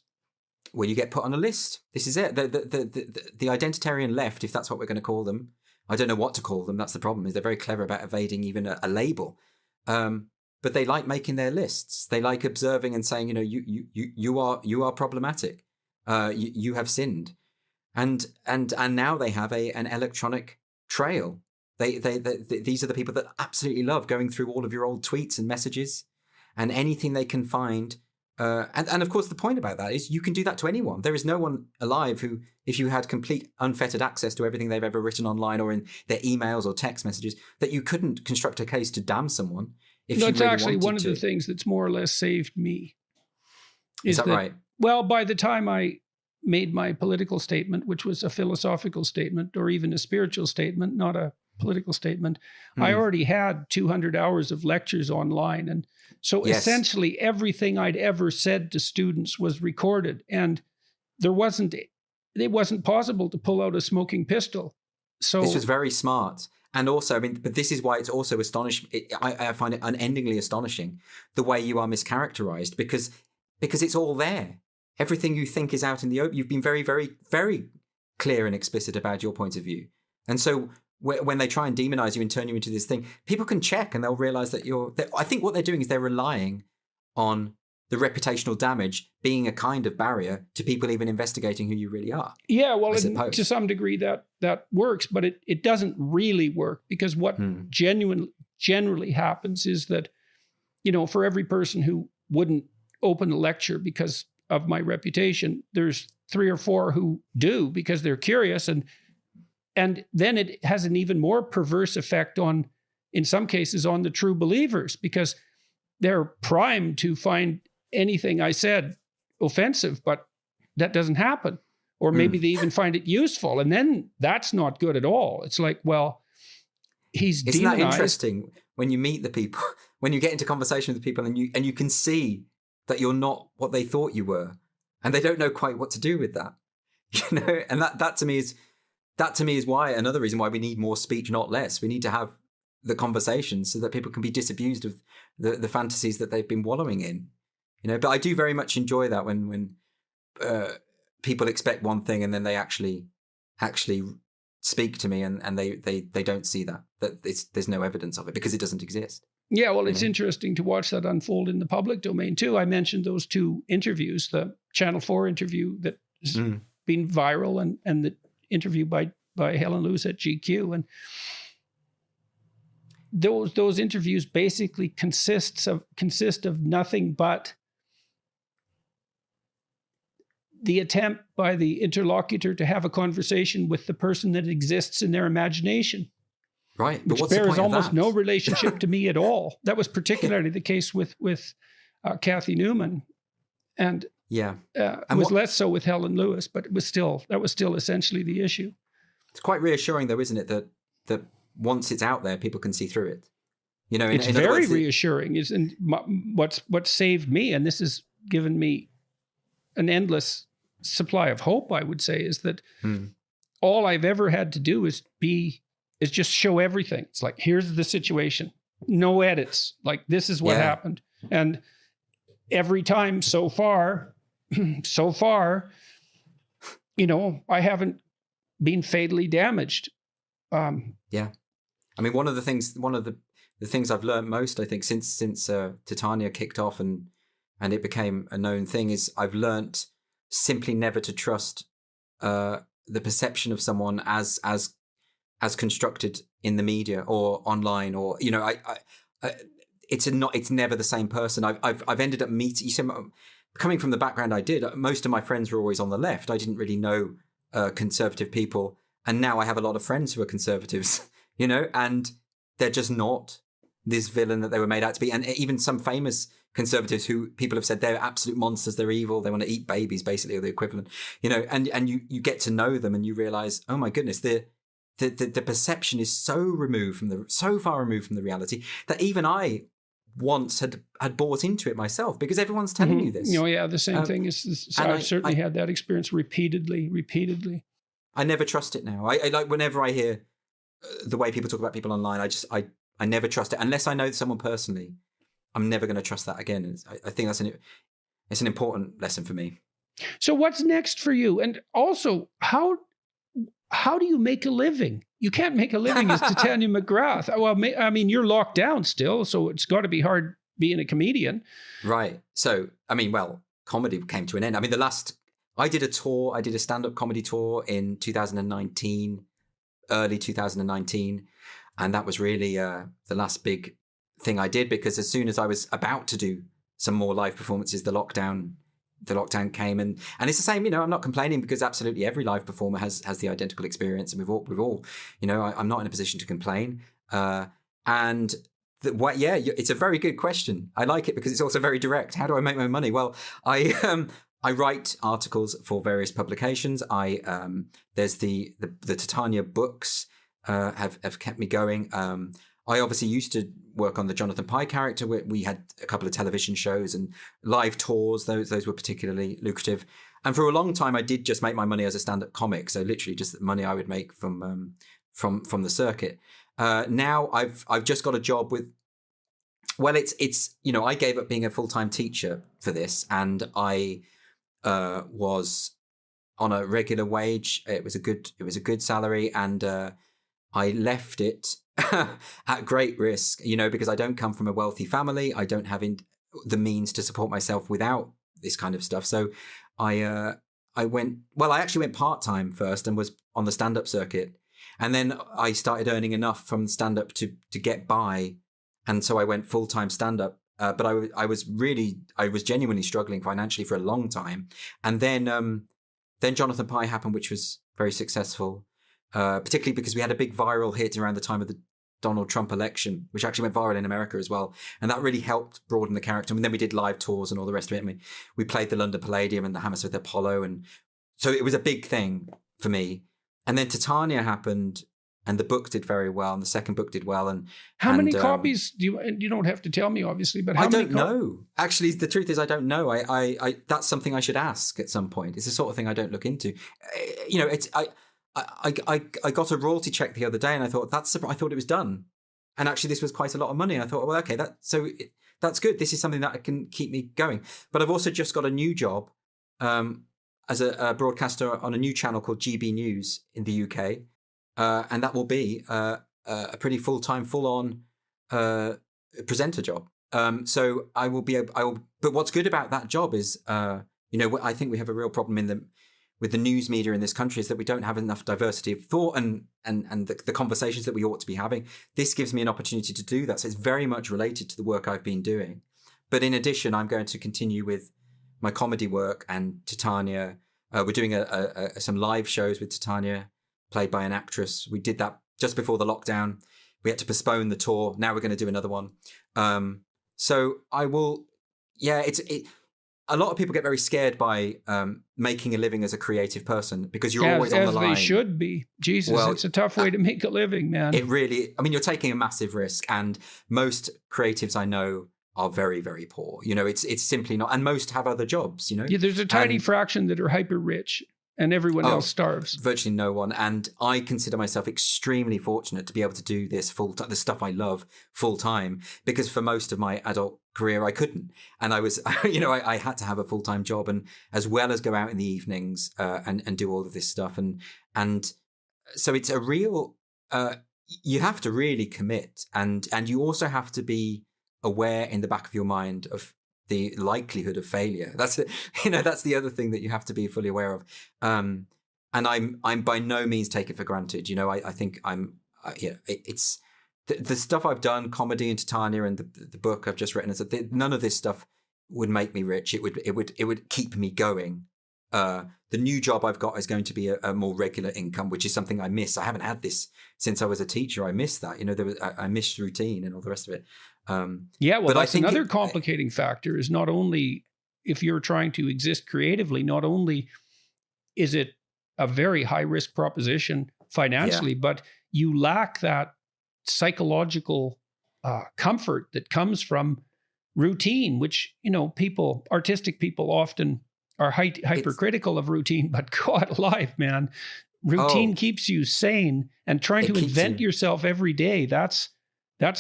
Well, you get put on a list. This is it. The identitarian left, if that's what we're going to call them. I don't know what to call them. That's the problem. Is they're very clever about evading even a label. But they like making their lists. They like observing and saying, you are problematic. You have sinned, and now they have an electronic trail. These are the people that absolutely love going through all of your old tweets and messages, and anything they can find. And of course, the point about that is you can do that to anyone. There is no one alive who, if you had complete unfettered access to everything they've ever written online or in their emails or text messages, that you couldn't construct a case to damn someone. That's actually one of the things that's more or less saved me. Is that right? Well, by the time I made my political statement, which was a philosophical statement or even a spiritual statement, not a political statement, I already had 200 hours of lectures online. And so essentially everything I'd ever said to students was recorded, and it wasn't possible to pull out a smoking pistol. So this was very smart. And also, but this is why it's also astonishing. I find it unendingly astonishing the way you are mischaracterized, because it's all there. Everything you think is out in the open. You've been very, very, very clear and explicit about your point of view. And so when they try and demonize you and turn you into this thing, people can check and they'll realize that I think what they're doing is they're relying on the reputational damage being a kind of barrier to people even investigating who you really are. Yeah, well, to some degree that works, but it doesn't really work, because what generally happens is that, for every person who wouldn't open a lecture because of my reputation, there's 3 or 4 who do because they're curious, and then it has an even more perverse effect on, in some cases, on the true believers, because they're primed to find anything I said offensive, but that doesn't happen. Or maybe they even find it useful, and then that's not good at all. It's like, well, he's Isn't demonized. that interesting when you meet the people, when you get into conversation with the people, and you can see that you're not what they thought you were, and they don't know quite what to do with that, and that to me is why, another reason why we need more speech, not less. We need to have the conversations so that people can be disabused of the fantasies that they've been wallowing in, but I do very much enjoy that when people expect one thing and then they actually speak to me and they don't see that there's no evidence of it because it doesn't exist. Yeah, well, it's interesting to watch that unfold in the public domain too. I mentioned those 2 interviews, the Channel 4 interview that's been viral and the interview by Helen Lewis at GQ, and those interviews basically consist of nothing but the attempt by the interlocutor to have a conversation with the person that exists in their imagination. Right, but which what's the bears point of almost that? no relationship to me at all. That was particularly the case with Kathy Newman, and it was less so with Helen Lewis, but that was still essentially the issue. It's quite reassuring, though, isn't it, that once it's out there, people can see through it. It's very reassuring. And what saved me, and this has given me an endless supply of hope, I would say, is that all I've ever had to do is just show everything. It's like, here's the situation, no edits. Like, this is what happened, and every time so far, I haven't been fatally damaged. I mean, one of the things I've learned most, I think, since Titania kicked off and it became a known thing, is I've learnt simply never to trust the perception of someone as constructed in the media or online, or it's never the same person. I've ended up meeting. Coming from the background I did, most of my friends were always on the left. I didn't really know conservative people, and now I have a lot of friends who are conservatives. And they're just not this villain that they were made out to be. And even some famous conservatives who people have said they're absolute monsters, they're evil, they want to eat babies, basically, or the equivalent. And you get to know them and you realize, oh my goodness, the perception is so far removed from the reality that even I once had bought into it myself, because everyone's telling you this. The same thing I've certainly had that experience repeatedly. I never trust it now. I like, whenever I hear the way people talk about people online, I never trust it unless I know someone personally. I'm never going to trust that again. I think it's an important lesson for me. So what's next for you? And also, how do you make a living? You can't make a living as Titania McGrath. Well, I mean, you're locked down still, so it's got to be hard being a comedian. Right. So, I mean, comedy came to an end. I mean, I did a stand-up comedy tour in 2019, early 2019. And that was really the last big thing I did, because as soon as I was about to do some more live performances, the lockdown came, and it's the same. I'm not complaining, because absolutely every live performer has the identical experience, and we've all I'm not in a position to complain. It's a very good question. I like it because it's also very direct. How do I make my money? Well, I write articles for various publications. There's the Titania books have kept me going. I obviously used to work on the Jonathan Pye character. We had a couple of television shows and live tours. Those were particularly lucrative. And for a long time, I did just make my money as a stand-up comic. So literally just the money I would make from the circuit. Now I've just got a job with. Well, it's I gave up being a full-time teacher for this, and I was on a regular wage. It was a good salary, and I left it at great risk, because I don't come from a wealthy family. I don't have the means to support myself without this kind of stuff. So I actually went part-time first and was on the stand-up circuit. And then I started earning enough from stand-up to get by. And so I went full-time stand-up. But I was genuinely struggling financially for a long time. And then Jonathan Pie happened, which was very successful, particularly because we had a big viral hit around the time of the Donald Trump election, which actually went viral in America as well. And that really helped broaden the character. And then we did live tours and all the rest of it. I mean, we played the London Palladium and the Hammersmith Apollo. And so it was a big thing for me. And then Titania happened and the book did very well. And the second book did well. And how many copies do you don't have to tell me, obviously, but how many? I don't know. Actually, the truth is I don't know. I that's something I should ask at some point. It's the sort of thing I don't look into. I got a royalty check the other day, and I thought I thought it was done, and actually this was quite a lot of money. And I thought, well, okay, that's good. This is something that can keep me going. But I've also just got a new job as a broadcaster on a new channel called GB News in the UK, and that will be a pretty full-time, full-on presenter job. So I will. But what's good about that job is, I think we have a real problem with the news media in this country is that we don't have enough diversity of thought and the conversations that we ought to be having. This gives me an opportunity to do that. So it's very much related to the work I've been doing. But in addition, I'm going to continue with my comedy work and Titania. We're doing some live shows with Titania, played by an actress. We did that just before the lockdown. We had to postpone the tour. Now we're going to do another one. So I will, a lot of people get very scared by making a living as a creative person because you're always on the line. As they should be. Jesus, it's a tough way to make a living, man. It really, you're taking a massive risk, and most creatives I know are very, very poor. It's simply not, and most have other jobs, Yeah, there's a tiny fraction that are hyper rich and everyone else starves. Virtually no one. And I consider myself extremely fortunate to be able to do this the stuff I love full time, because for most of my adult career I couldn't, and I was I had to have a full-time job, and as well as go out in the evenings and do all of this stuff, and so it's a real you have to really commit, and you also have to be aware in the back of your mind of the likelihood of failure. That's that's the other thing that you have to be fully aware of, and I'm by no means take it for granted. I think it's the stuff I've done, comedy and Titania, and the book I've just written, none of this stuff would make me rich. It would keep me going. The new job I've got is going to be a more regular income, which is something I miss. I haven't had this since I was a teacher. I miss that. I miss routine and all the rest of it. But that's another complicating factor is not only if you're trying to exist creatively, not only is it a very high risk proposition financially, but you lack that psychological comfort that comes from routine, which, artistic people often are hypercritical of routine, but God alive, man, routine keeps you sane, and trying to invent yourself every day. That's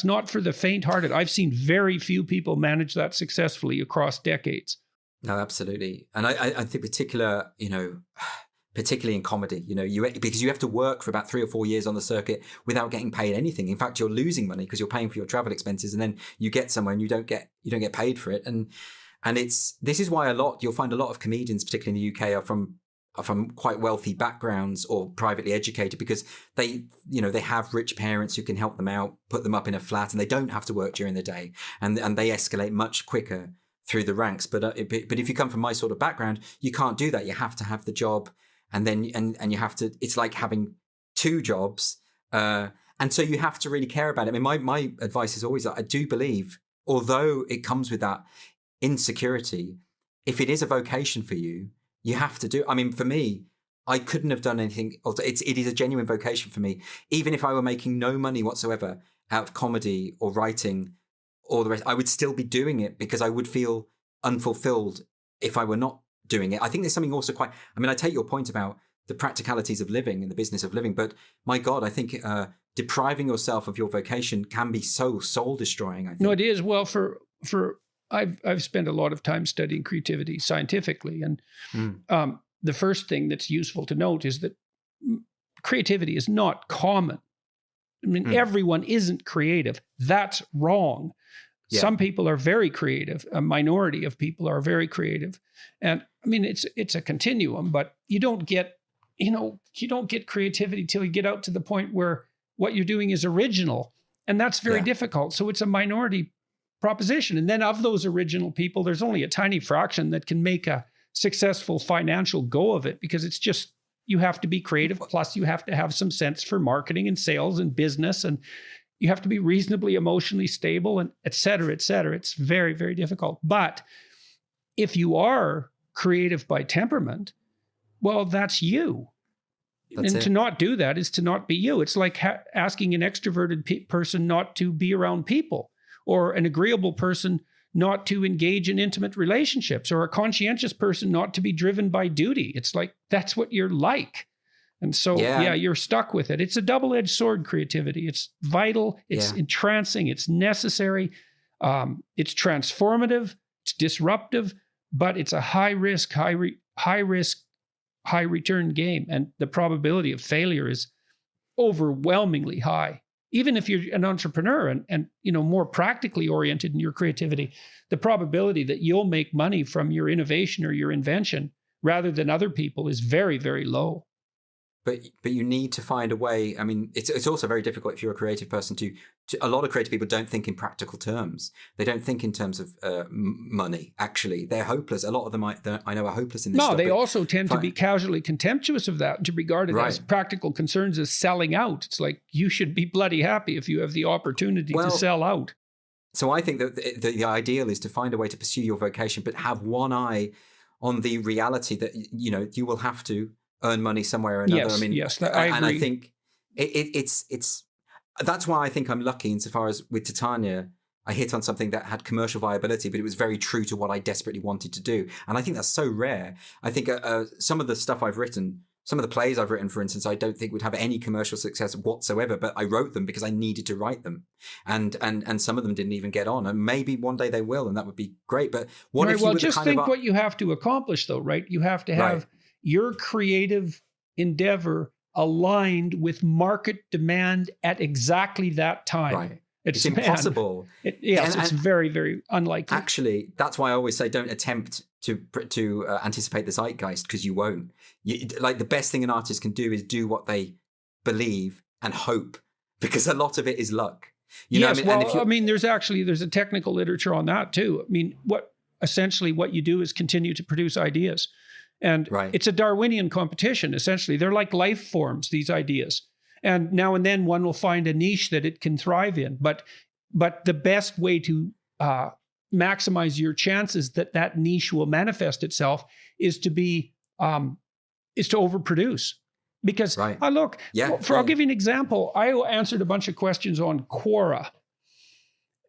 not for the faint-hearted. I've seen very few people manage that successfully across decades. No, absolutely. And I think particularly in comedy, because you have to work for about 3 or 4 years on the circuit without getting paid anything. In fact, you're losing money because you're paying for your travel expenses, and then you get somewhere and you don't get paid for it. And this is why you'll find a lot of comedians, particularly in the UK, are from quite wealthy backgrounds or privately educated, because they have rich parents who can help them out, put them up in a flat, and they don't have to work during the day, and they escalate much quicker through the ranks. But if you come from my sort of background, you can't do that. You have to have the job, and then and you have to. It's like having 2 jobs, and so you have to really care about it. My advice is always that I do believe, although it comes with that insecurity, if it is a vocation for you, you have to do. For me, I couldn't have done anything else. It is a genuine vocation for me. Even if I were making no money whatsoever out of comedy or writing or the rest, I would still be doing it because I would feel unfulfilled if I were not doing it. I think there's something also quite, I take your point about the practicalities of living and the business of living, but my God, I think depriving yourself of your vocation can be so soul destroying. I think. No, it is. Well, I've spent a lot of time studying creativity scientifically, and the first thing that's useful to note is that creativity is not common. I mean, everyone isn't creative. That's wrong. Yeah. Some people are very creative. A minority of people are very creative. And I mean, it's a continuum, but you don't get creativity till you get out to the point where what you're doing is original. And that's very difficult. So it's a minority proposition. And then of those original people, there's only a tiny fraction that can make a successful financial go of it, because it's just, you have to be creative. Plus you have to have some sense for marketing and sales and business, and you have to be reasonably emotionally stable, and et cetera, et cetera. It's very, very difficult. But if you are creative by temperament, well, that's you. To not do that is to not be you. It's like asking an extroverted person not to be around people, or an agreeable person not to engage in intimate relationships, or a conscientious person not to be driven by duty. It's like, that's what you're like. And so, you're stuck with it. It's a double-edged sword, creativity. It's vital. It's entrancing. It's necessary. It's transformative. It's disruptive, but it's a high-risk, high-return game. And the probability of failure is overwhelmingly high. Even if you're an entrepreneur and more practically oriented in your creativity, the probability that you'll make money from your innovation or your invention rather than other people is very, very low. But you need to find a way. I mean, it's also very difficult if you're a creative person to a lot of creative people don't think in practical terms. They don't think in terms of money. Actually, they're hopeless. A lot of them I know are hopeless in this. No, they also tend to be casually contemptuous of that and to regard it as practical concerns as selling out. It's like, you should be bloody happy if you have the opportunity to sell out. So I think that the ideal is to find a way to pursue your vocation, but have one eye on the reality that you will have to earn money somewhere or another. Yes, I agree. And I think it's that's why I think I'm lucky insofar as with Titania, I hit on something that had commercial viability, but it was very true to what I desperately wanted to do. And I think that's so rare. I think some of the stuff I've written, some of the plays I've written, for instance, I don't think would have any commercial success whatsoever, but I wrote them because I needed to write them. And some of them didn't even get on. And maybe one day they will, and that would be great. But what if you were just think what you have to accomplish, though, right? You have to have your creative endeavor aligned with market demand at exactly that time. Right. It's impossible. It's very, very unlikely. Actually, that's why I always say don't attempt to anticipate the zeitgeist, because you won't. Like, the best thing an artist can do is do what they believe and hope, because a lot of it is luck. There's a technical literature on that too. I mean, what you do is continue to produce ideas. And it's a Darwinian competition, essentially. They're like life forms, these ideas. And now and then one will find a niche that it can thrive in. But the best way to maximize your chances that niche will manifest itself is to overproduce. Because I'll give you an example. I answered a bunch of questions on Quora.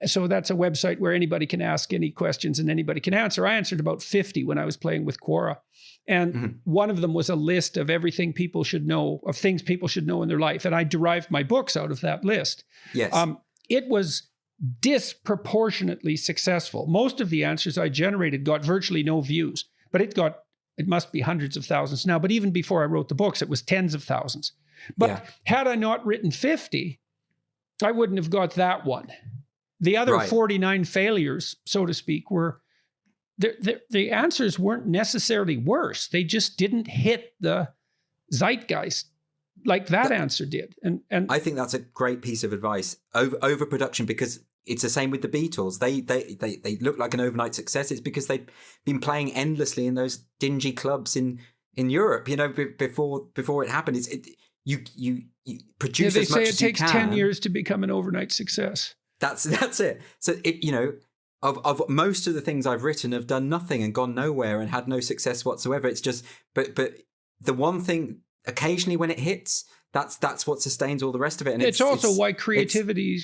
So that's a website where anybody can ask any questions and anybody can answer. I answered about 50 when I was playing with Quora. And one of them was a list of everything people should know, of things people should know in their life. And I derived my books out of that list. Yes. It was disproportionately successful. Most of the answers I generated got virtually no views, but it must be hundreds of thousands now. But even before I wrote the books, it was tens of thousands. But had I not written 50, I wouldn't have got that one. The other 49 failures, so to speak, were the answers weren't necessarily worse. They just didn't hit the zeitgeist like that answer did. And I think that's a great piece of advice. Overproduction, because it's the same with the Beatles. They look like an overnight success. It's because they've been playing endlessly in those dingy clubs in Europe. Before it happened. You produce as much as you can. They say it takes 10 years to become an overnight success. That's it. So of most of the things I've written have done nothing and gone nowhere and had no success whatsoever. It's just, but the one thing occasionally when it hits, that's what sustains all the rest of it. And it's also why creativity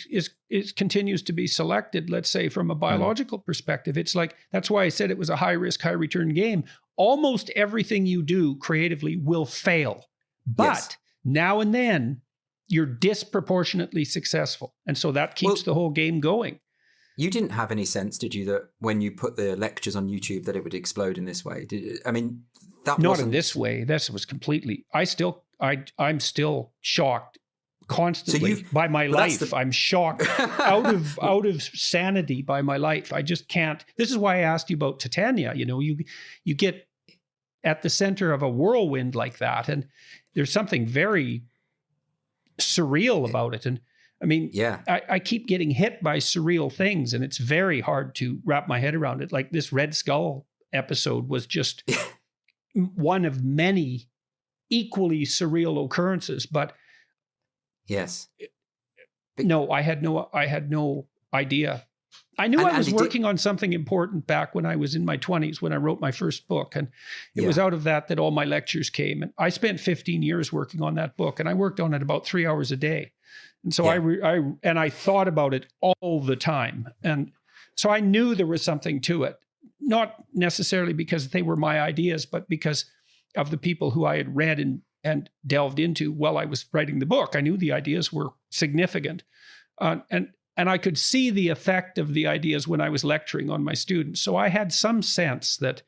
continues to be selected. Let's say from a biological perspective, it's like, that's why I said it was a high risk, high return game. Almost everything you do creatively will fail, but now and then you're disproportionately successable. And so that keeps the whole game going. You didn't have any sense, did you, that when you put the lectures on YouTube that it would explode in this way? That not in this way. This was completely, I'm still shocked constantly by my life. I'm shocked out of sanity by my life. I just can't. This is why I asked you about Titania. You know, you get at the center of a whirlwind like that, and there's something very surreal about it. And I mean, I keep getting hit by surreal things, and it's very hard to wrap my head around it. Like this Red Skull episode was just one of many equally surreal occurrences, but yes. No, I had no idea. I knew I was working on something important back when I was in my 20s, when I wrote my first book. And it was out of that all my lectures came. And I spent 15 years working on that book, and I worked on it about 3 hours a day. And so I thought about it all the time. And so I knew there was something to it, not necessarily because they were my ideas, but because of the people who I had read and delved into while I was writing the book. I knew the ideas were significant. And I could see the effect of the ideas when I was lecturing on my students. So I had some sense that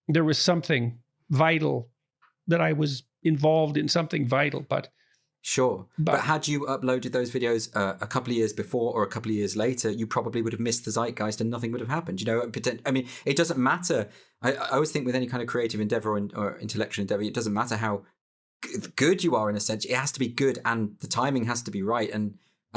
there was something vital, that I was involved in something vital. But sure. But had you uploaded those videos a couple of years before or a couple of years later, you probably would have missed the zeitgeist and nothing would have happened. You know, I mean, it doesn't matter. I always think with any kind of creative endeavor or intellectual endeavor, it doesn't matter how good you are in a sense. It has to be good, and the timing has to be right. And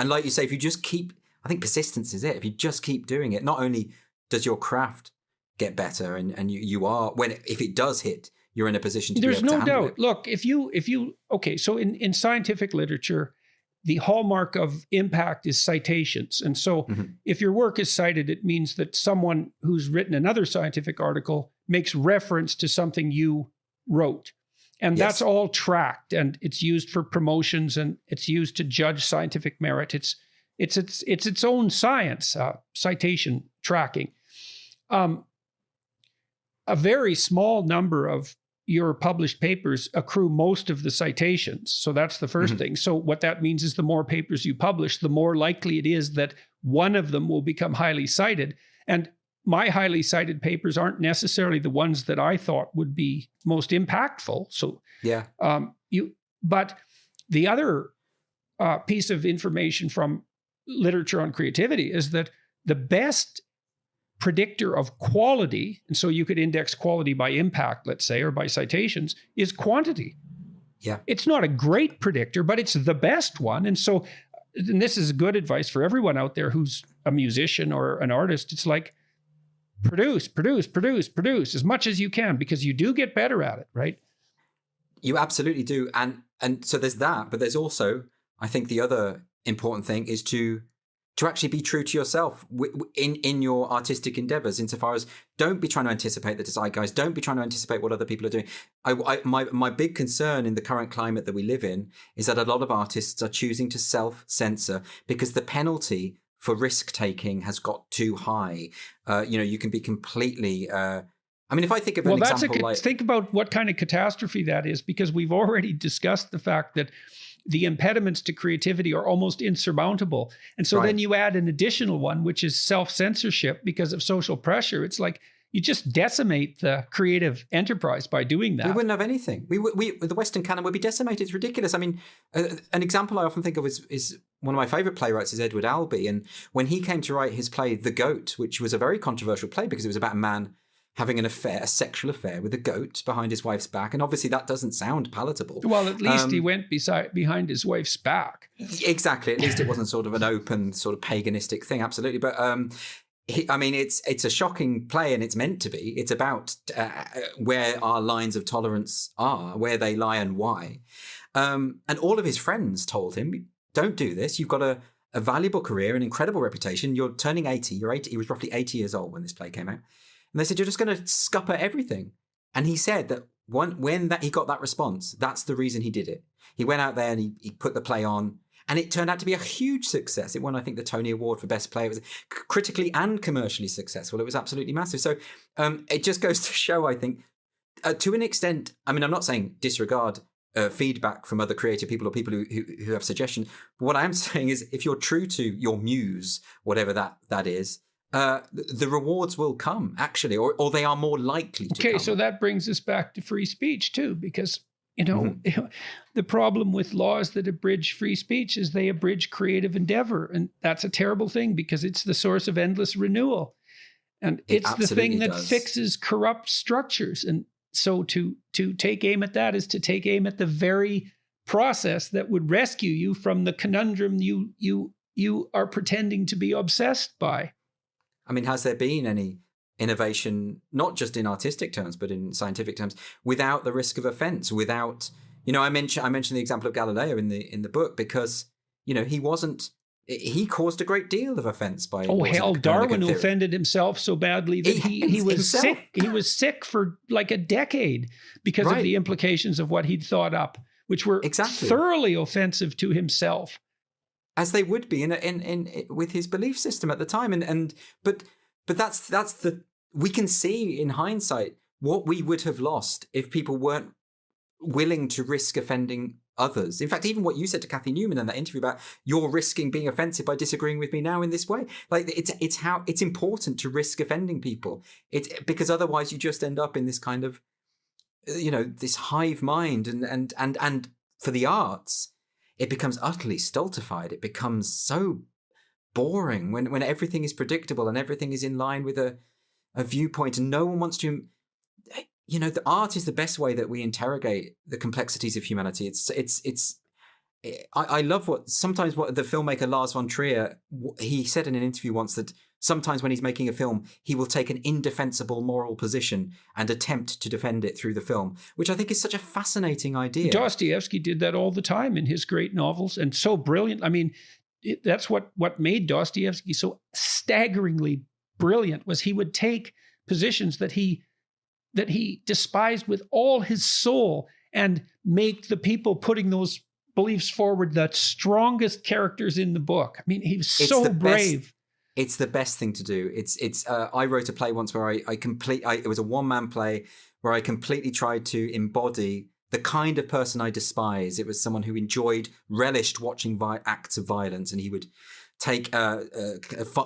like you say, if you just keep, I think persistence is it. If you just keep doing it, not only does your craft get better, and you are, if it does hit, you're in a position to be able to handle it. There's no doubt. Look, if you okay, so in scientific literature, the hallmark of impact is citations. And so if your work is cited, it means that someone who's written another scientific article makes reference to something you wrote. And that's all tracked, and it's used for promotions, and it's used to judge scientific merit. It's its own science, citation tracking. A very small number of your published papers accrue most of the citations. So that's the first thing. So what that means is the more papers you publish, the more likely it is that one of them will become highly cited. And my highly cited papers aren't necessarily the ones that I thought would be most impactful. So but the other piece of information from literature on creativity is that the best predictor of quality, and so you could index quality by impact, let's say, or by citations, is quantity. Yeah. It's not a great predictor, but it's the best one. And so, and this is good advice for everyone out there who's a musician or an artist. It's like, produce as much as you can, because you do get better at it, right? You absolutely do. And so there's that, but there's also, I think the other important thing is to actually be true to yourself in your artistic endeavors, insofar as don't be trying to anticipate the zeitgeist, don't be trying to anticipate what other people are doing. My big concern in the current climate that we live in is that a lot of artists are choosing to self-censor because the penalty for risk-taking has got too high. You can be completely... I mean, if I think of an example think about what kind of catastrophe that is, because we've already discussed the fact that the impediments to creativity are almost insurmountable. And so then you add an additional one, which is self-censorship because of social pressure. It's like you just decimate the creative enterprise by doing that. We wouldn't have anything. The Western canon would be decimated. It's ridiculous. I mean, an example I often think of is one of my favorite playwrights is Edward Albee. And when he came to write his play, The Goat, which was a very controversial play because it was about a man having an affair, a sexual affair with a goat behind his wife's back. And obviously that doesn't sound palatable. Well, at least he went behind his wife's back. Exactly. At least it wasn't sort of an open sort of paganistic thing. Absolutely. But it's a shocking play, and it's meant to be. It's about where our lines of tolerance are, where they lie and why. And all of his friends told him, don't do this. You've got a valuable career, an incredible reputation. You're turning 80. He was roughly 80 years old when this play came out. And they said, you're just going to scupper everything. And he said that when he got that response, that's the reason he did it. He went out there and he put the play on, and it turned out to be a huge success. It won, I think, the Tony Award for Best Play. It was critically and commercially successful. It was absolutely massive. So it just goes to show, I think, to an extent, I mean, I'm not saying disregard feedback from other creative people or people who have suggestions. But what I am saying is, if you're true to your muse, whatever that is, the rewards will come, actually, or they are more likely to come. Okay, so that brings us back to free speech, too, because You know, the problem with laws that abridge free speech is they abridge creative endeavor. And that's a terrible thing because it's the source of endless renewal. And it's the thing that fixes corrupt structures. And so to take aim at that is to take aim at the very process that would rescue you from the conundrum you are pretending to be obsessed by. I mean, has there been any innovation, not just in artistic terms, but in scientific terms, without the risk of offense, without, you know, I mentioned the example of Galileo in the book because, you know, he caused a great deal of offense by. Oh, hell, Darwin offended himself so badly that he was sick. He was sick for like a decade because of the implications of what he'd thought up, which were thoroughly offensive to himself. As they would be in with his belief system at the time. But that's we can see in hindsight what we would have lost if people weren't willing to risk offending others. In fact, even what you said to Kathy Newman in that interview about you're risking being offensive by disagreeing with me now in this way. Like it's important to risk offending people. It's because otherwise you just end up in this kind of, you know, this hive mind and for the arts, it becomes utterly stultified. It becomes so boring when everything is predictable and everything is in line with a viewpoint and no one wants to, you know, the art is the best way that we interrogate the complexities of humanity. I love what the filmmaker Lars von Trier, he said in an interview once that sometimes when he's making a film, he will take an indefensible moral position and attempt to defend it through the film, which I think is such a fascinating idea. Dostoevsky did that all the time in his great novels, and so brilliant. I mean, that's what made Dostoevsky so staggeringly brilliant was he would take positions that he despised with all his soul and make the people putting those beliefs forward the strongest characters in the book. I mean, he was so brave. It's the best thing to do. I wrote a play once where it was a one-man play where I completely tried to embody the kind of person I despise. It was someone who relished watching acts of violence, and he would take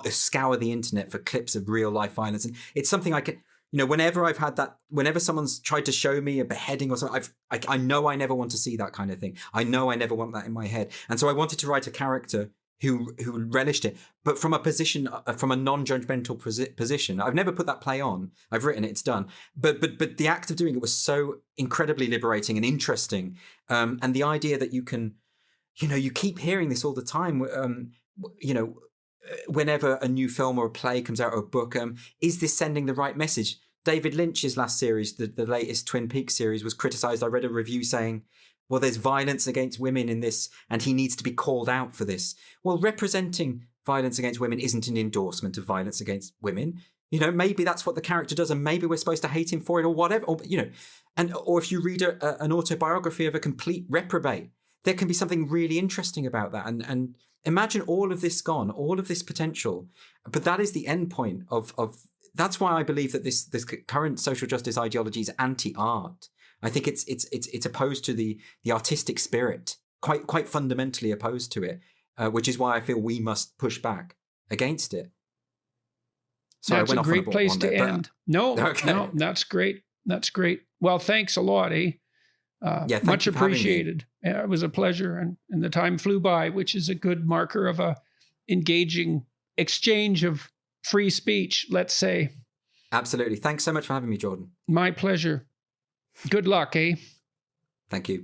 scour the internet for clips of real life violence. And it's something I can, you know, whenever I've had that, whenever someone's tried to show me a beheading or something, I know I never want to see that kind of thing. I know I never want that in my head. And so I wanted to write a character who relished it, but from a position, from a non-judgmental position. I've never put that play on. I've written it, it's done. But the act of doing it was so incredibly liberating and interesting. And the idea that you can, you know, you keep hearing this all the time, you know, whenever a new film or a play comes out or a book, is this sending the right message? David Lynch's last series, the latest Twin Peaks series, was criticized. I read a review saying, well, there's violence against women in this, and he needs to be called out for this. Well, representing violence against women isn't an endorsement of violence against women. You know, maybe that's what the character does, and maybe we're supposed to hate him for it or whatever. Or, you know, or if you read an autobiography of a complete reprobate, there can be something really interesting about that. And imagine all of this gone, all of this potential. But that is the end point of that's why I believe that this current social justice ideology is anti-art. I think it's opposed to the artistic spirit, quite fundamentally opposed to it, which is why I feel we must push back against it. So that's a great place to end. No, that's great. That's great. Well, thanks a lot, eh? Much appreciated. Yeah, it was a pleasure, and the time flew by, which is a good marker of a engaging exchange of free speech, let's say. Absolutely. Thanks so much for having me, Jordan. My pleasure. Good luck, eh? Thank you.